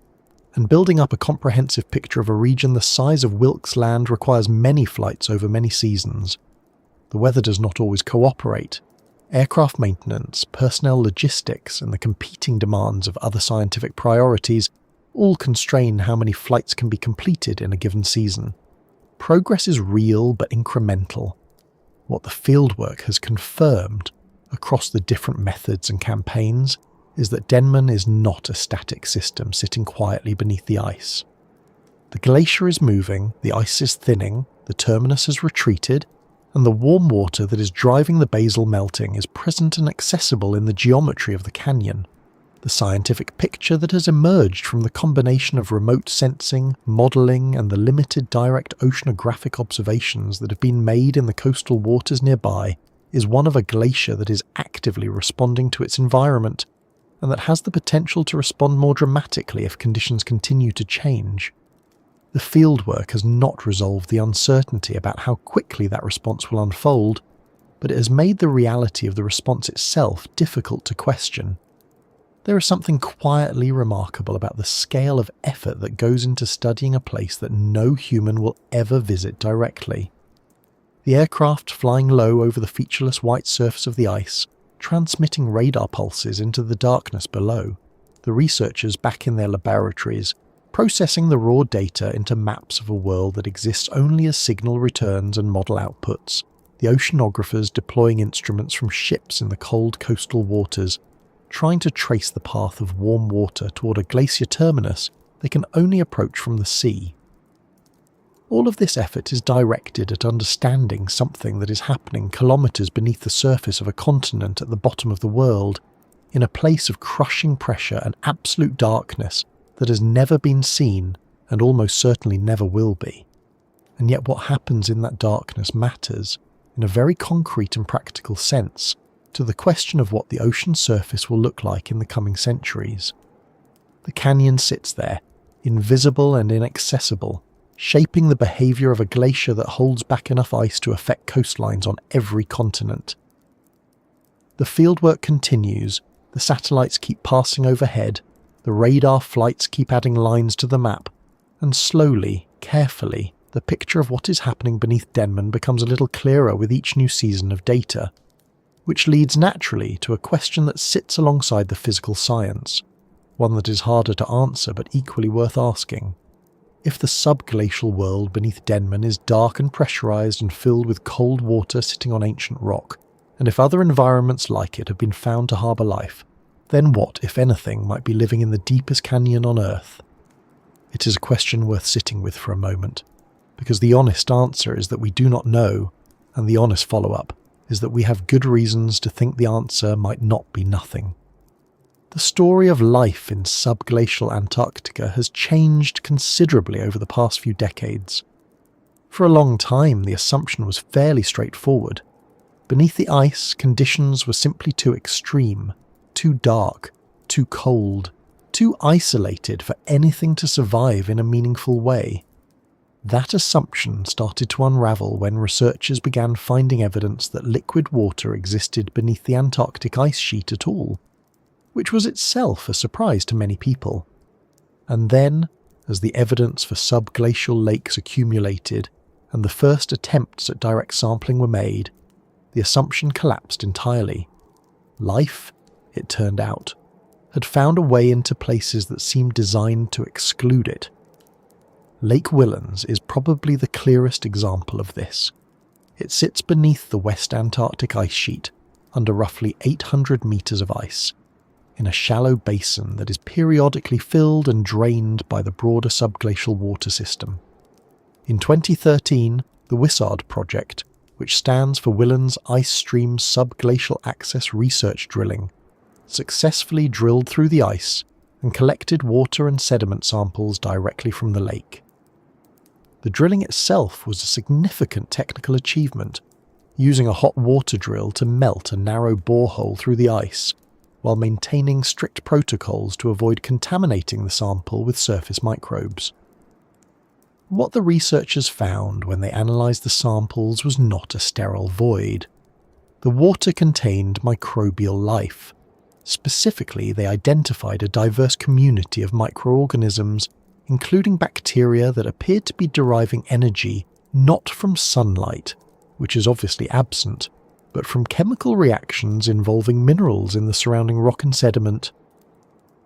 and building up a comprehensive picture of a region the size of Wilkes Land requires many flights over many seasons. The weather does not always cooperate. Aircraft maintenance, personnel logistics, and the competing demands of other scientific priorities all constrain how many flights can be completed in a given season. Progress is real but incremental. What the fieldwork has confirmed across the different methods and campaigns is that Denman is not a static system sitting quietly beneath the ice. The glacier is moving, the ice is thinning, the terminus has retreated, and the warm water that is driving the basal melting is present and accessible in the geometry of the canyon. The scientific picture that has emerged from the combination of remote sensing, modelling, and the limited direct oceanographic observations that have been made in the coastal waters nearby is one of a glacier that is actively responding to its environment, and that has the potential to respond more dramatically if conditions continue to change. The fieldwork has not resolved the uncertainty about how quickly that response will unfold, but it has made the reality of the response itself difficult to question. There is something quietly remarkable about the scale of effort that goes into studying a place that no human will ever visit directly. The aircraft flying low over the featureless white surface of the ice, transmitting radar pulses into the darkness below. The researchers back in their laboratories, processing the raw data into maps of a world that exists only as signal returns and model outputs. The oceanographers deploying instruments from ships in the cold coastal waters, trying to trace the path of warm water toward a glacier terminus they can only approach from the sea. All of this effort is directed at understanding something that is happening kilometres beneath the surface of a continent at the bottom of the world, in a place of crushing pressure and absolute darkness that has never been seen and almost certainly never will be. And yet what happens in that darkness matters, in a very concrete and practical sense, to the question of what the ocean surface will look like in the coming centuries. The canyon sits there, invisible and inaccessible, shaping the behaviour of a glacier that holds back enough ice to affect coastlines on every continent. The fieldwork continues, the satellites keep passing overhead, the radar flights keep adding lines to the map, and slowly, carefully, the picture of what is happening beneath Denman becomes a little clearer with each new season of data, which leads naturally to a question that sits alongside the physical science, one that is harder to answer but equally worth asking. If the subglacial world beneath Denman is dark and pressurised and filled with cold water sitting on ancient rock, and if other environments like it have been found to harbour life, then what, if anything, might be living in the deepest canyon on Earth? It is a question worth sitting with for a moment, because the honest answer is that we do not know, and the honest follow-up is that we have good reasons to think the answer might not be nothing. The story of life in subglacial Antarctica has changed considerably over the past few decades. For a long time, the assumption was fairly straightforward. Beneath the ice, conditions were simply too extreme, too dark, too cold, too isolated for anything to survive in a meaningful way. That assumption started to unravel when researchers began finding evidence that liquid water existed beneath the Antarctic ice sheet at all, which was itself a surprise to many people. And then, as the evidence for subglacial lakes accumulated and the first attempts at direct sampling were made, the assumption collapsed entirely. Life, it turned out, had found a way into places that seemed designed to exclude it. Lake Whillans is probably the clearest example of this. It sits beneath the West Antarctic ice sheet, under roughly 800 metres of ice. in a shallow basin that is periodically filled and drained by the broader subglacial water system. In 2013, the Wizard project, which stands for Willands Ice Stream Subglacial Access Research Drilling, successfully drilled through the ice and collected water and sediment samples directly from the lake. The drilling itself was a significant technical achievement, using a hot water drill to melt a narrow borehole through the ice, while maintaining strict protocols to avoid contaminating the sample with surface microbes. What the researchers found when they analysed the samples was not a sterile void. The water contained microbial life. Specifically, they identified a diverse community of microorganisms, including bacteria that appeared to be deriving energy not from sunlight, which is obviously absent, but from chemical reactions involving minerals in the surrounding rock and sediment.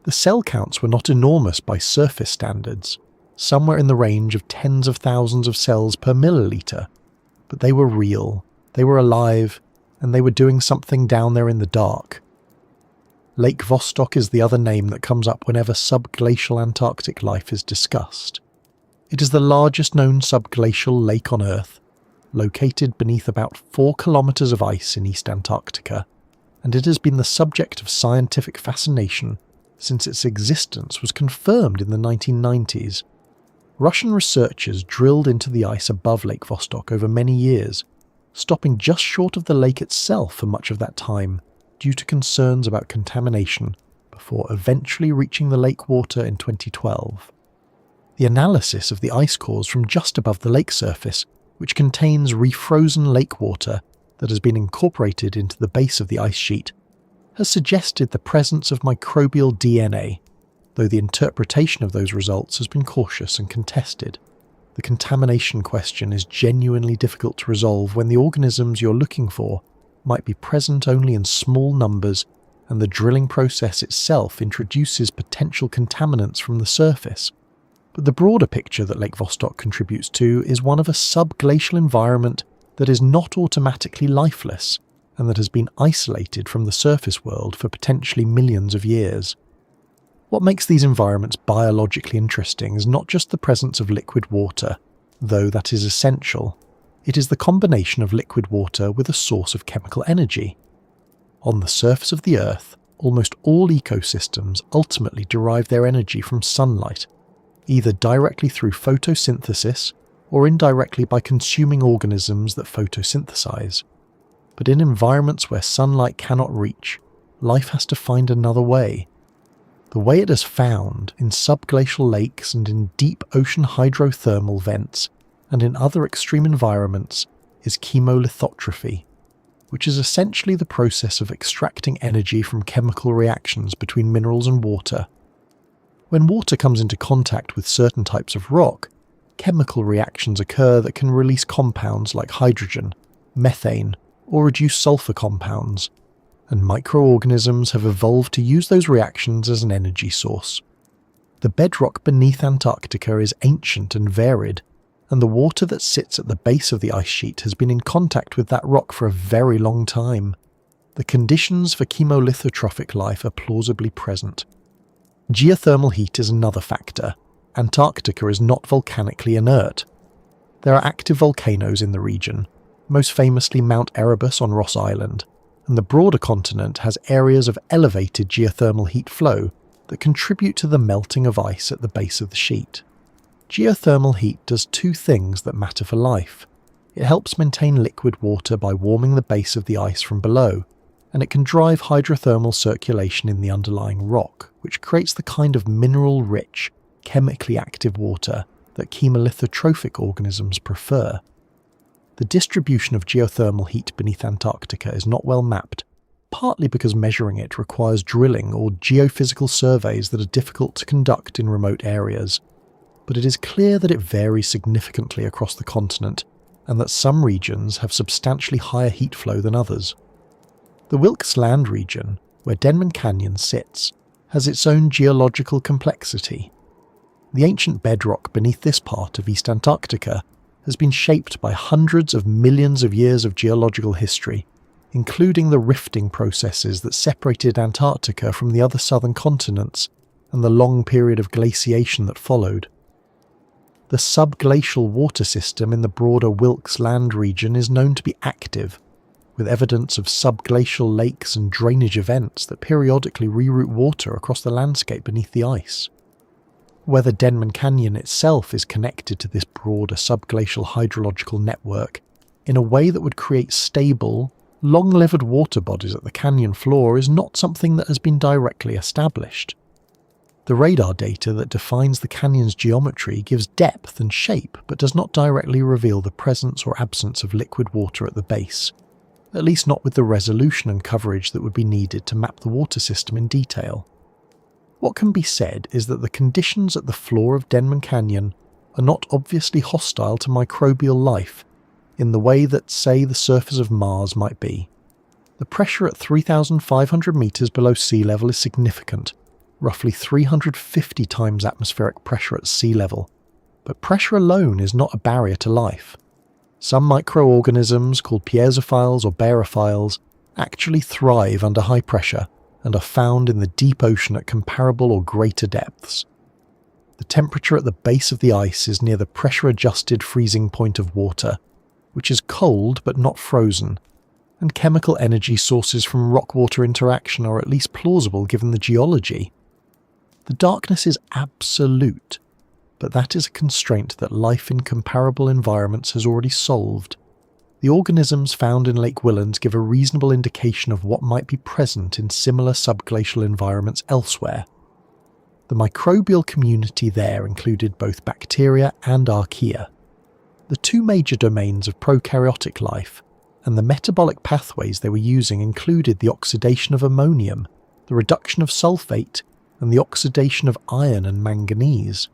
The cell counts were not enormous by surface standards, somewhere in the range of tens of thousands of cells per milliliter, but they were real, they were alive, and they were doing something down there in the dark. Lake Vostok is the other name that comes up whenever subglacial Antarctic life is discussed. It is the largest known subglacial lake on Earth, located beneath about 4 kilometers of ice in East Antarctica, and it has been the subject of scientific fascination since its existence was confirmed in the 1990s. Russian researchers drilled into the ice above Lake Vostok over many years, stopping just short of the lake itself for much of that time due to concerns about contamination, before eventually reaching the lake water in 2012. The analysis of the ice cores from just above the lake surface, which contains refrozen lake water that has been incorporated into the base of the ice sheet, has suggested the presence of microbial DNA, though the interpretation of those results has been cautious and contested. The contamination question is genuinely difficult to resolve when the organisms you're looking for might be present only in small numbers, and the drilling process itself introduces potential contaminants from the surface. But the broader picture that Lake Vostok contributes to is one of a subglacial environment that is not automatically lifeless, and that has been isolated from the surface world for potentially millions of years. What makes these environments biologically interesting is not just the presence of liquid water, though that is essential. It is the combination of liquid water with a source of chemical energy. On the surface of the Earth, almost all ecosystems ultimately derive their energy from sunlight, either directly through photosynthesis or indirectly by consuming organisms that photosynthesize. But in environments where sunlight cannot reach, life has to find another way. The way it has found in subglacial lakes and in deep ocean hydrothermal vents and in other extreme environments is chemolithotrophy, which is essentially the process of extracting energy from chemical reactions between minerals and water. When water comes into contact with certain types of rock, chemical reactions occur that can release compounds like hydrogen, methane, or reduce sulfur compounds, and microorganisms have evolved to use those reactions as an energy source. The bedrock beneath Antarctica is ancient and varied, and the water that sits at the base of the ice sheet has been in contact with that rock for a very long time. The conditions for chemolithotrophic life are plausibly present. Geothermal heat is another factor. Antarctica is not volcanically inert. There are active volcanoes in the region, most famously Mount Erebus on Ross Island, and the broader continent has areas of elevated geothermal heat flow that contribute to the melting of ice at the base of the sheet. Geothermal heat does two things that matter for life. It helps maintain liquid water by warming the base of the ice from below, and it can drive hydrothermal circulation in the underlying rock, which creates the kind of mineral-rich, chemically active water that chemolithotrophic organisms prefer. The distribution of geothermal heat beneath Antarctica is not well mapped, partly because measuring it requires drilling or geophysical surveys that are difficult to conduct in remote areas. But it is clear that it varies significantly across the continent, and that some regions have substantially higher heat flow than others. The Wilkes Land region, where Denman Canyon sits, has its own geological complexity. The ancient bedrock beneath this part of East Antarctica has been shaped by hundreds of millions of years of geological history, including the rifting processes that separated Antarctica from the other southern continents and the long period of glaciation that followed. The subglacial water system in the broader Wilkes Land region is known to be active, with evidence of subglacial lakes and drainage events that periodically reroute water across the landscape beneath the ice. Whether Denman Canyon itself is connected to this broader subglacial hydrological network in a way that would create stable, long-lived water bodies at the canyon floor is not something that has been directly established. The radar data that defines the canyon's geometry gives depth and shape but does not directly reveal the presence or absence of liquid water at the base, at least not with the resolution and coverage that would be needed to map the water system in detail. What can be said is that the conditions at the floor of Denman Canyon are not obviously hostile to microbial life in the way that, say, the surface of Mars might be. The pressure at 3,500 meters below sea level is significant, roughly 350 times atmospheric pressure at sea level, but pressure alone is not a barrier to life. Some microorganisms, called piezophiles or barophiles, actually thrive under high pressure and are found in the deep ocean at comparable or greater depths. The temperature at the base of the ice is near the pressure-adjusted freezing point of water, which is cold but not frozen, and chemical energy sources from rock-water interaction are at least plausible given the geology. The darkness is absolute, but that is a constraint that life in comparable environments has already solved. The organisms found in Lake Willands give a reasonable indication of what might be present in similar subglacial environments elsewhere. The microbial community there included both bacteria and archaea, the two major domains of prokaryotic life, and the metabolic pathways they were using included the oxidation of ammonium, the reduction of sulfate, and the oxidation of iron and manganese.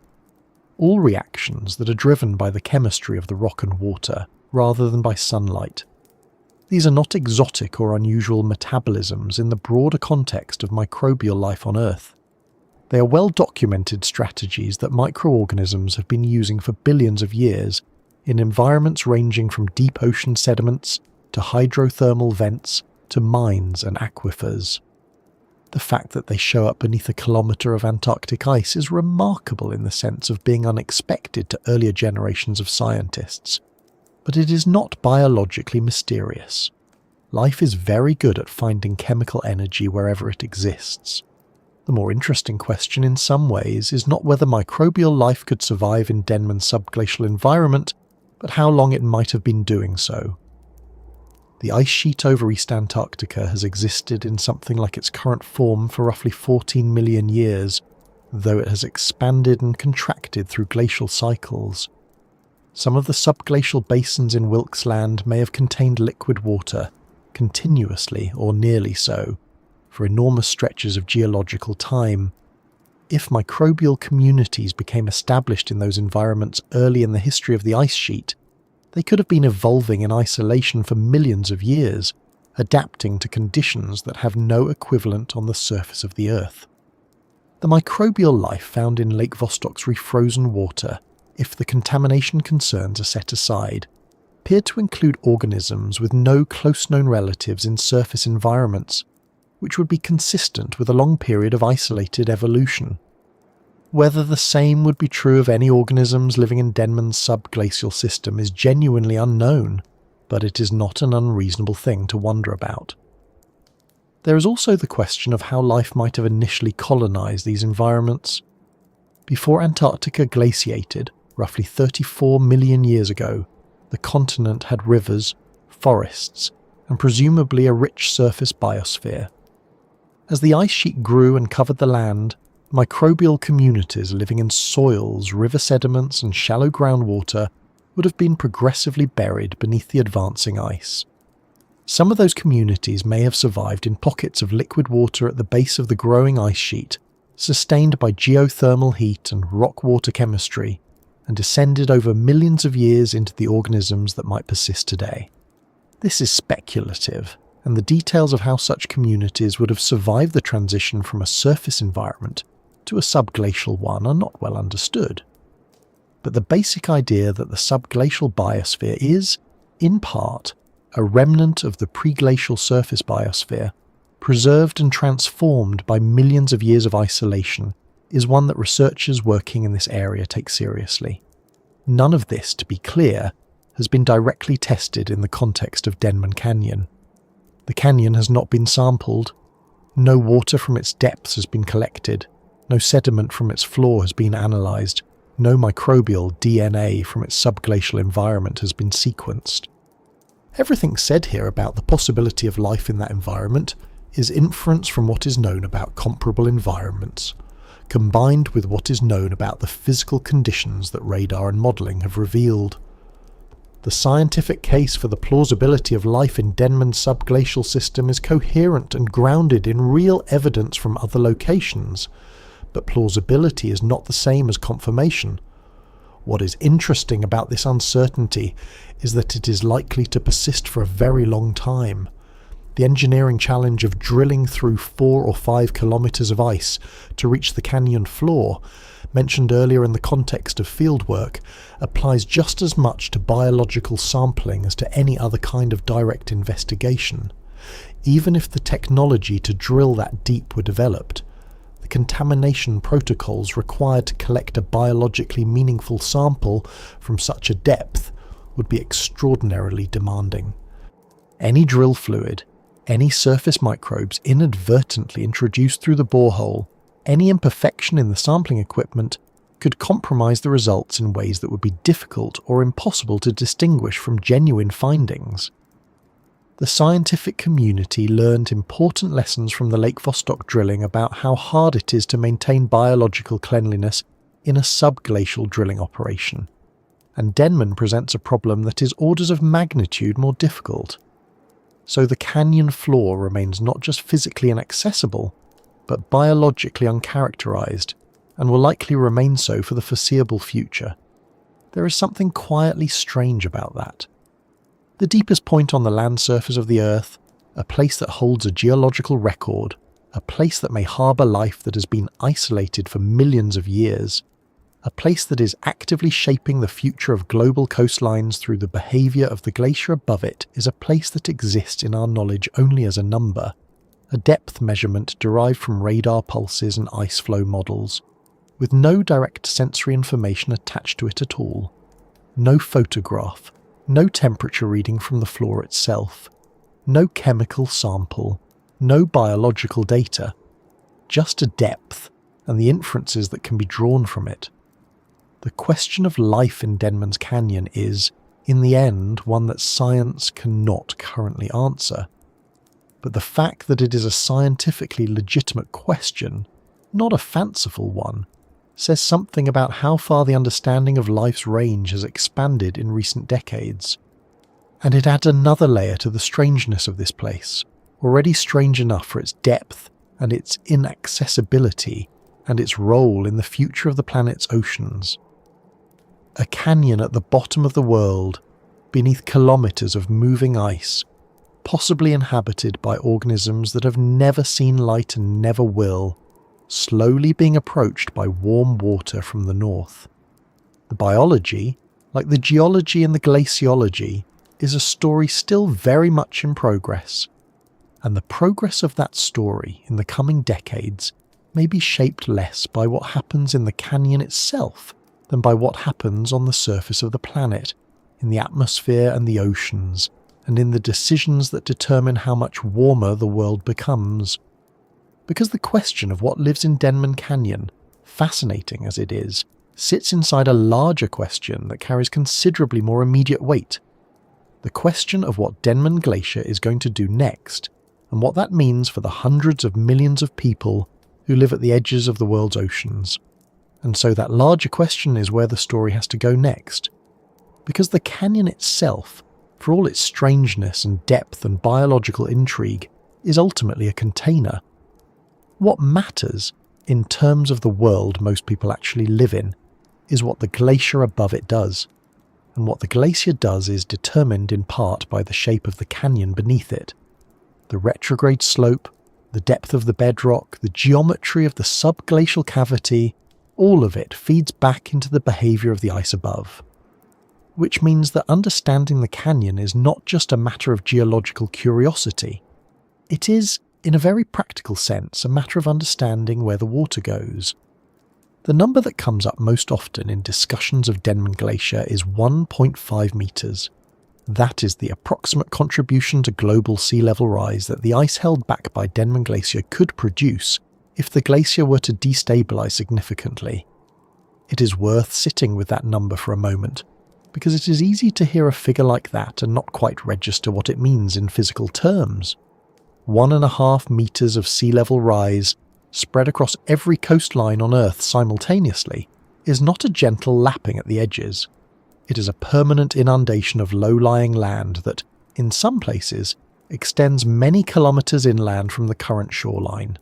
All reactions that are driven by the chemistry of the rock and water, rather than by sunlight. These are not exotic or unusual metabolisms in the broader context of microbial life on Earth. They are well-documented strategies that microorganisms have been using for billions of years in environments ranging from deep ocean sediments to hydrothermal vents to mines and aquifers. The fact that they show up beneath a kilometre of Antarctic ice is remarkable in the sense of being unexpected to earlier generations of scientists, but it is not biologically mysterious. Life is very good at finding chemical energy wherever it exists. The more interesting question in some ways is not whether microbial life could survive in Denman's subglacial environment, but how long it might have been doing so. The ice sheet over East Antarctica has existed in something like its current form for roughly 14 million years, though it has expanded and contracted through glacial cycles. Some of the subglacial basins in Wilkes Land may have contained liquid water, continuously or nearly so, for enormous stretches of geological time. If microbial communities became established in those environments early in the history of the ice sheet, they could have been evolving in isolation for millions of years, adapting to conditions that have no equivalent on the surface of the Earth. The microbial life found in Lake Vostok's refrozen water, if the contamination concerns are set aside, appeared to include organisms with no close-known relatives in surface environments, which would be consistent with a long period of isolated evolution. Whether the same would be true of any organisms living in Denman's subglacial system is genuinely unknown, but it is not an unreasonable thing to wonder about. There is also the question of how life might have initially colonized these environments. Before Antarctica glaciated, roughly 34 million years ago, the continent had rivers, forests, and presumably a rich surface biosphere. As the ice sheet grew and covered the land, microbial communities living in soils, river sediments, and shallow groundwater would have been progressively buried beneath the advancing ice. Some of those communities may have survived in pockets of liquid water at the base of the growing ice sheet, sustained by geothermal heat and rock-water chemistry, and descended over millions of years into the organisms that might persist today. This is speculative, and the details of how such communities would have survived the transition from a surface environment to a subglacial one are not well understood. But the basic idea that the subglacial biosphere is, in part, a remnant of the preglacial surface biosphere, preserved and transformed by millions of years of isolation, is one that researchers working in this area take seriously. None of this, to be clear, has been directly tested in the context of Denman Canyon. The canyon has not been sampled, no water from its depths has been collected, no sediment from its floor has been analysed, no microbial DNA from its subglacial environment has been sequenced. Everything said here about the possibility of life in that environment is inference from what is known about comparable environments, combined with what is known about the physical conditions that radar and modelling have revealed. The scientific case for the plausibility of life in Denman's subglacial system is coherent and grounded in real evidence from other locations, but plausibility is not the same as confirmation. What is interesting about this uncertainty is that it is likely to persist for a very long time. The engineering challenge of drilling through 4 or 5 kilometres of ice to reach the canyon floor, mentioned earlier in the context of fieldwork, applies just as much to biological sampling as to any other kind of direct investigation. Even if the technology to drill that deep were developed, the contamination protocols required to collect a biologically meaningful sample from such a depth would be extraordinarily demanding. Any drill fluid, any surface microbes inadvertently introduced through the borehole, any imperfection in the sampling equipment could compromise the results in ways that would be difficult or impossible to distinguish from genuine findings. The scientific community learned important lessons from the Lake Vostok drilling about how hard it is to maintain biological cleanliness in a subglacial drilling operation, and Denman presents a problem that is orders of magnitude more difficult. So the canyon floor remains not just physically inaccessible, but biologically uncharacterized, and will likely remain so for the foreseeable future. There is something quietly strange about that. The deepest point on the land surface of the Earth, a place that holds a geological record, a place that may harbour life that has been isolated for millions of years, a place that is actively shaping the future of global coastlines through the behaviour of the glacier above it, is a place that exists in our knowledge only as a number, a depth measurement derived from radar pulses and ice flow models, with no direct sensory information attached to it at all, no photograph, no temperature reading from the floor itself, no chemical sample, no biological data, just a depth and the inferences that can be drawn from it. The question of life in Denman's Canyon is, in the end, one that science cannot currently answer. But the fact that it is a scientifically legitimate question, not a fanciful one, says something about how far the understanding of life's range has expanded in recent decades. And it adds another layer to the strangeness of this place, already strange enough for its depth and its inaccessibility and its role in the future of the planet's oceans. A canyon at the bottom of the world, beneath kilometres of moving ice, possibly inhabited by organisms that have never seen light and never will, slowly being approached by warm water from the north. The biology, like the geology and the glaciology, is a story still very much in progress, and the progress of that story in the coming decades may be shaped less by what happens in the canyon itself than by what happens on the surface of the planet, in the atmosphere and the oceans, and in the decisions that determine how much warmer the world becomes. Because the question of what lives in Denman Canyon, fascinating as it is, sits inside a larger question that carries considerably more immediate weight. The question of what Denman Glacier is going to do next, and what that means for the hundreds of millions of people who live at the edges of the world's oceans. And so that larger question is where the story has to go next. Because the canyon itself, for all its strangeness and depth and biological intrigue, is ultimately a container. What matters, in terms of the world most people actually live in, is what the glacier above it does. And what the glacier does is determined in part by the shape of the canyon beneath it. The retrograde slope, the depth of the bedrock, the geometry of the subglacial cavity, all of it feeds back into the behaviour of the ice above. which means that understanding the canyon is not just a matter of geological curiosity. It is, in a very practical sense, a matter of understanding where the water goes. The number that comes up most often in discussions of Denman Glacier is 1.5 metres. That is the approximate contribution to global sea level rise that the ice held back by Denman Glacier could produce if the glacier were to destabilise significantly. It is worth sitting with that number for a moment, because it is easy to hear a figure like that and not quite register what it means in physical terms. 1.5 metres of sea level rise, spread across every coastline on Earth simultaneously, is not a gentle lapping at the edges. It is a permanent inundation of low-lying land that, in some places, extends many kilometres inland from the current shoreline.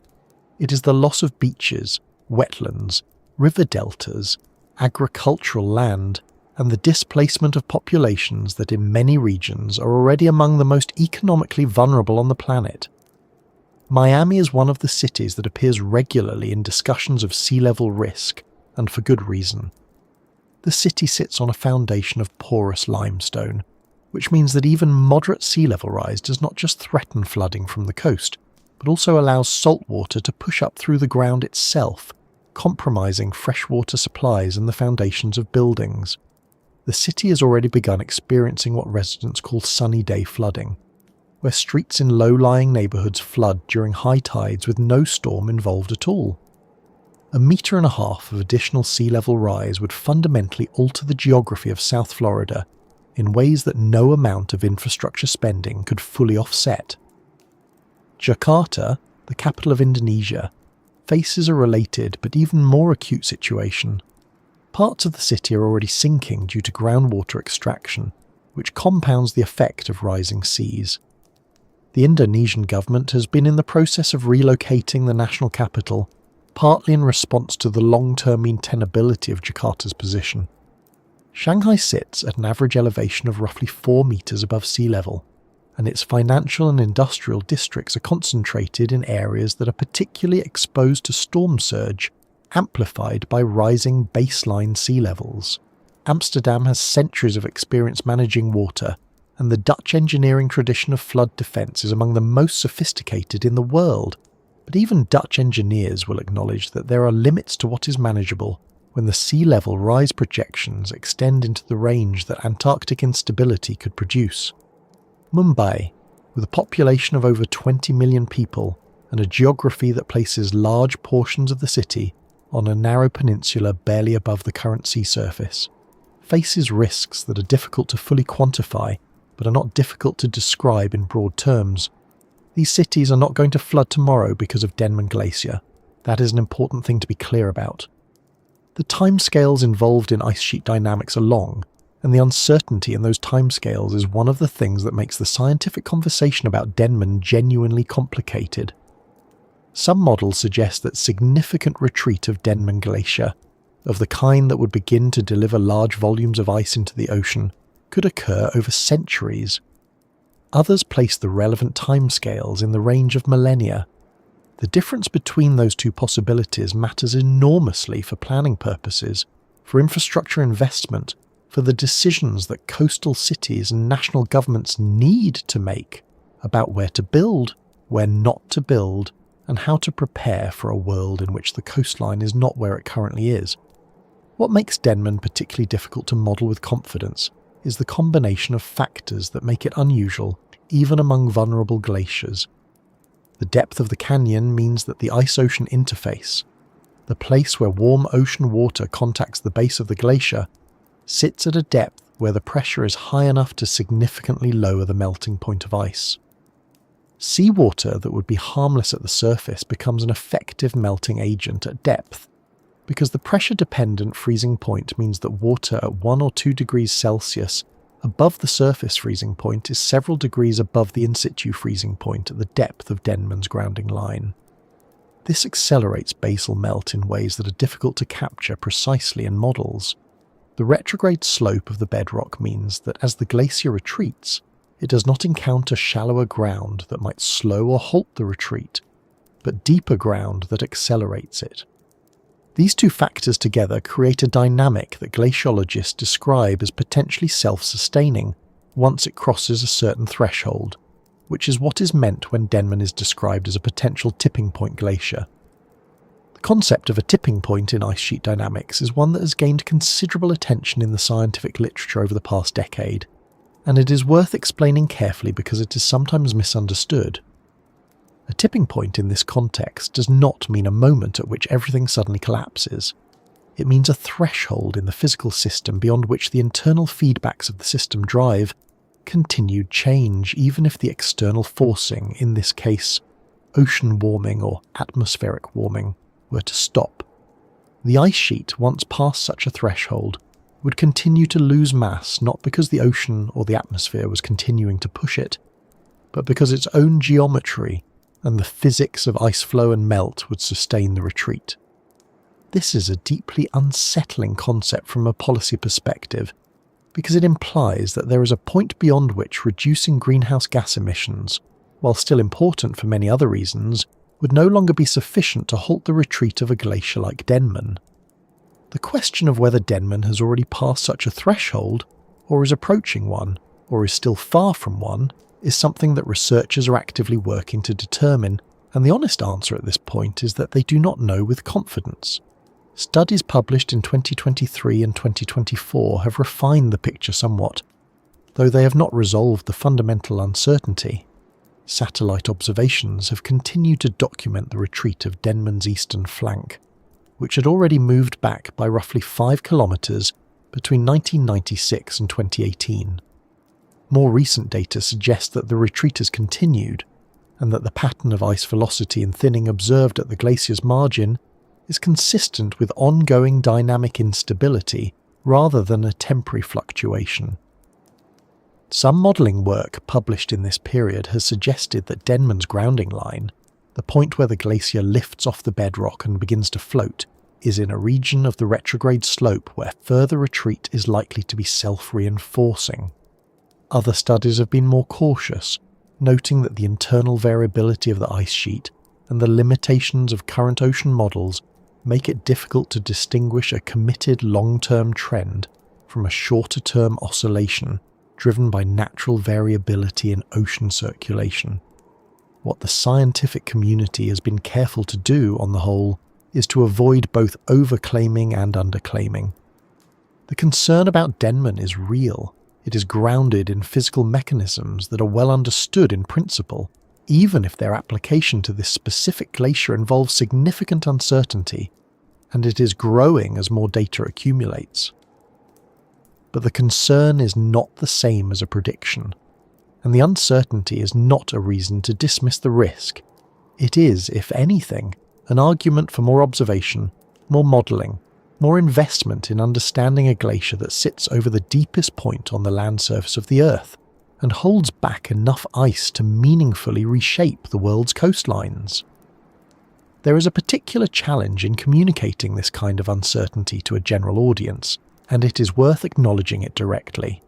It is the loss of beaches, wetlands, river deltas, agricultural land, and the displacement of populations that in many regions are already among the most economically vulnerable on the planet. Miami is one of the cities that appears regularly in discussions of sea level risk, and for good reason. The city sits on a foundation of porous limestone, which means that even moderate sea level rise does not just threaten flooding from the coast, but also allows salt water to push up through the ground itself, compromising freshwater supplies and the foundations of buildings. The city has already begun experiencing what residents call sunny day flooding, where streets in low-lying neighbourhoods flood during high tides with no storm involved at all. 1.5 meters of additional sea level rise would fundamentally alter the geography of South Florida in ways that no amount of infrastructure spending could fully offset. Jakarta, the capital of Indonesia, faces a related but even more acute situation. Parts of the city are already sinking due to groundwater extraction, which compounds the effect of rising seas. The Indonesian government has been in the process of relocating the national capital, partly in response to the long-term untenability of Jakarta's position. Shanghai sits at an average elevation of roughly 4 meters above sea level, and its financial and industrial districts are concentrated in areas that are particularly exposed to storm surge, amplified by rising baseline sea levels. Amsterdam has centuries of experience managing water, and the Dutch engineering tradition of flood defence is among the most sophisticated in the world. But even Dutch engineers will acknowledge that there are limits to what is manageable when the sea level rise projections extend into the range that Antarctic instability could produce. Mumbai, with a population of over 20 million people and a geography that places large portions of the city on a narrow peninsula barely above the current sea surface, faces risks that are difficult to fully quantify but are not difficult to describe in broad terms. These cities are not going to flood tomorrow because of Denman Glacier. That is an important thing to be clear about. The timescales involved in ice sheet dynamics are long, and the uncertainty in those timescales is one of the things that makes the scientific conversation about Denman genuinely complicated. Some models suggest that significant retreat of Denman Glacier, of the kind that would begin to deliver large volumes of ice into the ocean, could occur over centuries. Others place the relevant timescales in the range of millennia. The difference between those two possibilities matters enormously for planning purposes, for infrastructure investment, for the decisions that coastal cities and national governments need to make about where to build, where not to build, and how to prepare for a world in which the coastline is not where it currently is. What makes Denman particularly difficult to model with confidence is the combination of factors that make it unusual, even among vulnerable glaciers. The depth of the canyon means that the ice-ocean interface, the place where warm ocean water contacts the base of the glacier, sits at a depth where the pressure is high enough to significantly lower the melting point of ice. Seawater that would be harmless at the surface becomes an effective melting agent at depth, because the pressure-dependent freezing point means that water at 1 or 2 degrees Celsius above the surface freezing point is several degrees above the in-situ freezing point at the depth of Denman's grounding line. This accelerates basal melt in ways that are difficult to capture precisely in models. The retrograde slope of the bedrock means that as the glacier retreats, it does not encounter shallower ground that might slow or halt the retreat, but deeper ground that accelerates it. These two factors together create a dynamic that glaciologists describe as potentially self-sustaining once it crosses a certain threshold, which is what is meant when Denman is described as a potential tipping point glacier. The concept of a tipping point in ice sheet dynamics is one that has gained considerable attention in the scientific literature over the past decade, and it is worth explaining carefully because it is sometimes misunderstood. A tipping point in this context does not mean a moment at which everything suddenly collapses. It means a threshold in the physical system beyond which the internal feedbacks of the system drive continued change, even if the external forcing, in this case ocean warming or atmospheric warming, were to stop. The ice sheet, once past such a threshold, would continue to lose mass not because the ocean or the atmosphere was continuing to push it, but because its own geometry and the physics of ice flow and melt would sustain the retreat. This is a deeply unsettling concept from a policy perspective, because it implies that there is a point beyond which reducing greenhouse gas emissions, while still important for many other reasons, would no longer be sufficient to halt the retreat of a glacier like Denman. The question of whether Denman has already passed such a threshold, or is approaching one, or is still far from one, is something that researchers are actively working to determine, and the honest answer at this point is that they do not know with confidence. Studies published in 2023 and 2024 have refined the picture somewhat, though they have not resolved the fundamental uncertainty. Satellite observations have continued to document the retreat of Denman's eastern flank, which had already moved back by roughly 5 kilometres between 1996 and 2018. More recent data suggests that the retreat has continued, and that the pattern of ice velocity and thinning observed at the glacier's margin is consistent with ongoing dynamic instability rather than a temporary fluctuation. Some modelling work published in this period has suggested that Denman's grounding line, the point where the glacier lifts off the bedrock and begins to float, is in a region of the retrograde slope where further retreat is likely to be self-reinforcing. Other studies have been more cautious, noting that the internal variability of the ice sheet and the limitations of current ocean models make it difficult to distinguish a committed long-term trend from a shorter-term oscillation driven by natural variability in ocean circulation. What the scientific community has been careful to do, on the whole, is to avoid both overclaiming and underclaiming. The concern about Denman is real. It is grounded in physical mechanisms that are well understood in principle, even if their application to this specific glacier involves significant uncertainty, and it is growing as more data accumulates. But the concern is not the same as a prediction, and the uncertainty is not a reason to dismiss the risk. It is, if anything, an argument for more observation, more modelling, more investment in understanding a glacier that sits over the deepest point on the land surface of the Earth and holds back enough ice to meaningfully reshape the world's coastlines. There is a particular challenge in communicating this kind of uncertainty to a general audience, and it is worth acknowledging it directly.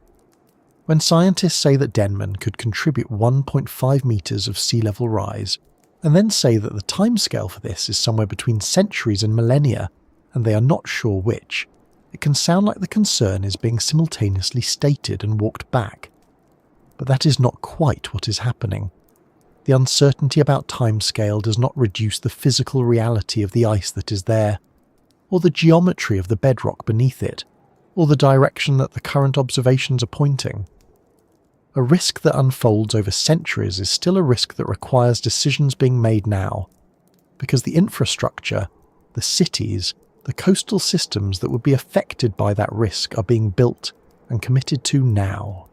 When scientists say that Denman could contribute 1.5 metres of sea level rise, and then say that the timescale for this is somewhere between centuries and millennia, and they are not sure which, it can sound like the concern is being simultaneously stated and walked back. But that is not quite what is happening. The uncertainty about timescale does not reduce the physical reality of the ice that is there, or the geometry of the bedrock beneath it, or the direction that the current observations are pointing. A risk that unfolds over centuries is still a risk that requires decisions being made now, because the infrastructure, the cities, the coastal systems that would be affected by that risk are being built and committed to now.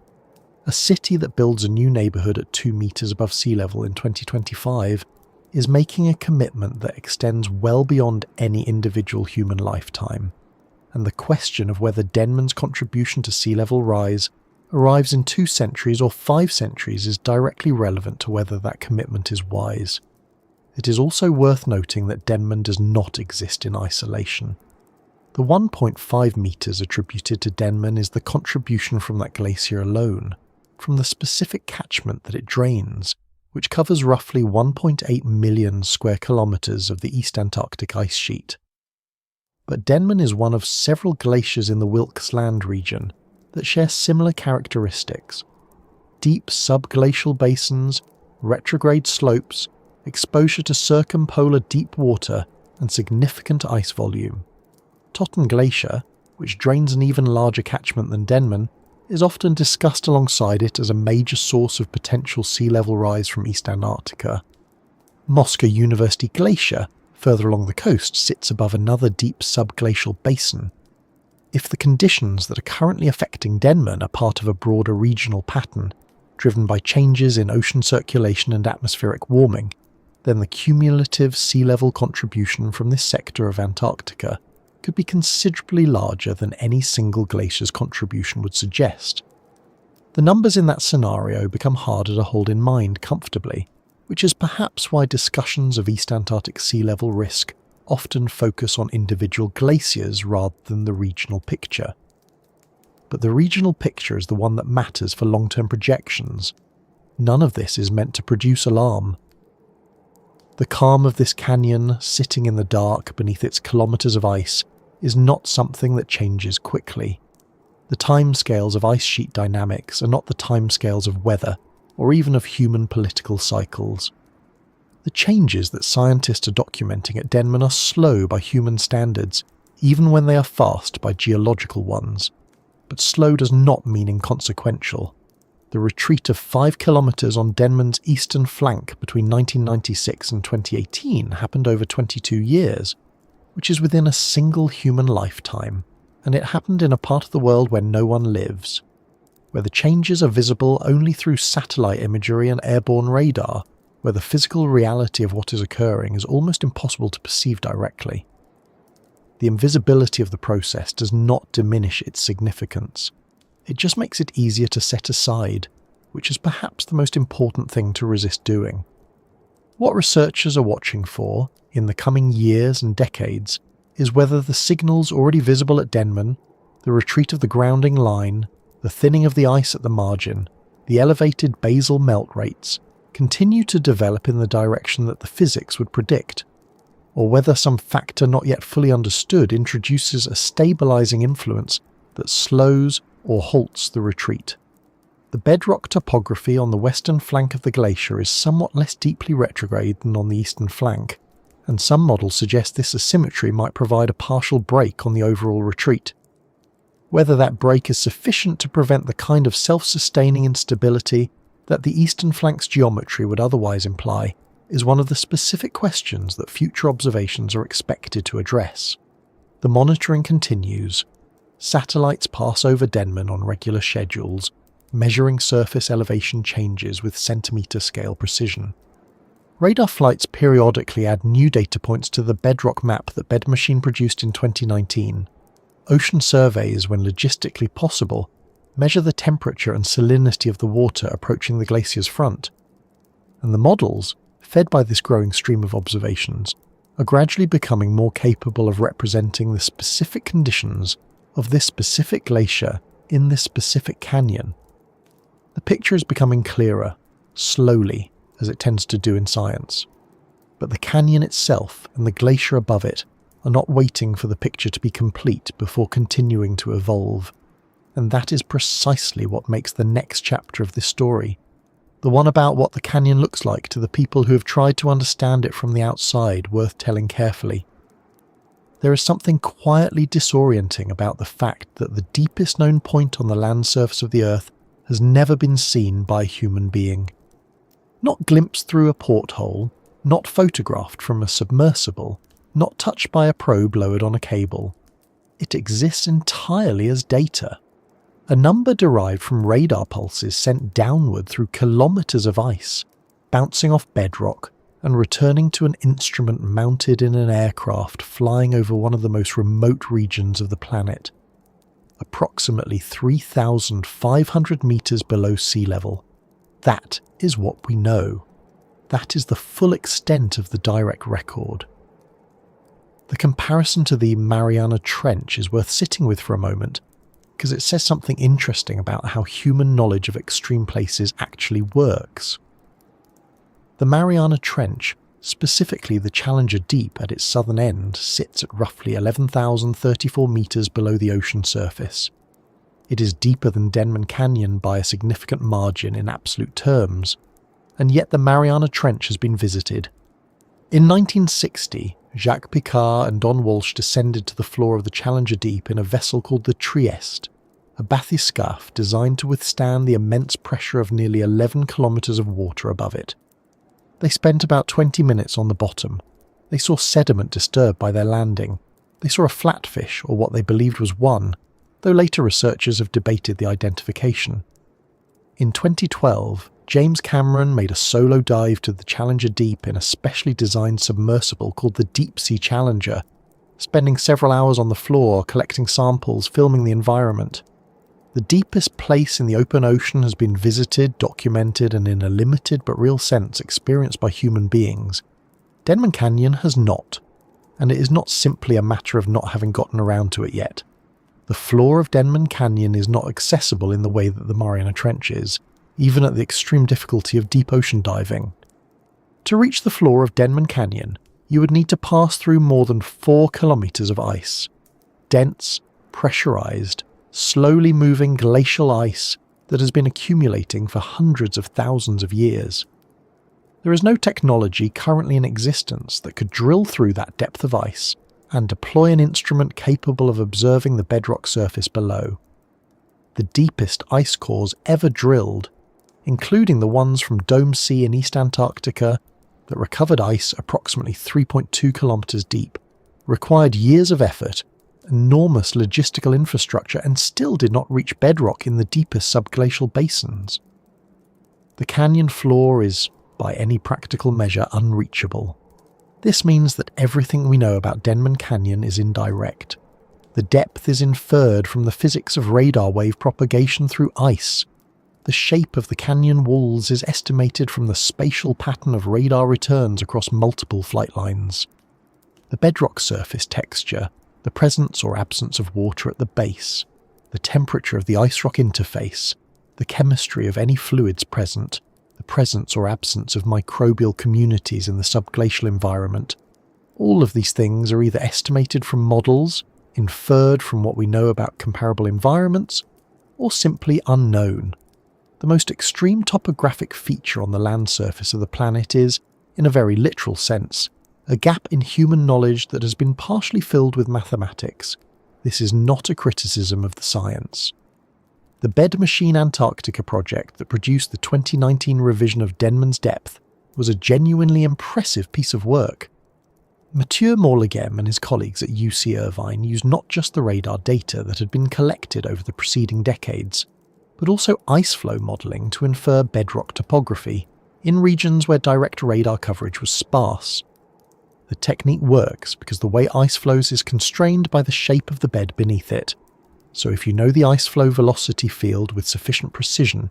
A city that builds a new neighbourhood at 2 metres above sea level in 2025 is making a commitment that extends well beyond any individual human lifetime, and the question of whether Denman's contribution to sea level rise arrives in 2 centuries or 5 centuries is directly relevant to whether that commitment is wise. It is also worth noting that Denman does not exist in isolation. The 1.5 metres attributed to Denman is the contribution from that glacier alone, from the specific catchment that it drains, which covers roughly 1.8 million square kilometres of the East Antarctic ice sheet. but Denman is one of several glaciers in the Wilkes Land region that share similar characteristics. Deep subglacial basins, retrograde slopes, exposure to circumpolar deep water, and significant ice volume. Totten Glacier, which drains an even larger catchment than Denman, is often discussed alongside it as a major source of potential sea level rise from East Antarctica. Moscow University Glacier, further along the coast, sits above another deep subglacial basin. If the conditions that are currently affecting Denman are part of a broader regional pattern, driven by changes in ocean circulation and atmospheric warming, then the cumulative sea level contribution from this sector of Antarctica could be considerably larger than any single glacier's contribution would suggest. The numbers in that scenario become harder to hold in mind comfortably, which is perhaps why discussions of East Antarctic sea level risk often focus on individual glaciers rather than the regional picture. But the regional picture is the one that matters for long-term projections. None of this is meant to produce alarm. The calm of this canyon, sitting in the dark beneath its kilometres of ice, is not something that changes quickly. The timescales of ice sheet dynamics are not the timescales of weather, or even of human political cycles. The changes that scientists are documenting at Denman are slow by human standards, even when they are fast by geological ones. But slow does not mean inconsequential. The retreat of 5 kilometres on Denman's eastern flank between 1996 and 2018 happened over 22 years, which is within a single human lifetime, and it happened in a part of the world where no one lives, where the changes are visible only through satellite imagery and airborne radar, where the physical reality of what is occurring is almost impossible to perceive directly. The invisibility of the process does not diminish its significance. It just makes it easier to set aside, which is perhaps the most important thing to resist doing. What researchers are watching for, in the coming years and decades, is whether the signals already visible at Denman, the retreat of the grounding line, the thinning of the ice at the margin, the elevated basal melt rates, continue to develop in the direction that the physics would predict, or whether some factor not yet fully understood introduces a stabilizing influence that slows or halts the retreat. The bedrock topography on the western flank of the glacier is somewhat less deeply retrograde than on the eastern flank, and some models suggest this asymmetry might provide a partial break on the overall retreat. Whether that break is sufficient to prevent the kind of self-sustaining instability that the eastern flank's geometry would otherwise imply is one of the specific questions that future observations are expected to address. The monitoring continues. Satellites pass over Denman on regular schedules, measuring surface elevation changes with centimetre-scale precision. Radar flights periodically add new data points to the bedrock map that BedMachine produced in 2019. Ocean surveys, when logistically possible, measure the temperature and salinity of the water approaching the glacier's front. And the models, fed by this growing stream of observations, are gradually becoming more capable of representing the specific conditions of this specific glacier in this specific canyon. The picture is becoming clearer, slowly, as it tends to do in science. But the canyon itself and the glacier above it are not waiting for the picture to be complete before continuing to evolve. And that is precisely what makes the next chapter of this story, the one about what the canyon looks like to the people who have tried to understand it from the outside, worth telling carefully. There is something quietly disorienting about the fact that the deepest known point on the land surface of the Earth has never been seen by a human being. Not glimpsed through a porthole, not photographed from a submersible, not touched by a probe lowered on a cable. It exists entirely as data. A number derived from radar pulses sent downward through kilometres of ice, bouncing off bedrock and returning to an instrument mounted in an aircraft flying over one of the most remote regions of the planet. Approximately 3,500 metres below sea level. That is what we know. That is the full extent of the direct record. The comparison to the Mariana Trench is worth sitting with for a moment, because it says something interesting about how human knowledge of extreme places actually works. The Mariana Trench Specifically, the Challenger Deep at its southern end sits at roughly 11,034 meters below the ocean surface. It is deeper than Denman Canyon by a significant margin in absolute terms, and yet the Mariana Trench has been visited. In 1960, Jacques Picard and Don Walsh descended to the floor of the Challenger Deep in a vessel called the Trieste, a bathyscaphe designed to withstand the immense pressure of nearly 11 kilometers of water above it. They spent about 20 minutes on the bottom. They saw sediment disturbed by their landing. They saw a flatfish, or what they believed was one, though later researchers have debated the identification. In 2012, James Cameron made a solo dive to the Challenger Deep in a specially designed submersible called the Deep Sea Challenger, spending several hours on the floor collecting samples, filming the environment. The deepest place in the open ocean has been visited, documented, and in a limited but real sense experienced by human beings. Denman Canyon has not, and it is not simply a matter of not having gotten around to it yet. The floor of Denman Canyon is not accessible in the way that the Mariana Trench is, even at the extreme difficulty of deep ocean diving. To reach the floor of Denman Canyon, you would need to pass through more than 4 kilometers of ice. Dense, pressurized, slowly moving glacial ice that has been accumulating for hundreds of thousands of years. There is no technology currently in existence that could drill through that depth of ice and deploy an instrument capable of observing the bedrock surface below. The deepest ice cores ever drilled, including the ones from Dome Sea in East Antarctica that recovered ice approximately 3.2 kilometers deep, required years of effort, enormous logistical infrastructure, and still did not reach bedrock in the deepest subglacial basins. The canyon floor is, by any practical measure, unreachable. This means that everything we know about Denman Canyon is indirect. The depth is inferred from the physics of radar wave propagation through ice. The shape of the canyon walls is estimated from the spatial pattern of radar returns across multiple flight lines. The bedrock surface texture, the presence or absence of water at the base, the temperature of the ice rock interface, the chemistry of any fluids present, the presence or absence of microbial communities in the subglacial environment, all of these things are either estimated from models, inferred from what we know about comparable environments, or simply unknown. The most extreme topographic feature on the land surface of the planet is, in a very literal sense, a gap in human knowledge that has been partially filled with mathematics. This is not a criticism of the science. The Bed Machine Antarctica project that produced the 2019 revision of Denman's depth was a genuinely impressive piece of work. Mathieu Morleghem and his colleagues at UC Irvine used not just the radar data that had been collected over the preceding decades, but also ice flow modelling to infer bedrock topography in regions where direct radar coverage was sparse. The technique works because the way ice flows is constrained by the shape of the bed beneath it. So if you know the ice flow velocity field with sufficient precision,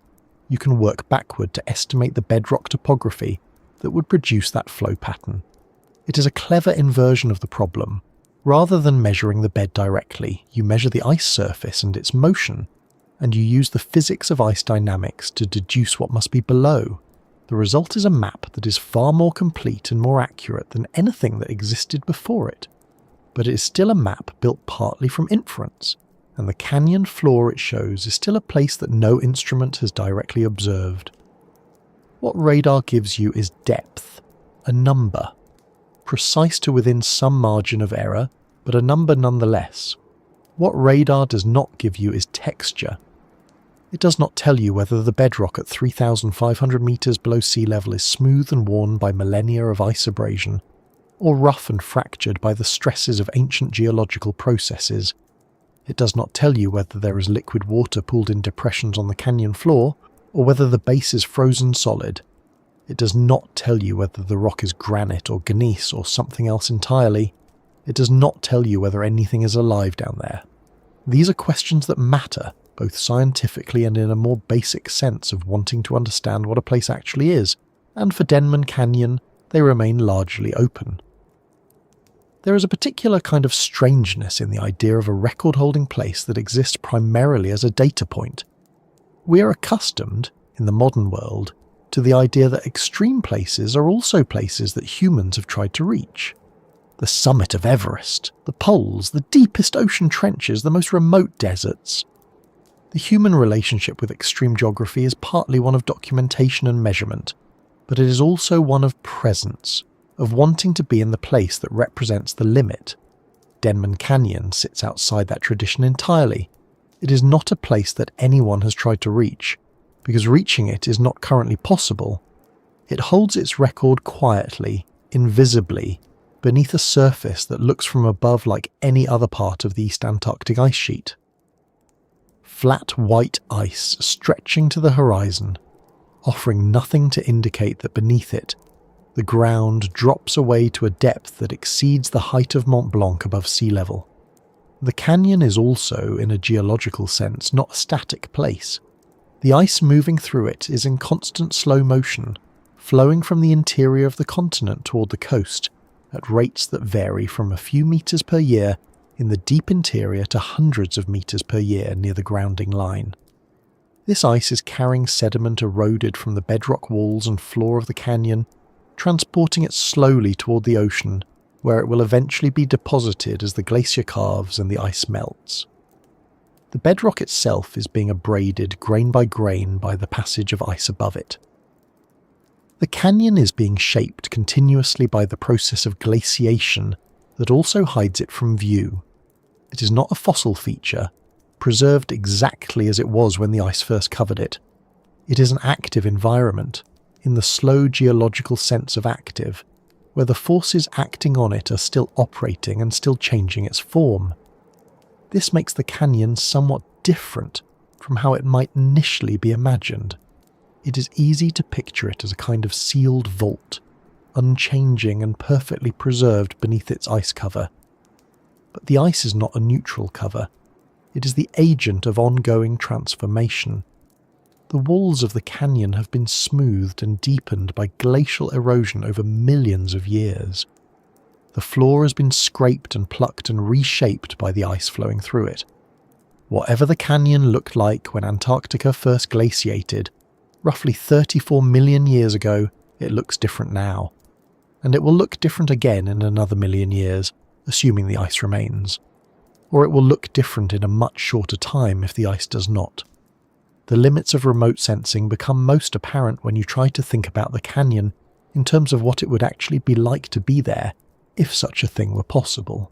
you can work backward to estimate the bedrock topography that would produce that flow pattern. It is a clever inversion of the problem. Rather than measuring the bed directly, you measure the ice surface and its motion, and you use the physics of ice dynamics to deduce what must be below. The result is a map that is far more complete and more accurate than anything that existed before it. But it is still a map built partly from inference, and the canyon floor it shows is still a place that no instrument has directly observed. What radar gives you is depth, a number, precise to within some margin of error, but a number nonetheless. What radar does not give you is texture. It does not tell you whether the bedrock at 3,500 meters below sea level is smooth and worn by millennia of ice abrasion, or rough and fractured by the stresses of ancient geological processes. It does not tell you whether there is liquid water pooled in depressions on the canyon floor, or whether the base is frozen solid. It does not tell you whether the rock is granite or gneiss or something else entirely. It does not tell you whether anything is alive down there. These are questions that matter, both scientifically and in a more basic sense of wanting to understand what a place actually is, and for Denman Canyon, they remain largely open. There is a particular kind of strangeness in the idea of a record-holding place that exists primarily as a data point. We are accustomed, in the modern world, to to the idea that extreme places are also places that humans have tried to reach. The summit of Everest, the poles, the deepest ocean trenches, the most remote deserts. The human relationship with extreme geography is partly one of documentation and measurement, but it is also one of presence, of wanting to be in the place that represents the limit. Denman Canyon sits outside that tradition entirely. It is not a place that anyone has tried to reach, because reaching it is not currently possible. It holds its record quietly, invisibly, beneath a surface that looks from above like any other part of the East Antarctic ice sheet. Flat white ice stretching to the horizon, offering nothing to indicate that beneath it, the ground drops away to a depth that exceeds the height of Mont Blanc above sea level. The canyon is also, in a geological sense, not a static place. The ice moving through it is in constant slow motion, flowing from the interior of the continent toward the coast, at rates that vary from a few meters per year in the deep interior to hundreds of meters per year near the grounding line. This ice is carrying sediment eroded from the bedrock walls and floor of the canyon, transporting it slowly toward the ocean, where it will eventually be deposited as the glacier calves and the ice melts. The bedrock itself is being abraded grain by grain by the passage of ice above it. The canyon is being shaped continuously by the process of glaciation that also hides it from view. It is not a fossil feature, preserved exactly as it was when the ice first covered it. It is an active environment, in the slow geological sense of active, where the forces acting on it are still operating and still changing its form. This makes the canyon somewhat different from how it might initially be imagined. It is easy to picture it as a kind of sealed vault, unchanging and perfectly preserved beneath its ice cover. But the ice is not a neutral cover. It is the agent of ongoing transformation. The walls of the canyon have been smoothed and deepened by glacial erosion over millions of years. The floor has been scraped and plucked and reshaped by the ice flowing through it. Whatever the canyon looked like when Antarctica first glaciated, roughly 34 million years ago, it looks different now. And it will look different again in another million years, assuming the ice remains. Or it will look different in a much shorter time if the ice does not. The limits of remote sensing become most apparent when you try to think about the canyon in terms of what it would actually be like to be there, if such a thing were possible.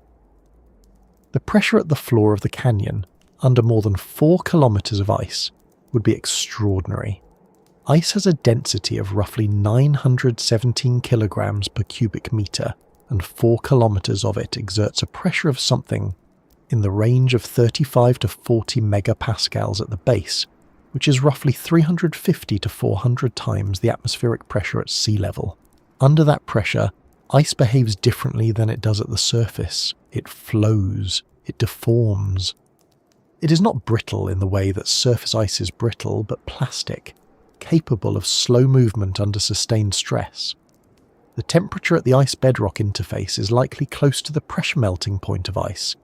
The pressure at the floor of the canyon, under more than 4 kilometers of ice, would be extraordinary. Ice has a density of roughly 917 kilograms per cubic meter, and 4 kilometers of it exerts a pressure of something in the range of 35 to 40 megapascals at the base, which is roughly 350 to 400 times the atmospheric pressure at sea level. Under that pressure, ice behaves differently than it does at the surface. It flows, it deforms. It is not brittle in the way that surface ice is brittle, but plastic, capable of slow movement under sustained stress. The temperature at the ice bedrock interface is likely close to the pressure melting point of ice,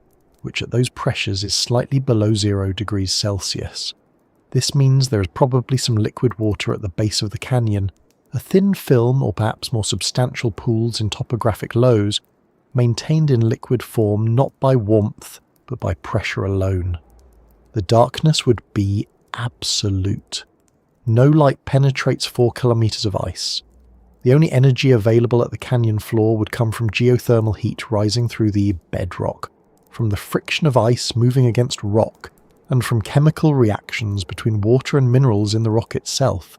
which at those pressures is slightly below 0 degrees Celsius. This means there is probably some liquid water at the base of the canyon, a thin film or perhaps more substantial pools in topographic lows, maintained in liquid form not by warmth but by pressure alone. The darkness would be absolute. No light penetrates 4 kilometers of ice. The only energy available at the canyon floor would come from geothermal heat rising through the bedrock, from the friction of ice moving against rock, and from chemical reactions between water and minerals in the rock itself.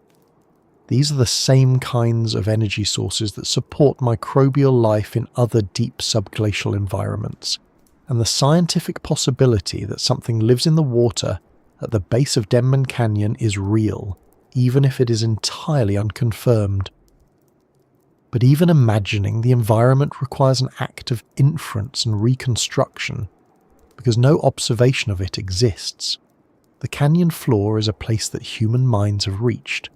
These are the same kinds of energy sources that support microbial life in other deep subglacial environments, and the scientific possibility that something lives in the water at the base of Denman Canyon is real, even if it is entirely unconfirmed. But even imagining the environment requires an act of inference and reconstruction, because no observation of it exists. The canyon floor is a place that human minds have reached,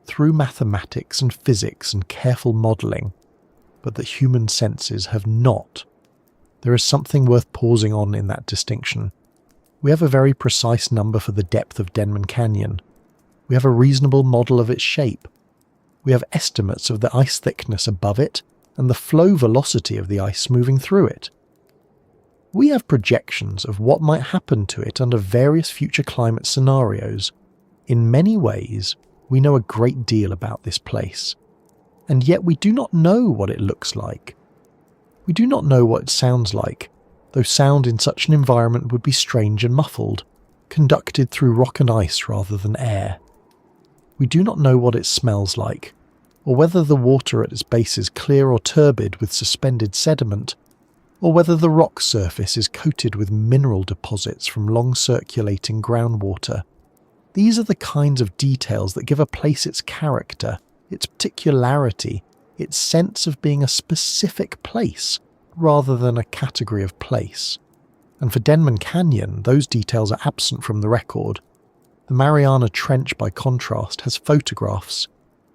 through mathematics and physics and careful modelling, but that human senses have not. There is something worth pausing on in that distinction. We have a very precise number for the depth of Denman Canyon. We have a reasonable model of its shape. We have estimates of the ice thickness above it and the flow velocity of the ice moving through it. We have projections of what might happen to it under various future climate scenarios. In many ways, we know a great deal about this place, and yet we do not know what it looks like. We do not know what it sounds like, though sound in such an environment would be strange and muffled, conducted through rock and ice rather than air. We do not know what it smells like, or whether the water at its base is clear or turbid with suspended sediment, or whether the rock surface is coated with mineral deposits from long circulating groundwater. These are the kinds of details that give a place its character, its particularity, its sense of being a specific place, rather than a category of place. And for Denman Canyon, those details are absent from the record. The Mariana Trench, by contrast, has photographs.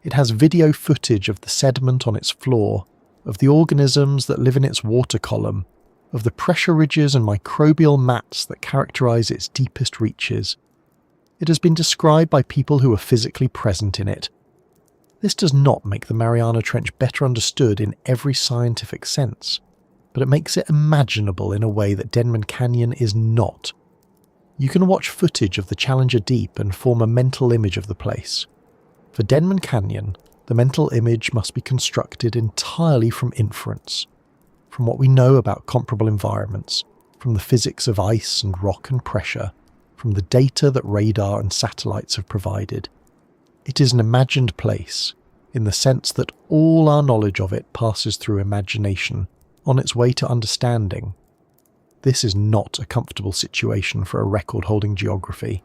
It has video footage of the sediment on its floor, of the organisms that live in its water column, of the pressure ridges and microbial mats that characterize its deepest reaches. It has been described by people who were physically present in it. This does not make the Mariana Trench better understood in every scientific sense, but it makes it imaginable in a way that Denman Canyon is not. You can watch footage of the Challenger Deep and form a mental image of the place. For Denman Canyon, the mental image must be constructed entirely from inference, from what we know about comparable environments, from the physics of ice and rock and pressure, from the data that radar and satellites have provided. It is an imagined place, in the sense that all our knowledge of it passes through imagination, on its way to understanding. This is not a comfortable situation for a record-holding geography.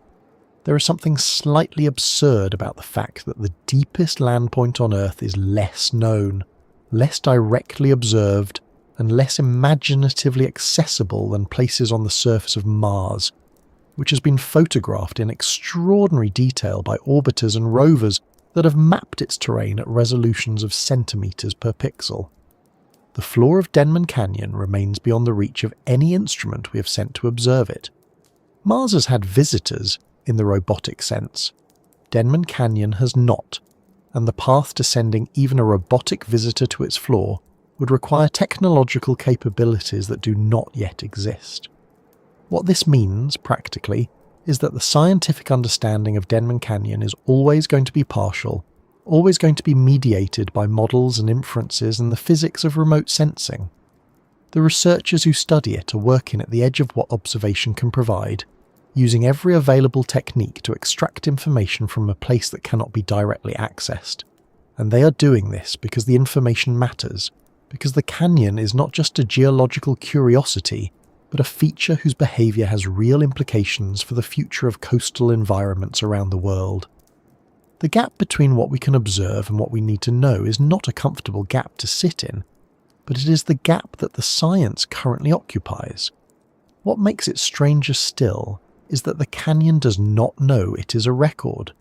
There is something slightly absurd about the fact that the deepest land point on Earth is less known, less directly observed, and less imaginatively accessible than places on the surface of Mars, which has been photographed in extraordinary detail by orbiters and rovers that have mapped its terrain at resolutions of centimetres per pixel. The floor of Denman Canyon remains beyond the reach of any instrument we have sent to observe it. Mars has had visitors, in the robotic sense. Denman Canyon has not, and the path to sending even a robotic visitor to its floor would require technological capabilities that do not yet exist. What this means, practically, is that the scientific understanding of Denman Canyon is always going to be partial, always going to be mediated by models and inferences and the physics of remote sensing. The researchers who study it are working at the edge of what observation can provide, using every available technique to extract information from a place that cannot be directly accessed. And they are doing this because the information matters, because the canyon is not just a geological curiosity, but a feature whose behaviour has real implications for the future of coastal environments around the world. The gap between what we can observe and what we need to know is not a comfortable gap to sit in, but it is the gap that the science currently occupies. What makes it stranger still is that the canyon does not know it is a record.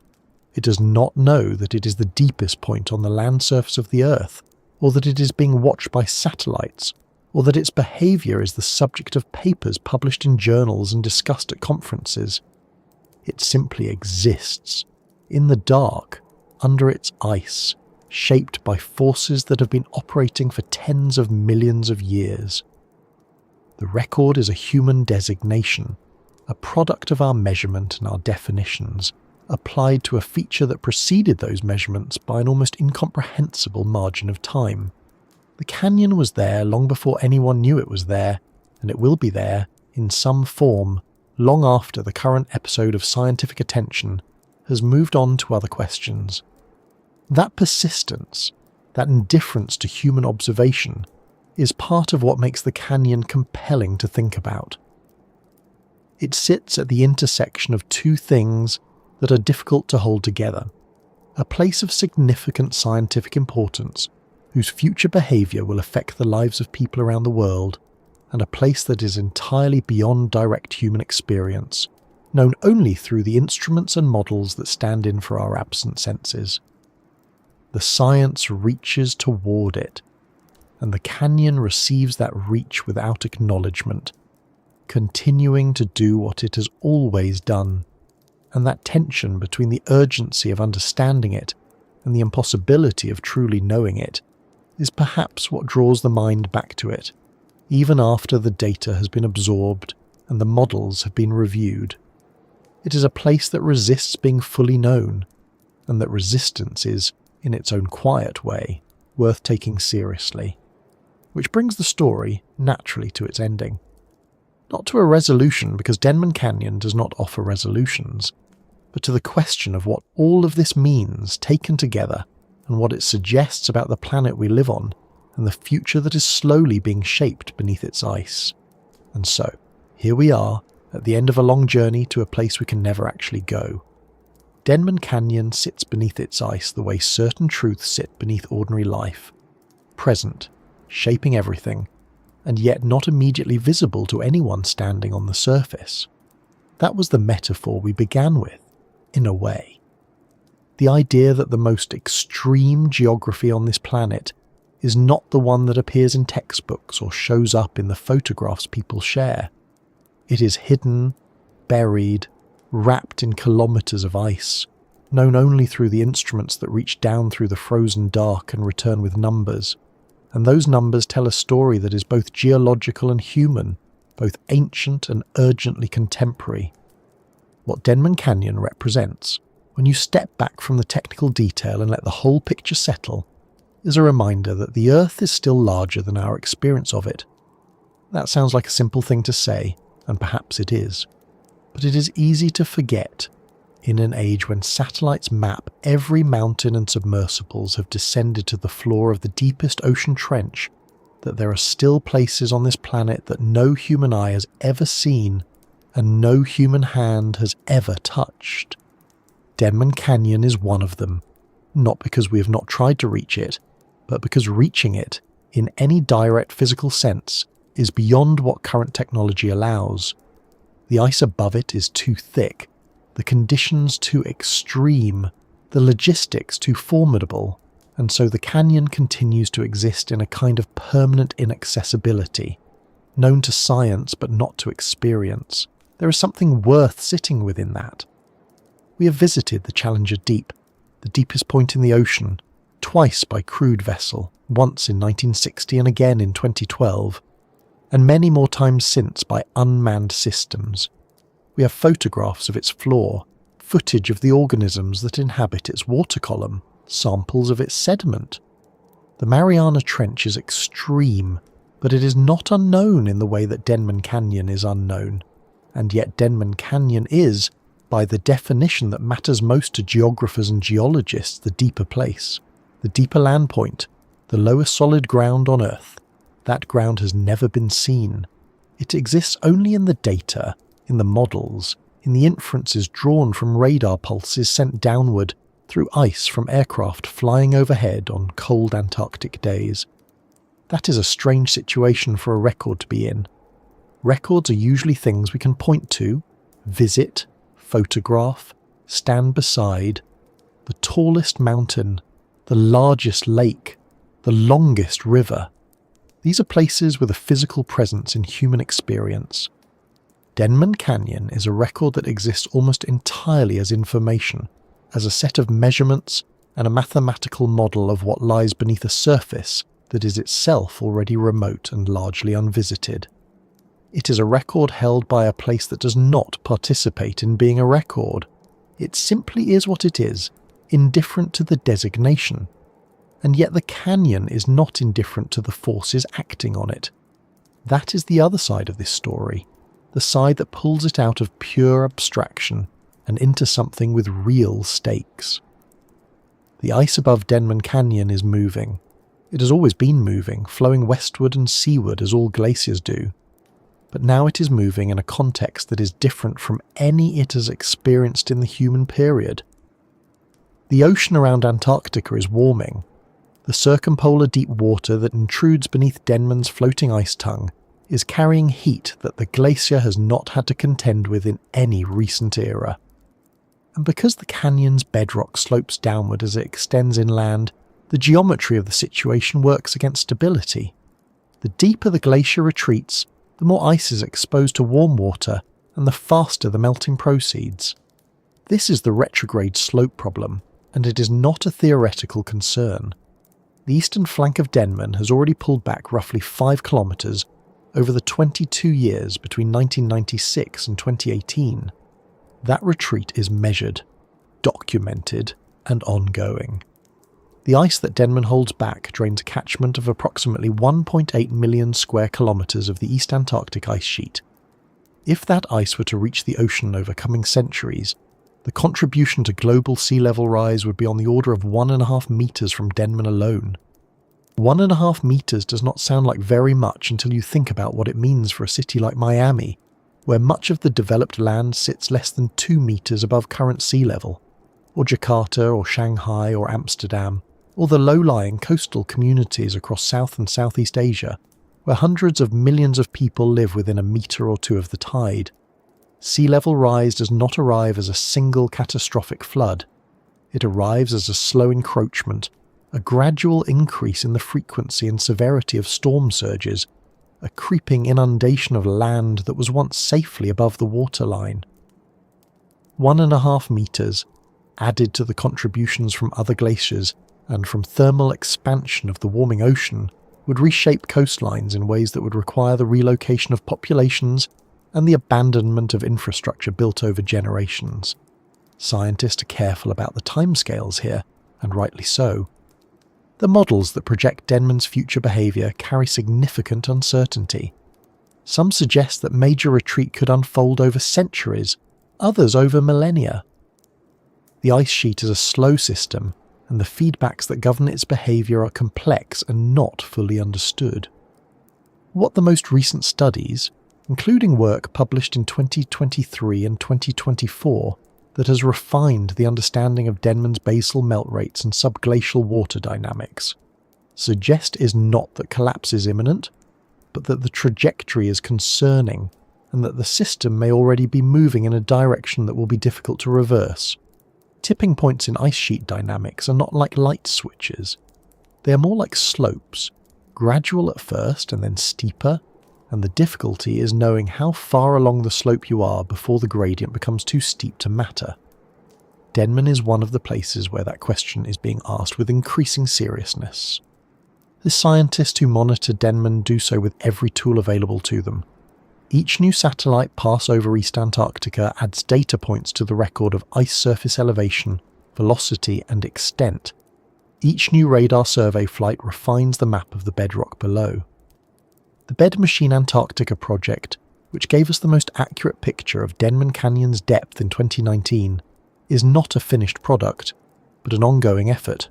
It does not know that it is the deepest point on the land surface of the Earth, or that it is being watched by satellites, or that its behaviour is the subject of papers published in journals and discussed at conferences. It simply exists, in the dark, under its ice, shaped by forces that have been operating for tens of millions of years. The record is a human designation, a product of our measurement and our definitions, applied to a feature that preceded those measurements by an almost incomprehensible margin of time. The canyon was there long before anyone knew it was there, and it will be there, in some form, long after the current episode of Scientific Attention has moved on to other questions. That persistence, that indifference to human observation, is part of what makes the canyon compelling to think about. It sits at the intersection of two things that are difficult to hold together: a place of significant scientific importance, whose future behaviour will affect the lives of people around the world, and a place that is entirely beyond direct human experience, known only through the instruments and models that stand in for our absent senses. The science reaches toward it, and the canyon receives that reach without acknowledgement, continuing to do what it has always done, and that tension between the urgency of understanding it and the impossibility of truly knowing it is perhaps what draws the mind back to it, even after the data has been absorbed and the models have been reviewed. It is a place that resists being fully known, and that resistance is, in its own quiet way, worth taking seriously. Which brings the story naturally to its ending. Not to a resolution, because Denman Canyon does not offer resolutions, but to the question of what all of this means taken together and what it suggests about the planet we live on and the future that is slowly being shaped beneath its ice. And so, here we are, at the end of a long journey to a place we can never actually go. Denman Canyon sits beneath its ice the way certain truths sit beneath ordinary life, present, shaping everything, and yet not immediately visible to anyone standing on the surface. That was the metaphor we began with, in a way. The idea that the most extreme geography on this planet is not the one that appears in textbooks or shows up in the photographs people share. It is hidden, buried, wrapped in kilometers of ice, known only through the instruments that reach down through the frozen dark and return with numbers. And those numbers tell a story that is both geological and human, both ancient and urgently contemporary. What Denman Canyon represents, when you step back from the technical detail and let the whole picture settle, is a reminder that the Earth is still larger than our experience of it. That sounds like a simple thing to say, and perhaps it is. But it is easy to forget, in an age when satellites map every mountain and submersibles have descended to the floor of the deepest ocean trench, that there are still places on this planet that no human eye has ever seen and no human hand has ever touched. Denman Canyon is one of them, not because we have not tried to reach it, but because reaching it, in any direct physical sense, is beyond what current technology allows. The ice above it is too thick, the conditions too extreme, the logistics too formidable, and so the canyon continues to exist in a kind of permanent inaccessibility, known to science but not to experience. There is something worth sitting within that. We have visited the Challenger Deep, the deepest point in the ocean, twice by crewed vessel, once in 1960 and again in 2012, and many more times since by unmanned systems. We have photographs of its floor, footage of the organisms that inhabit its water column, samples of its sediment. The Mariana Trench is extreme, but it is not unknown in the way that Denman Canyon is unknown, and yet Denman Canyon is, by the definition that matters most to geographers and geologists, the deeper place, the deeper land point, the lower solid ground on Earth. That ground has never been seen. It exists only in the data, in the models, in the inferences drawn from radar pulses sent downward through ice from aircraft flying overhead on cold Antarctic days. That is a strange situation for a record to be in. Records are usually things we can point to, visit, photograph, stand beside. The tallest mountain, the largest lake, the longest river. These are places with a physical presence in human experience. Denman Canyon is a record that exists almost entirely as information, as a set of measurements and a mathematical model of what lies beneath a surface that is itself already remote and largely unvisited. It is a record held by a place that does not participate in being a record. It simply is what it is, indifferent to the designation. And yet the canyon is not indifferent to the forces acting on it. That is the other side of this story, the side that pulls it out of pure abstraction and into something with real stakes. The ice above Denman Canyon is moving. It has always been moving, flowing westward and seaward as all glaciers do. But now it is moving in a context that is different from any it has experienced in the human period. The ocean around Antarctica is warming. The circumpolar deep water that intrudes beneath Denman's floating ice tongue is carrying heat that the glacier has not had to contend with in any recent era. And because the canyon's bedrock slopes downward as it extends inland, the geometry of the situation works against stability. The deeper the glacier retreats, the more ice is exposed to warm water, and the faster the melting proceeds. This is the retrograde slope problem, And it is not a theoretical concern. The eastern flank of Denman has already pulled back roughly 5 kilometres over the 22 years between 1996 and 2018. That retreat is measured, documented, and ongoing. The ice that Denman holds back drains a catchment of approximately 1.8 million square kilometres of the East Antarctic ice sheet. If that ice were to reach the ocean over coming centuries, the contribution to global sea level rise would be on the order of 1.5 metres from Denman alone. 1.5 metres does not sound like very much until you think about what it means for a city like Miami, where much of the developed land sits less than 2 metres above current sea level, or Jakarta or Shanghai or Amsterdam, or the low-lying coastal communities across South and Southeast Asia, where hundreds of millions of people live within a metre or two of the tide. Sea level rise does not arrive as a single catastrophic flood. It arrives as a slow encroachment, a gradual increase in the frequency and severity of storm surges, a creeping inundation of land that was once safely above the waterline. 1.5 metres, added to the contributions from other glaciers and from thermal expansion of the warming ocean, would reshape coastlines in ways that would require the relocation of populations and the abandonment of infrastructure built over generations. Scientists are careful about the timescales here, and rightly so. The models that project Denman's future behaviour carry significant uncertainty. Some suggest that major retreat could unfold over centuries, others over millennia. The ice sheet is a slow system, and the feedbacks that govern its behaviour are complex and not fully understood. What the most recent studies, including work published in 2023 and 2024, that has refined the understanding of Denman's basal melt rates and subglacial water dynamics, suggest is not that collapse is imminent, but that the trajectory is concerning, and that the system may already be moving in a direction that will be difficult to reverse. Tipping points in ice sheet dynamics are not like light switches. They are more like slopes, gradual at first and then steeper, and the difficulty is knowing how far along the slope you are before the gradient becomes too steep to matter. Denman is one of the places where that question is being asked with increasing seriousness. The scientists who monitor Denman do so with every tool available to them. Each new satellite pass over East Antarctica adds data points to the record of ice surface elevation, velocity and extent. Each new radar survey flight refines the map of the bedrock below. The Bed Machine Antarctica project, which gave us the most accurate picture of Denman Canyon's depth in 2019, is not a finished product, but an ongoing effort.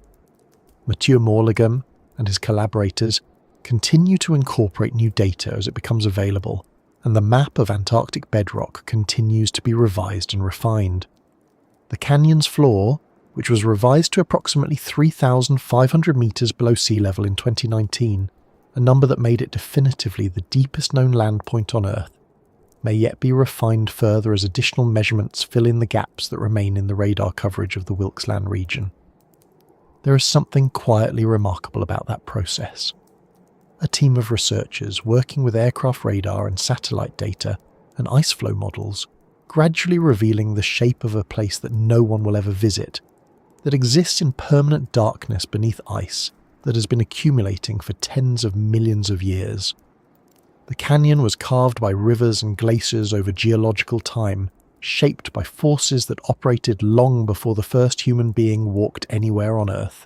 Mathieu Morleghem and his collaborators continue to incorporate new data as it becomes available, and the map of Antarctic bedrock continues to be revised and refined. The canyon's floor, which was revised to approximately 3,500 metres below sea level in 2019, a number that made it definitively the deepest known land point on Earth, may yet be refined further as additional measurements fill in the gaps that remain in the radar coverage of the Wilkesland region. There is something quietly remarkable about that process. A team of researchers working with aircraft radar and satellite data and ice flow models, gradually revealing the shape of a place that no one will ever visit, that exists in permanent darkness beneath ice that has been accumulating for tens of millions of years. The canyon was carved by rivers and glaciers over geological time, shaped by forces that operated long before the first human being walked anywhere on Earth.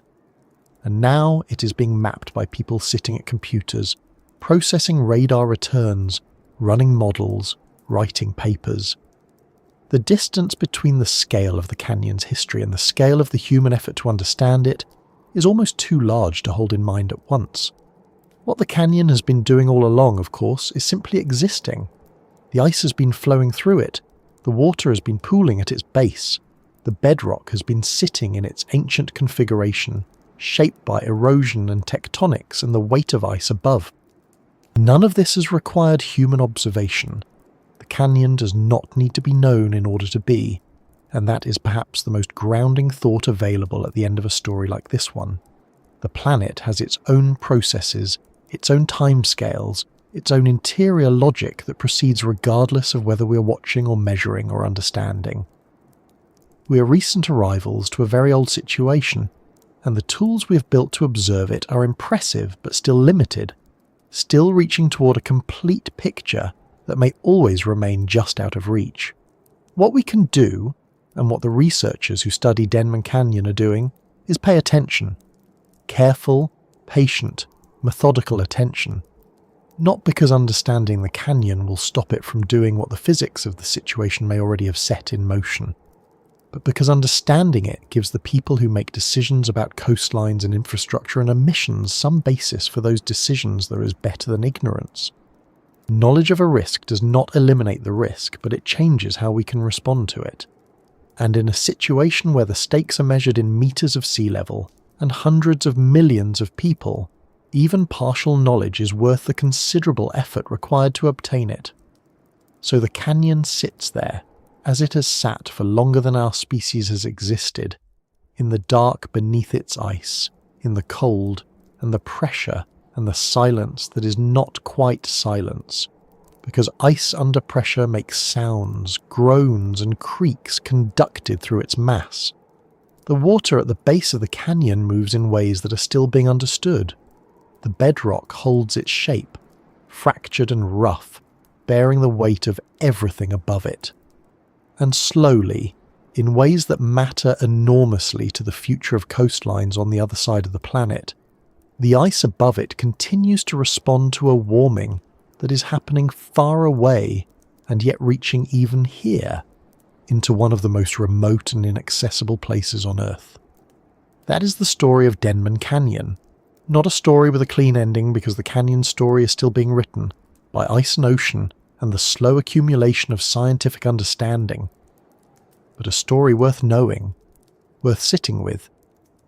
And now it is being mapped by people sitting at computers, processing radar returns, running models, writing papers. The distance between the scale of the canyon's history and the scale of the human effort to understand it is almost too large to hold in mind at once. What the canyon has been doing all along, of course, is simply existing. The ice has been flowing through it, the water has been pooling at its base, the bedrock has been sitting in its ancient configuration, shaped by erosion and tectonics and the weight of ice above. None of this has required human observation. The canyon does not need to be known in order to be, and that is perhaps the most grounding thought available at the end of a story like this one. The planet has its own processes, its own timescales, its own interior logic that proceeds regardless of whether we're watching or measuring or understanding. We are recent arrivals to a very old situation, and the tools we have built to observe it are impressive but still limited, still reaching toward a complete picture that may always remain just out of reach. What we can do, and what the researchers who study Denman Canyon are doing, is pay attention. Careful, patient, methodical attention. Not because understanding the canyon will stop it from doing what the physics of the situation may already have set in motion, but because understanding it gives the people who make decisions about coastlines and infrastructure and emissions some basis for those decisions that is better than ignorance. Knowledge of a risk does not eliminate the risk, but it changes how we can respond to it. And in a situation where the stakes are measured in meters of sea level and hundreds of millions of people, even partial knowledge is worth the considerable effort required to obtain it. So the canyon sits there, as it has sat for longer than our species has existed, in the dark beneath its ice, in the cold and the pressure and the silence that is not quite silence, because ice under pressure makes sounds, groans and creaks conducted through its mass. The water at the base of the canyon moves in ways that are still being understood. The bedrock holds its shape, fractured and rough, bearing the weight of everything above it. And slowly, in ways that matter enormously to the future of coastlines on the other side of the planet, the ice above it continues to respond to a warming that is happening far away and yet reaching even here, into one of the most remote and inaccessible places on Earth. That is the story of Denman Canyon. Not a story with a clean ending because the canyon story is still being written by ice and ocean and the slow accumulation of scientific understanding, but a story worth knowing, worth sitting with,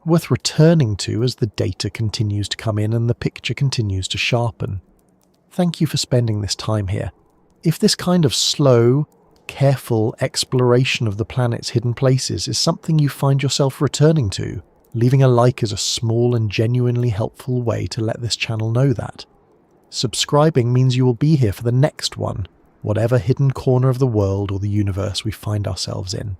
worth returning to as the data continues to come in and the picture continues to sharpen. Thank you for spending this time here. If this kind of slow, careful exploration of the planet's hidden places is something you find yourself returning to, leaving a like is a small and genuinely helpful way to let this channel know that. Subscribing means you will be here for the next one, whatever hidden corner of the world or the universe we find ourselves in.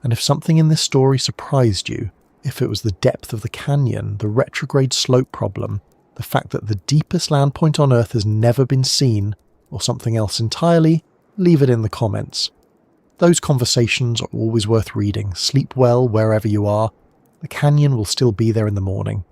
And if something in this story surprised you, if it was the depth of the canyon, the retrograde slope problem, the fact that the deepest land point on Earth has never been seen, or something else entirely, leave it in the comments. Those conversations are always worth reading. Sleep well wherever you are. The canyon will still be there in the morning.